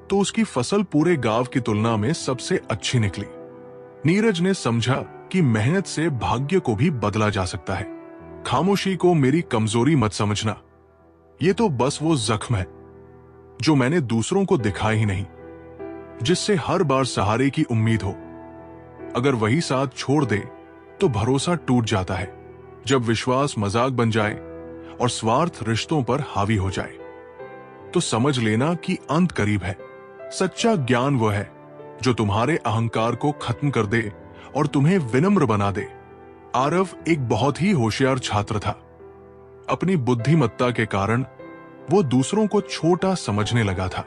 तो उसकी फसल पूरे गांव की तुलना में सबसे अच्छी निकली। नीरज ने समझा कि मेहनत से भाग्य को भी बदला जा सकता है। खामोशी को मेरी कमजोरी मत समझना, ये तो बस वो जख्म है जो मैंने दूसरों को दिखाए ही नहीं, जिससे हर बार सहारे की उम्मीद हो। अगर वही साथ छोड़ दे तो भरोसा टूट जाता है। जब विश्वास मजाक बन जाए और स्वार्थ रिश्तों पर हावी हो जाए तो समझ लेना कि अंत करीब है। सच्चा ज्ञान वह है जो तुम्हारे अहंकार को खत्म कर दे और तुम्हें विनम्र बना दे। आरव एक बहुत ही होशियार छात्र था। अपनी बुद्धिमत्ता के कारण वो दूसरों को छोटा समझने लगा था।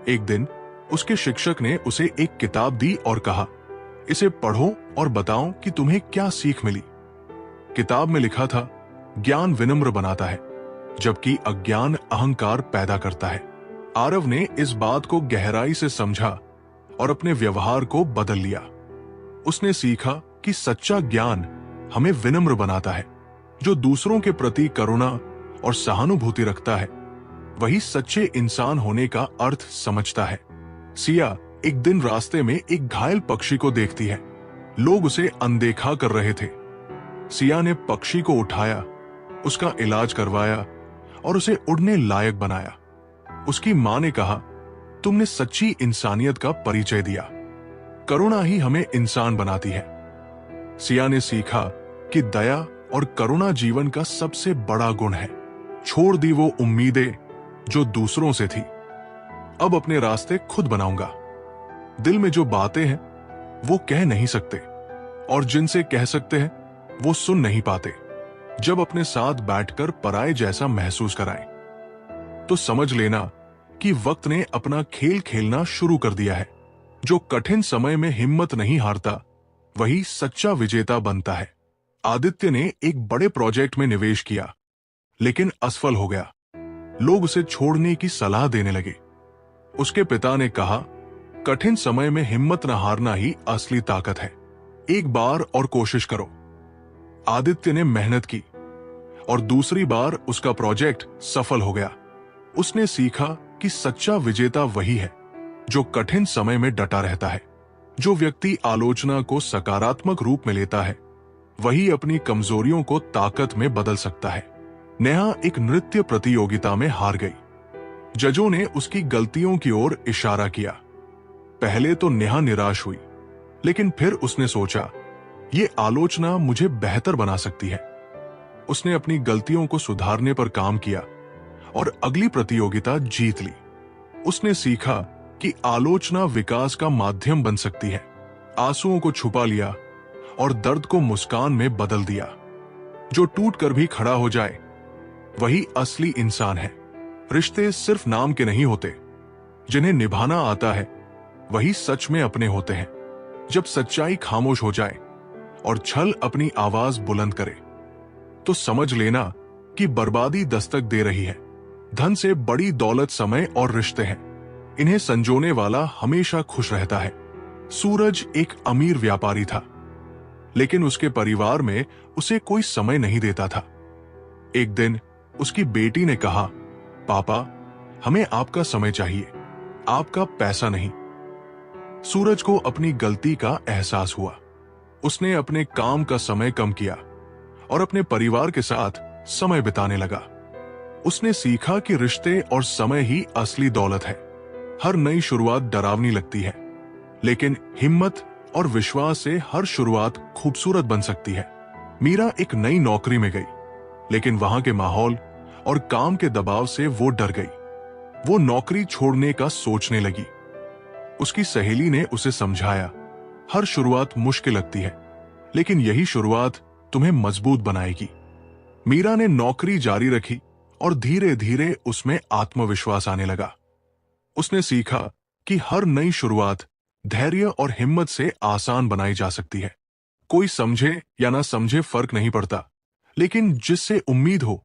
एक दिन उसके शिक्षक ने उसे एक किताब दी और कहा, इसे पढ़ो और बताओ कि तुम्हें क्या सीख मिली। किताब में लिखा था, ज्ञान विनम्र बनाता है जबकि अज्ञान अहंकार पैदा करता है। आरव ने इस बात को गहराई से समझा और अपने व्यवहार को बदल लिया। उसने सीखा कि सच्चा ज्ञान हमें विनम्र बनाता है। जो दूसरों के प्रति करुणा और सहानुभूति रखता है वही सच्चे इंसान होने का अर्थ समझता है। सिया एक दिन रास्ते में एक घायल पक्षी को देखती है। लोग उसे अनदेखा कर रहे थे। सिया ने पक्षी को उठाया, उसका इलाज करवाया और उसे उड़ने लायक बनाया। उसकी मां ने कहा, तुमने सच्ची इंसानियत का परिचय दिया। करुणा ही हमें इंसान बनाती है। सिया ने सीखा कि दया और करुणा जीवन का सबसे बड़ा गुण है। छोड़ दी वो उम्मीदें जो दूसरों से थी। अब अपने रास्ते खुद बनाऊंगा। दिल में जो बातें हैं वो कह नहीं सकते और जिनसे कह सकते हैं वो सुन नहीं पाते। जब अपने साथ बैठकर पराये जैसा महसूस कराएं तो समझ लेना कि वक्त ने अपना खेल खेलना शुरू कर दिया है। जो कठिन समय में हिम्मत नहीं हारता वही सच्चा विजेता बनता है। आदित्य ने एक बड़े प्रोजेक्ट में निवेश किया लेकिन असफल हो गया। लोग उसे छोड़ने की सलाह देने लगे। उसके पिता ने कहा, कठिन समय में हिम्मत न हारना ही असली ताकत है। एक बार और कोशिश करो। आदित्य ने मेहनत की और दूसरी बार उसका प्रोजेक्ट सफल हो गया। उसने सीखा कि सच्चा विजेता वही है जो कठिन समय में डटा रहता है। जो व्यक्ति आलोचना को सकारात्मक रूप में लेता है वही अपनी कमजोरियों को ताकत में बदल सकता है। नेहा एक नृत्य प्रतियोगिता में हार गई। जजों ने उसकी गलतियों की ओर इशारा किया। पहले तो नेहा निराश हुई, लेकिन फिर उसने सोचा, ये आलोचना मुझे बेहतर बना सकती है। उसने अपनी गलतियों को सुधारने पर काम किया और अगली प्रतियोगिता जीत ली। उसने सीखा कि आलोचना विकास का माध्यम बन सकती है। आंसुओं को छुपा लिया और दर्द को मुस्कान में बदल दिया। जो टूट कर भी खड़ा हो जाए वही असली इंसान है। रिश्ते सिर्फ नाम के नहीं होते, जिन्हें निभाना आता है वही सच में अपने होते हैं। जब सच्चाई खामोश हो जाए और छल अपनी आवाज बुलंद करे तो समझ लेना कि बर्बादी दस्तक दे रही है। धन से बड़ी दौलत समय और रिश्ते हैं। इन्हें संजोने वाला हमेशा खुश रहता है। सूरज एक अमीर व्यापारी था, लेकिन उसके परिवार में उसे कोई समय नहीं देता था। एक दिन उसकी बेटी ने कहा, पापा, हमें आपका समय चाहिए, आपका पैसा नहीं। सूरज को अपनी गलती का एहसास हुआ। उसने अपने काम का समय कम किया और अपने परिवार के साथ समय बिताने लगा। उसने सीखा कि रिश्ते और समय ही असली दौलत है। हर नई शुरुआत डरावनी लगती है, लेकिन हिम्मत और विश्वास से हर शुरुआत खूबसूरत बन सकती है। मीरा एक नई नौकरी में गई, लेकिन वहां के माहौल और काम के दबाव से वो डर गई। वो नौकरी छोड़ने का सोचने लगी। उसकी सहेली ने उसे समझाया, हर शुरुआत मुश्किल लगती है, लेकिन यही शुरुआत तुम्हें मजबूत बनाएगी। मीरा ने नौकरी जारी रखी और धीरे धीरे उसमें आत्मविश्वास आने लगा। उसने सीखा कि हर नई शुरुआत धैर्य और हिम्मत से आसान बनाई जा सकती है। कोई समझे या ना समझे फर्क नहीं पड़ता, लेकिन जिससे उम्मीद हो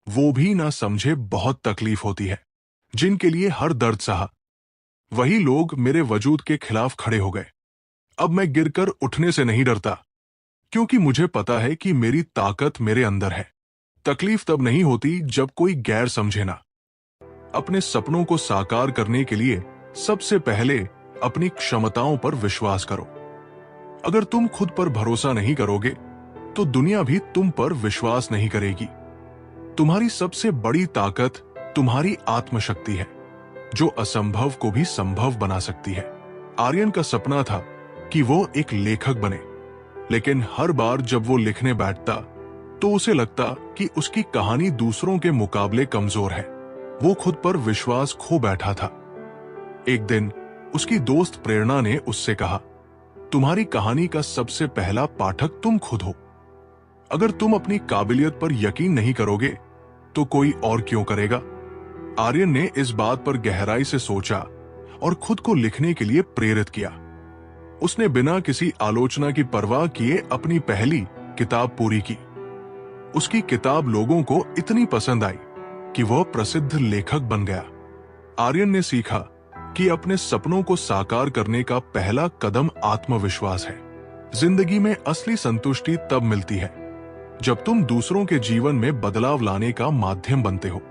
वो भी ना समझे बहुत तकलीफ होती है। जिनके लिए हर दर्द सहा वही लोग मेरे वजूद के खिलाफ खड़े हो गए। अब मैं गिरकर उठने से नहीं डरता, क्योंकि मुझे पता है कि मेरी ताकत मेरे अंदर है। तकलीफ तब नहीं होती जब कोई गैर समझे ना। अपने सपनों को साकार करने के लिए सबसे पहले अपनी क्षमताओं पर विश्वास करो। अगर तुम खुद पर भरोसा नहीं करोगे तो दुनिया भी तुम पर विश्वास नहीं करेगी। तुम्हारी सबसे बड़ी ताकत तुम्हारी आत्मशक्ति है, जो असंभव को भी संभव बना सकती है। आर्यन का सपना था कि वो एक लेखक बने, लेकिन हर बार जब वो लिखने बैठता तो उसे लगता कि उसकी कहानी दूसरों के मुकाबले कमजोर है। वो खुद पर विश्वास खो बैठा था। एक दिन उसकी दोस्त प्रेरणा ने उससे कहा, तुम्हारी कहानी का सबसे पहला पाठक तुम खुद हो। अगर तुम अपनी काबिलियत पर यकीन नहीं करोगे तो कोई और क्यों करेगा। आर्यन ने इस बात पर गहराई से सोचा और खुद को लिखने के लिए प्रेरित किया। उसने बिना किसी आलोचना की परवाह किए अपनी पहली किताब पूरी की। उसकी किताब लोगों को इतनी पसंद आई कि वह प्रसिद्ध लेखक बन गया। आर्यन ने सीखा कि अपने सपनों को साकार करने का पहला कदम आत्मविश्वास है। जिंदगी में असली संतुष्टि तब मिलती है जब तुम दूसरों के जीवन में बदलाव लाने का माध्यम बनते हो।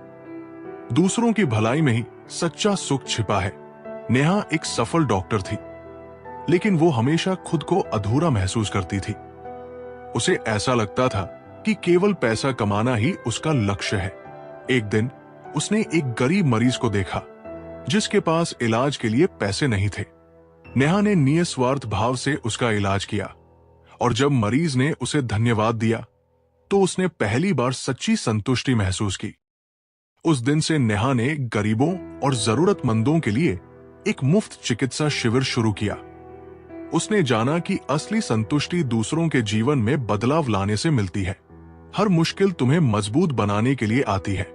दूसरों की भलाई में ही सच्चा सुख छिपा है। नेहा एक सफल डॉक्टर थी, लेकिन वो हमेशा खुद को अधूरा महसूस करती थी। उसे ऐसा लगता था कि केवल पैसा कमाना ही उसका लक्ष्य है। एक दिन उसने एक गरीब मरीज को देखा जिसके पास इलाज के लिए पैसे नहीं थे। नेहा ने निस्वार्थ भाव से उसका इलाज किया और जब मरीज ने उसे धन्यवाद दिया तो उसने पहली बार सच्ची संतुष्टि महसूस की। उस दिन से नेहा ने गरीबों और जरूरतमंदों के लिए एक मुफ्त चिकित्सा शिविर शुरू किया। उसने जाना कि असली संतुष्टि दूसरों के जीवन में बदलाव लाने से मिलती है। हर मुश्किल तुम्हें मजबूत बनाने के लिए आती है।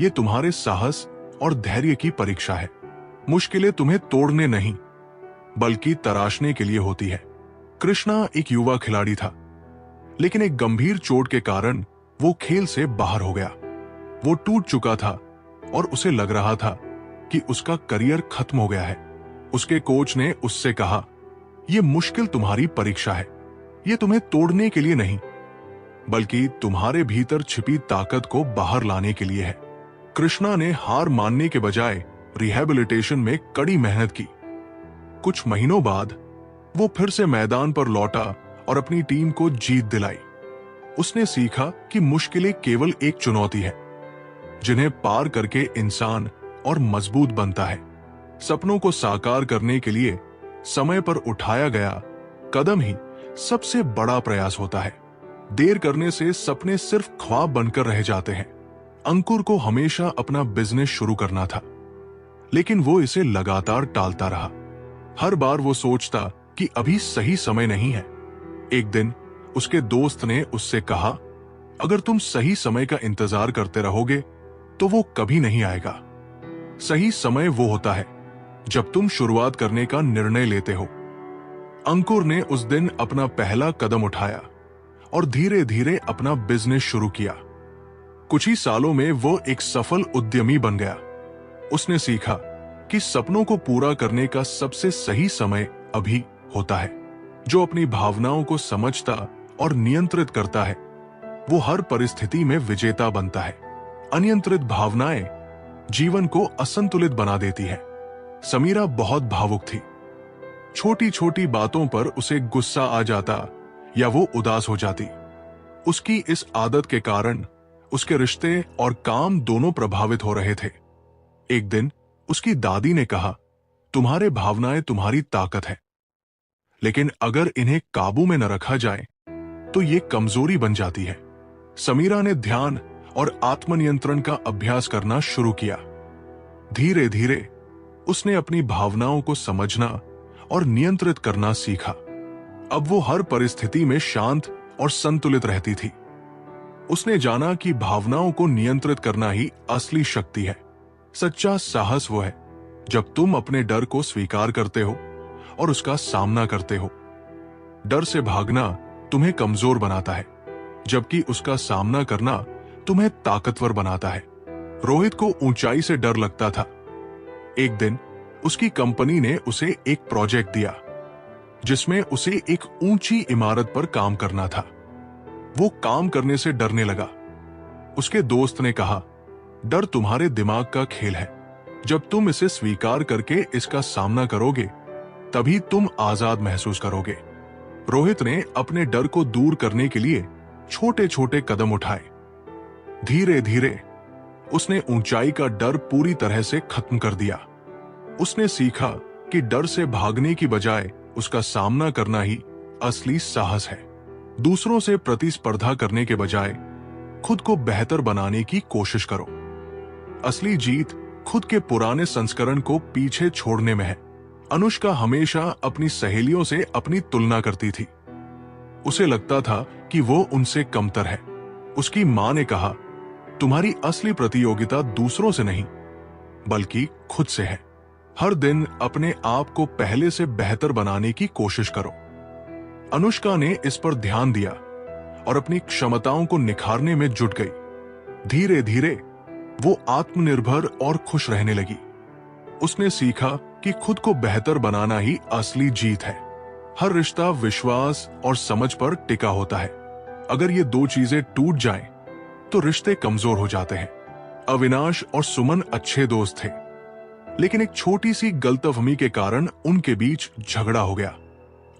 ये तुम्हारे साहस और धैर्य की परीक्षा है। मुश्किलें तुम्हें तोड़ने नहीं बल्कि तराशने के लिए होती है। कृष्णा एक युवा खिलाड़ी था, लेकिन एक गंभीर चोट के कारण वो खेल से बाहर हो गया। वो टूट चुका था और उसे लग रहा था कि उसका करियर खत्म हो गया है। उसके कोच ने उससे कहा, ये मुश्किल तुम्हारी परीक्षा है। ये तुम्हें तोड़ने के लिए नहीं बल्कि तुम्हारे भीतर छिपी ताकत को बाहर लाने के लिए है। कृष्णा ने हार मानने के बजाय रिहैबिलिटेशन में कड़ी मेहनत की। कुछ महीनों बाद वो फिर से मैदान पर लौटा और अपनी टीम को जीत दिलाई। उसने सीखा कि मुश्किलें केवल एक चुनौती है जिन्हें पार करके इंसान और मजबूत बनता है। सपनों को साकार करने के लिए समय पर उठाया गया कदम ही सबसे बड़ा प्रयास होता है। देर करने से सपने सिर्फ ख्वाब बनकर रह जाते हैं। अंकुर को हमेशा अपना बिजनेस शुरू करना था, लेकिन वो इसे लगातार टालता रहा। हर बार वो सोचता कि अभी सही समय नहीं है। एक दिन उसके दोस्त ने उससे कहा, अगर तुम सही समय का इंतजार करते रहोगे तो वो कभी नहीं आएगा। सही समय वो होता है जब तुम शुरुआत करने का निर्णय लेते हो। अंकुर ने उस दिन अपना पहला कदम उठाया और धीरे धीरे अपना बिजनेस शुरू किया। कुछ ही सालों में वो एक सफल उद्यमी बन गया। उसने सीखा कि सपनों को पूरा करने का सबसे सही समय अभी होता है। जो अपनी भावनाओं को समझता और नियंत्रित करता है वो हर परिस्थिति में विजेता बनता है। अनियंत्रित भावनाएं जीवन को असंतुलित बना देती है। समीरा बहुत भावुक थी। छोटी छोटी बातों पर उसे गुस्सा आ जाता या वो उदास हो जाती। उसकी इस आदत के कारण उसके रिश्ते और काम दोनों प्रभावित हो रहे थे। एक दिन उसकी दादी ने कहा, तुम्हारे भावनाएं तुम्हारी ताकत है, लेकिन अगर इन्हें काबू में न रखा जाए तो ये कमजोरी बन जाती है। समीरा ने ध्यान और आत्मनियंत्रण का अभ्यास करना शुरू किया। धीरे धीरे उसने अपनी भावनाओं को समझना और नियंत्रित करना सीखा। अब वो हर परिस्थिति में शांत और संतुलित रहती थी। उसने जाना कि भावनाओं को नियंत्रित करना ही असली शक्ति है। सच्चा साहस वो है जब तुम अपने डर को स्वीकार करते हो और उसका सामना करते हो। डर से भागना तुम्हें कमजोर बनाता है, जबकि उसका सामना करना तुम्हें ताकतवर बनाता है। रोहित को ऊंचाई से डर लगता था। एक दिन उसकी कंपनी ने उसे एक प्रोजेक्ट दिया जिसमें उसे एक ऊंची इमारत पर काम करना था। वो काम करने से डरने लगा। उसके दोस्त ने कहा, डर तुम्हारे दिमाग का खेल है। जब तुम इसे स्वीकार करके इसका सामना करोगे तभी तुम आजाद महसूस करोगे। रोहित ने अपने डर को दूर करने के लिए छोटे छोटे कदम उठाए। धीरे धीरे उसने ऊंचाई का डर पूरी तरह से खत्म कर दिया। उसने सीखा कि डर से भागने की बजाय उसका सामना करना ही असली साहस है। दूसरों से प्रतिस्पर्धा करने के बजाय खुद को बेहतर बनाने की कोशिश करो। असली जीत खुद के पुराने संस्करण को पीछे छोड़ने में है। अनुष्का हमेशा अपनी सहेलियों से अपनी तुलना करती थी। उसे लगता था कि वो उनसे कमतर है। उसकी मां ने कहा, तुम्हारी असली प्रतियोगिता दूसरों से नहीं बल्कि खुद से है। हर दिन अपने आप को पहले से बेहतर बनाने की कोशिश करो। अनुष्का ने इस पर ध्यान दिया और अपनी क्षमताओं को निखारने में जुट गई। धीरे धीरे वो आत्मनिर्भर और खुश रहने लगी। उसने सीखा कि खुद को बेहतर बनाना ही असली जीत है। हर रिश्ता विश्वास और समझ पर टिका होता है। अगर ये दो चीजें टूट जाएं, तो रिश्ते कमजोर हो जाते हैं। अविनाश और सुमन अच्छे दोस्त थे, लेकिन एक छोटी सी गलतफहमी के कारण उनके बीच झगड़ा हो गया।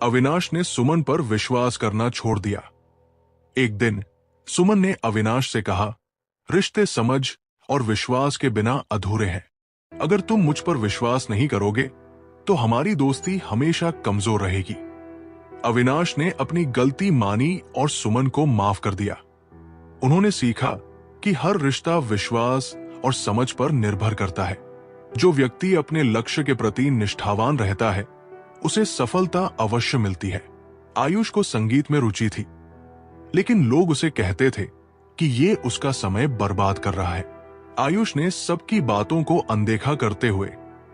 अविनाश ने सुमन पर विश्वास करना छोड़ दिया। एक दिन सुमन ने अविनाश से कहा, रिश्ते समझ और विश्वास के बिना अधूरे हैं। अगर तुम मुझ पर विश्वास नहीं करोगे तो हमारी दोस्ती हमेशा कमजोर रहेगी। अविनाश ने अपनी गलती मानी और सुमन को माफ कर दिया। उन्होंने सीखा कि हर रिश्ता विश्वास और समझ पर निर्भर करता है। जो व्यक्ति अपने लक्ष्य के प्रति निष्ठावान रहता है, उसे सफलता अवश्य मिलती है। आयुष को संगीत में रुचि थी, लेकिन लोग उसे कहते थे कि ये उसका समय बर्बाद कर रहा है। आयुष ने सबकी बातों को अनदेखा करते हुए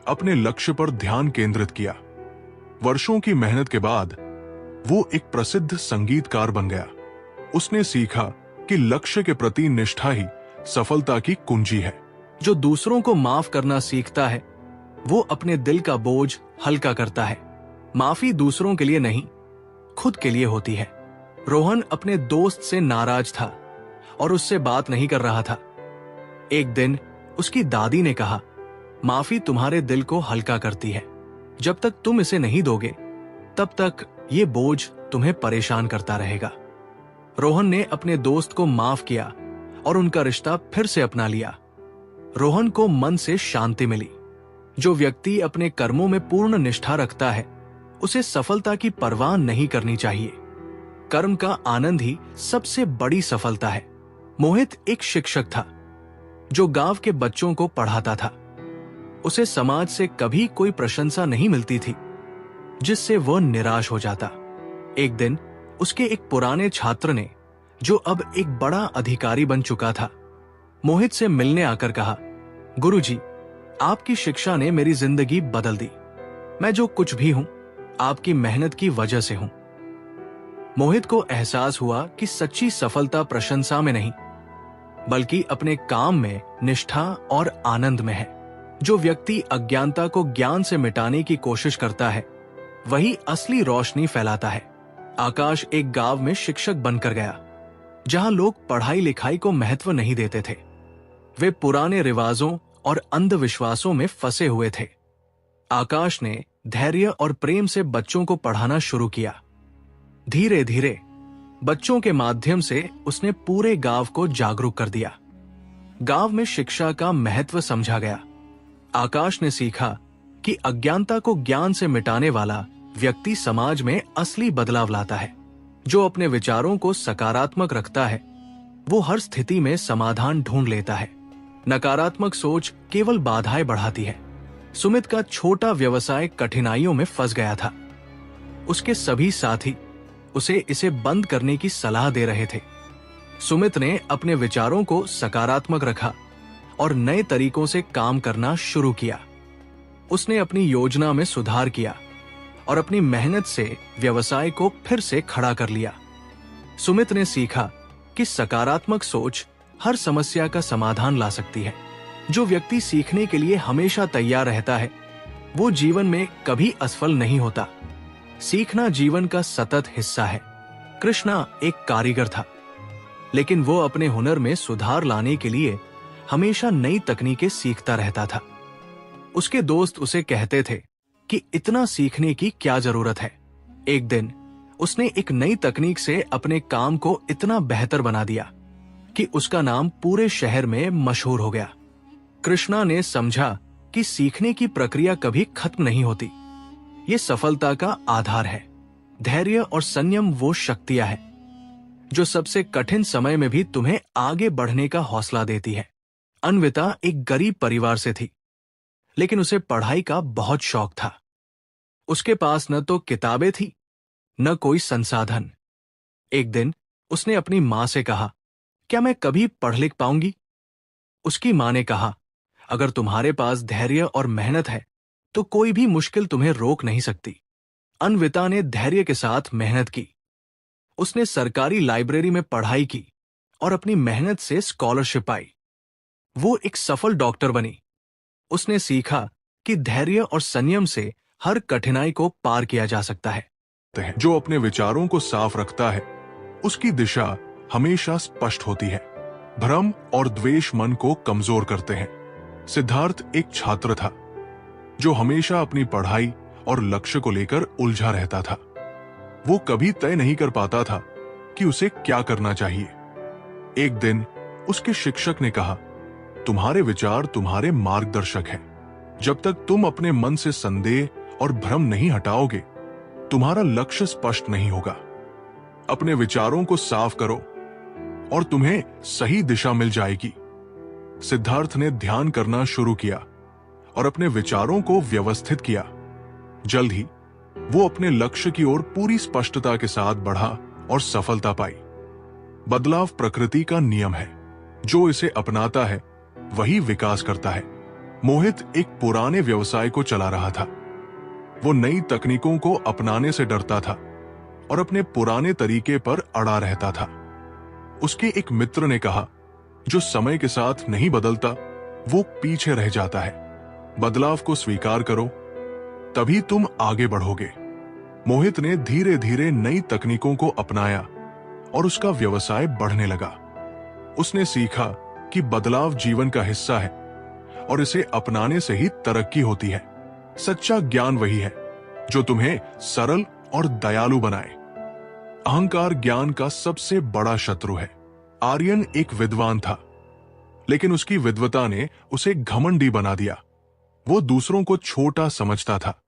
अपने लक्ष्य पर ध्यान केंद्रित किया। वर्षों की मेहनत के बाद वो एक प्रसिद्ध संगीतकार बन गया। उसने सीखा कि लक्ष्य के प्रति निष्ठा ही सफलता की कुंजी है। जो दूसरों को माफ करना सीखता है, वो अपने दिल का बोझ हल्का करता है। माफी दूसरों के लिए नहीं, खुद के लिए होती है। रोहन अपने दोस्त से नाराज था और उससे बात नहीं कर रहा था। एक दिन उसकी दादी ने कहा, माफी तुम्हारे दिल को हल्का करती है। जब तक तुम इसे नहीं दोगे, तब तक ये बोझ तुम्हें परेशान करता रहेगा। रोहन ने अपने दोस्त को माफ किया और उनका रिश्ता फिर से अपना लिया। रोहन को मन से शांति मिली। जो व्यक्ति अपने कर्मों में पूर्ण निष्ठा रखता है, उसे सफलता की परवाह नहीं करनी चाहिए। कर्म का आनंद ही सबसे बड़ी सफलता है। मोहित एक शिक्षक था जो गांव के बच्चों को पढ़ाता था। उसे समाज से कभी कोई प्रशंसा नहीं मिलती थी, जिससे वह निराश हो जाता। एक दिन उसके एक पुराने छात्र ने, जो अब एक बड़ा अधिकारी बन चुका था, मोहित से मिलने आकर कहा, गुरुजी, आपकी शिक्षा ने मेरी जिंदगी बदल दी। मैं जो कुछ भी हूं, आपकी मेहनत की वजह से हूं। मोहित को एहसास हुआ कि सच्ची सफलता प्रशंसा में नहीं, बल्कि अपने काम में निष्ठा और आनंद में है। जो व्यक्ति अज्ञानता को ज्ञान से मिटाने की कोशिश करता है, वही असली रोशनी फैलाता है। आकाश एक गांव में शिक्षक बनकर गया, जहां लोग पढ़ाई लिखाई को महत्व नहीं देते थे। वे पुराने रिवाजों और अंधविश्वासों में फंसे हुए थे। आकाश ने धैर्य और प्रेम से बच्चों को पढ़ाना शुरू किया। धीरे धीरे बच्चों के माध्यम से उसने पूरे गांव को जागरूक कर दिया। गांव में शिक्षा का महत्व समझा गया। आकाश ने सीखा कि अज्ञानता को ज्ञान से मिटाने वाला व्यक्ति समाज में असली बदलाव लाता है। जो अपने विचारों को सकारात्मक रखता है, वो हर स्थिति में समाधान ढूंढ लेता है। नकारात्मक सोच केवल बाधाएं बढ़ाती है। सुमित का छोटा व्यवसाय कठिनाइयों में फंस गया था। उसके सभी साथी उसे इसे बंद करने की सलाह दे रहे थे। सुमित ने अपने विचारों को सकारात्मक रखा और नए तरीकों से काम करना शुरू किया। उसने अपनी योजना में सुधार किया और अपनी मेहनत से व्यवसाय को फिर से खड़ा कर लिया। सुमित ने सीखा कि सकारात्मक सोच हर समस्या का समाधान ला सकती है। जो व्यक्ति सीखने के लिए हमेशा तैयार रहता है, वो जीवन में कभी असफल नहीं होता। सीखना जीवन का सतत हिस्सा है। कृष्णा एक कारीगर था, लेकिन वो अपने हुनर में सुधार लाने के लिए हमेशा नई तकनीकें सीखता रहता था। उसके दोस्त उसे कहते थे कि इतना सीखने की क्या जरूरत है। एक दिन उसने एक नई तकनीक से अपने काम को इतना बेहतर बना दिया। कि उसका नाम पूरे शहर में मशहूर हो गया। कृष्णा ने समझा कि सीखने की प्रक्रिया कभी खत्म नहीं होती। ये सफलता का आधार है। धैर्य और संयम वो शक्तियां हैं जो सबसे कठिन समय में भी तुम्हें आगे बढ़ने का हौसला देती है। अन्विता एक गरीब परिवार से थी, लेकिन उसे पढ़ाई का बहुत शौक था। उसके पास न तो किताबें थी, न कोई संसाधन। एक दिन उसने अपनी मां से कहा, क्या मैं कभी पढ़ लिख पाऊंगी? उसकी मां ने कहा, अगर तुम्हारे पास धैर्य और मेहनत है तो कोई भी मुश्किल तुम्हें रोक नहीं सकती। अन्विता ने धैर्य के साथ मेहनत की। उसने सरकारी लाइब्रेरी में पढ़ाई की और अपनी मेहनत से स्कॉलरशिप पाई। वो एक सफल डॉक्टर बनी। उसने सीखा कि धैर्य और संयम से हर कठिनाई को पार किया जा सकता है। जो अपने विचारों को साफ रखता है, उसकी दिशा हमेशा स्पष्ट होती है। भ्रम और द्वेष मन को कमजोर करते हैं। सिद्धार्थ एक छात्र था जो हमेशा अपनी पढ़ाई और लक्ष्य को लेकर उलझा रहता था। वो कभी तय नहीं कर पाता था कि उसे क्या करना चाहिए। एक दिन उसके शिक्षक ने कहा, तुम्हारे विचार तुम्हारे मार्गदर्शक हैं। जब तक तुम अपने मन से संदेह और भ्रम नहीं हटाओगे, तुम्हारा लक्ष्य स्पष्ट नहीं होगा। अपने विचारों को साफ करो और तुम्हें सही दिशा मिल जाएगी। सिद्धार्थ ने ध्यान करना शुरू किया और अपने विचारों को व्यवस्थित किया। जल्द ही वो अपने लक्ष्य की ओर पूरी स्पष्टता के साथ बढ़ा और सफलता पाई। बदलाव प्रकृति का नियम है। जो इसे अपनाता है वही विकास करता है। मोहित एक पुराने व्यवसाय को चला रहा था। वो नई तकनीकों को अपनाने से डरता था और अपने पुराने तरीके पर अड़ा रहता था। उसके एक मित्र ने कहा, जो समय के साथ नहीं बदलता वो पीछे रह जाता है। बदलाव को स्वीकार करो, तभी तुम आगे बढ़ोगे। मोहित ने धीरे धीरे नई तकनीकों को अपनाया और उसका व्यवसाय बढ़ने लगा। उसने सीखा कि बदलाव जीवन का हिस्सा है और इसे अपनाने से ही तरक्की होती है। सच्चा ज्ञान वही है जो तुम्हें सरल और दयालु बनाए। अहंकार ज्ञान का सबसे बड़ा शत्रु है। आर्यन एक विद्वान था, लेकिन उसकी विद्वता ने उसे घमंडी बना दिया। वो दूसरों को छोटा समझता था।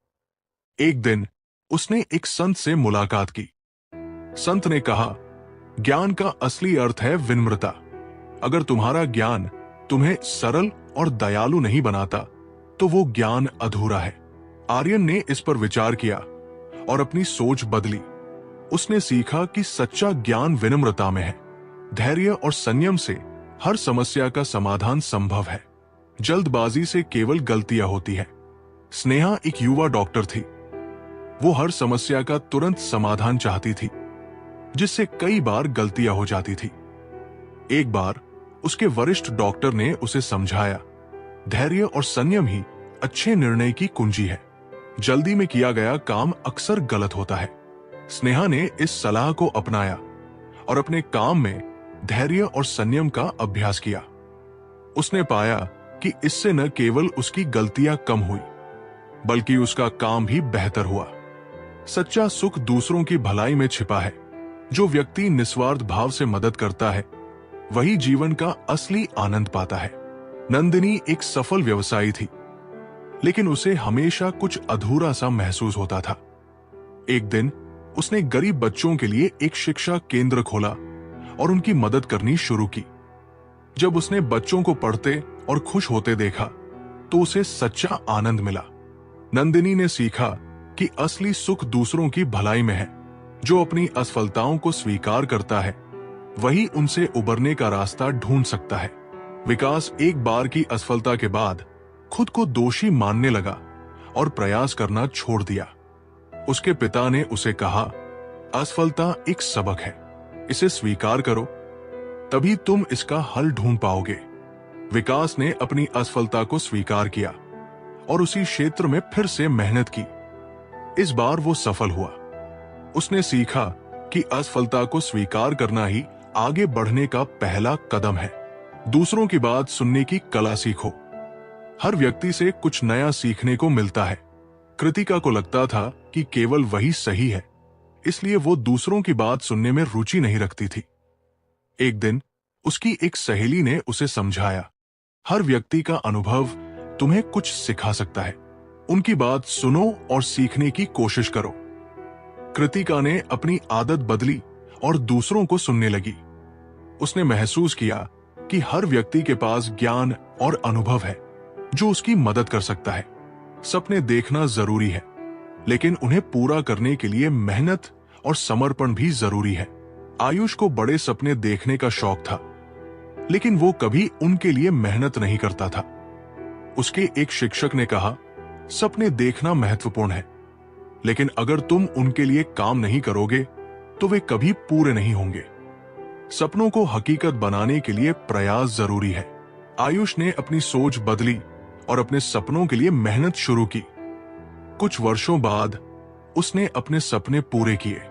एक दिन उसने एक संत से मुलाकात की। संत ने कहा, ज्ञान का असली अर्थ है विनम्रता। अगर तुम्हारा ज्ञान तुम्हें सरल और दयालु नहीं बनाता तो वो ज्ञान अधूरा है। आर्यन ने इस पर विचार किया और अपनी सोच बदली। उसने सीखा कि सच्चा ज्ञान विनम्रता में है। धैर्य और संयम से हर समस्या का समाधान संभव है। जल्दबाजी से केवल गलतियां होती है। स्नेहा एक युवा डॉक्टर थी। वो हर समस्या का तुरंत समाधान चाहती थी, जिससे कई बार गलतियां हो जाती थी। एक बार उसके वरिष्ठ डॉक्टर ने उसे समझाया, धैर्य और संयम ही अच्छे निर्णय की कुंजी है। जल्दी में किया गया काम अक्सर गलत होता है। स्नेहा ने इस सलाह को अपनाया और अपने काम में धैर्य और संयम का अभ्यास किया। उसने पाया कि इससे न केवल उसकी गलतियां कम हुई, बल्कि उसका काम भी बेहतर हुआ। सच्चा सुख दूसरों की भलाई में छिपा है। जो व्यक्ति निस्वार्थ भाव से मदद करता है वही जीवन का असली आनंद पाता है। नंदिनी एक सफल व्यवसायी थी, लेकिन उसे हमेशा कुछ अधूरा सा महसूस होता था। एक दिन उसने गरीब बच्चों के लिए एक शिक्षा केंद्र खोला और उनकी मदद करनी शुरू की। जब उसने बच्चों को पढ़ते और खुश होते देखा तो उसे सच्चा आनंद मिला। नंदिनी ने सीखा कि असली सुख दूसरों की भलाई में है। जो अपनी असफलताओं को स्वीकार करता है वही उनसे उबरने का रास्ता ढूंढ सकता है। विकास एक बार की असफलता के बाद खुद को दोषी मानने लगा और प्रयास करना छोड़ दिया। उसके पिता ने उसे कहा, असफलता एक सबक है, इसे स्वीकार करो, तभी तुम इसका हल ढूंढ पाओगे। विकास ने अपनी असफलता को स्वीकार किया और उसी क्षेत्र में फिर से मेहनत की। इस बार वो सफल हुआ। उसने सीखा कि असफलता को स्वीकार करना ही आगे बढ़ने का पहला कदम है। दूसरों की बात सुनने की कला सीखो। हर व्यक्ति से कुछ नया सीखने को मिलता है। कृतिका को लगता था कि केवल वही सही है, इसलिए वो दूसरों की बात सुनने में रुचि नहीं रखती थी। एक दिन उसकी एक सहेली ने उसे समझाया, हर व्यक्ति का अनुभव तुम्हें कुछ सिखा सकता है। उनकी बात सुनो और सीखने की कोशिश करो। कृतिका ने अपनी आदत बदली और दूसरों को सुनने लगी। उसने महसूस किया कि हर व्यक्ति के पास ज्ञान और अनुभव है जो उसकी मदद कर सकता है। सपने देखना जरूरी है, लेकिन उन्हें पूरा करने के लिए मेहनत और समर्पण भी जरूरी है। आयुष को बड़े सपने देखने का शौक था, लेकिन वो कभी उनके लिए मेहनत नहीं करता था। उसके एक शिक्षक ने कहा, सपने देखना महत्वपूर्ण है, लेकिन अगर तुम उनके लिए काम नहीं करोगे तो वे कभी पूरे नहीं होंगे। सपनों को हकीकत बनाने के लिए प्रयास जरूरी है। आयुष ने अपनी सोच बदली और अपने सपनों के लिए मेहनत शुरू की। कुछ वर्षों बाद उसने अपने सपने पूरे किए।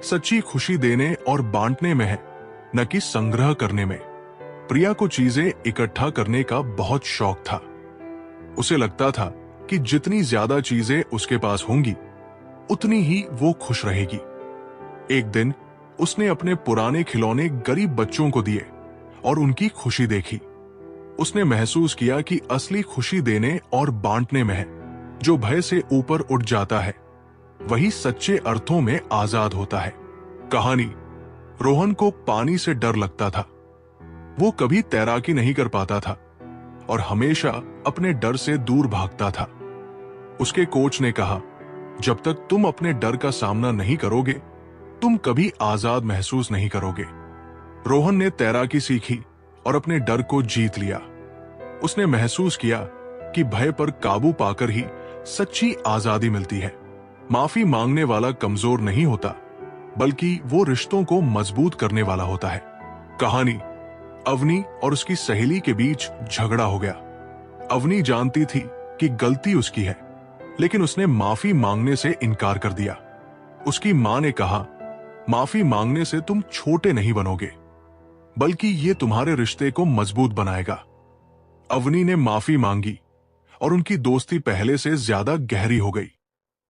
सच्ची खुशी देने और बांटने में है, न कि संग्रह करने में। प्रिया को चीजें इकट्ठा करने का बहुत शौक था। उसे लगता था कि जितनी ज्यादा चीजें उसके पास होंगी, उतनी ही वो खुश रहेगी। एक दिन उसने अपने पुराने खिलौने गरीब बच्चों को दिए और उनकी खुशी देखी। उसने महसूस किया कि असली खुशी देने और बांटने में है। जो भय से ऊपर उठ जाता है वही सच्चे अर्थों में आजाद होता है। कहानी। रोहन को पानी से डर लगता था। वो कभी तैराकी नहीं कर पाता था और हमेशा अपने डर से दूर भागता था। उसके कोच ने कहा, जब तक तुम अपने डर का सामना नहीं करोगे, तुम कभी आजाद महसूस नहीं करोगे। रोहन ने तैराकी सीखी और अपने डर को जीत लिया। उसने महसूस किया कि भय पर काबू पाकर ही सच्ची आजादी मिलती है। माफी मांगने वाला कमजोर नहीं होता, बल्कि वो रिश्तों को मजबूत करने वाला होता है। कहानी। अवनी और उसकी सहेली के बीच झगड़ा हो गया। अवनी जानती थी कि गलती उसकी है, लेकिन उसने माफी मांगने से इनकार कर दिया। उसकी मां ने कहा, माफी मांगने से तुम छोटे नहीं बनोगे, बल्कि ये तुम्हारे रिश्ते को मजबूत बनाएगा। अवनी ने माफी मांगी और उनकी दोस्ती पहले से ज्यादा गहरी हो गई।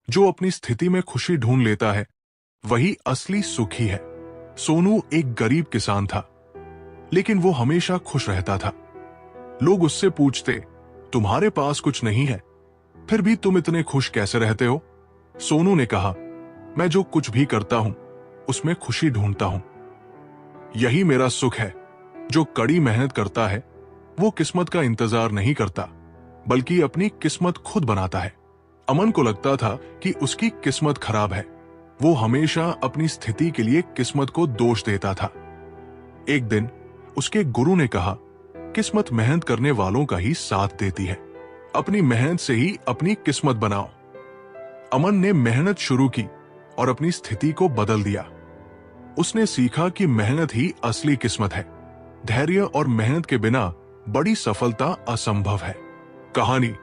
जो अपनी स्थिति में खुशी ढूंढ लेता है वही असली सुखी है। सोनू एक गरीब किसान था, लेकिन वो हमेशा खुश रहता था। लोग उससे पूछते, तुम्हारे पास कुछ नहीं है, फिर भी तुम इतने खुश कैसे रहते हो? सोनू ने कहा, मैं जो कुछ भी करता हूं उसमें खुशी ढूंढता हूं। यही मेरा सुख है। जो कड़ी मेहनत करता है वो किस्मत का इंतजार नहीं करता, बल्कि अपनी किस्मत खुद बनाता है। अमन को लगता था कि उसकी किस्मत खराब है। वो हमेशा अपनी स्थिति के लिए किस्मत को दोष देता था। एक दिन उसके गुरु ने कहा, किस्मत मेहनत करने वालों का ही साथ देती है। अपनी मेहनत से ही अपनी किस्मत बनाओ। अमन ने मेहनत शुरू की और अपनी स्थिति को बदल दिया। उसने सीखा कि मेहनत ही असली किस्मत है। धैर्य और मेहनत के बिना बड़ी सफलता असंभव है। कहानी।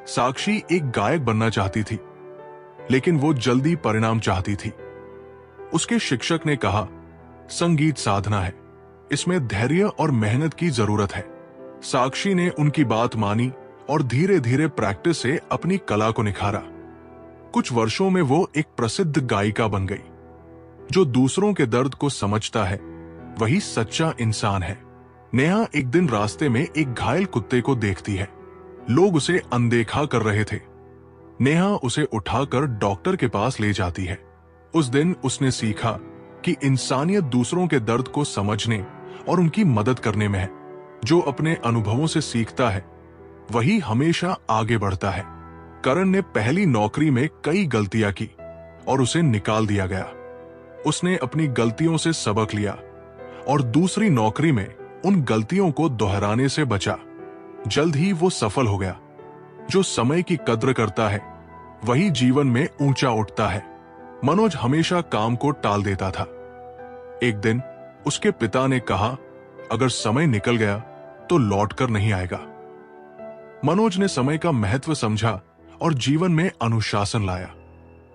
साक्षी एक गायक बनना चाहती थी, लेकिन वो जल्दी परिणाम चाहती थी। उसके शिक्षक ने कहा, संगीत साधना है, इसमें धैर्य और मेहनत की जरूरत है। साक्षी ने उनकी बात मानी और धीरे धीरे प्रैक्टिस से अपनी कला को निखारा। कुछ वर्षों में वो एक प्रसिद्ध गायिका बन गई। जो दूसरों के दर्द को समझता है वही सच्चा इंसान है। नेहा एक दिन रास्ते में एक घायल कुत्ते को देखती है। लोग उसे अनदेखा कर रहे थे। नेहा उसे उठाकर डॉक्टर के पास ले जाती है। उस दिन उसने सीखा कि इंसानियत दूसरों के दर्द को समझने और उनकी मदद करने में है। जो अपने अनुभवों से सीखता है वही हमेशा आगे बढ़ता है। करण ने पहली नौकरी में कई गलतियां की और उसे निकाल दिया गया। उसने अपनी गलतियों से सबक लिया और दूसरी नौकरी में उन गलतियों को दोहराने से बचा। जल्द ही वो सफल हो गया। जो समय की कद्र करता है वही जीवन में ऊंचा उठता है। मनोज हमेशा काम को टाल देता था। एक दिन उसके पिता ने कहा, अगर समय निकल गया तो लौटकर नहीं आएगा। मनोज ने समय का महत्व समझा और जीवन में अनुशासन लाया।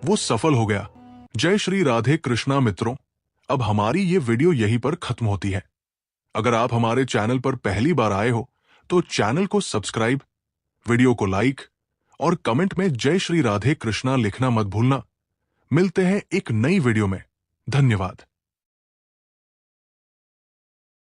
वो सफल हो गया। जय श्री राधे कृष्णा मित्रों, अब हमारी ये वीडियो यहीं पर खत्म होती है। अगर आप हमारे चैनल पर पहली बार आए हो तो चैनल को सब्सक्राइब, वीडियो को लाइक और कमेंट में जय श्री राधे कृष्णा लिखना मत भूलना। मिलते हैं एक नई वीडियो में। धन्यवाद।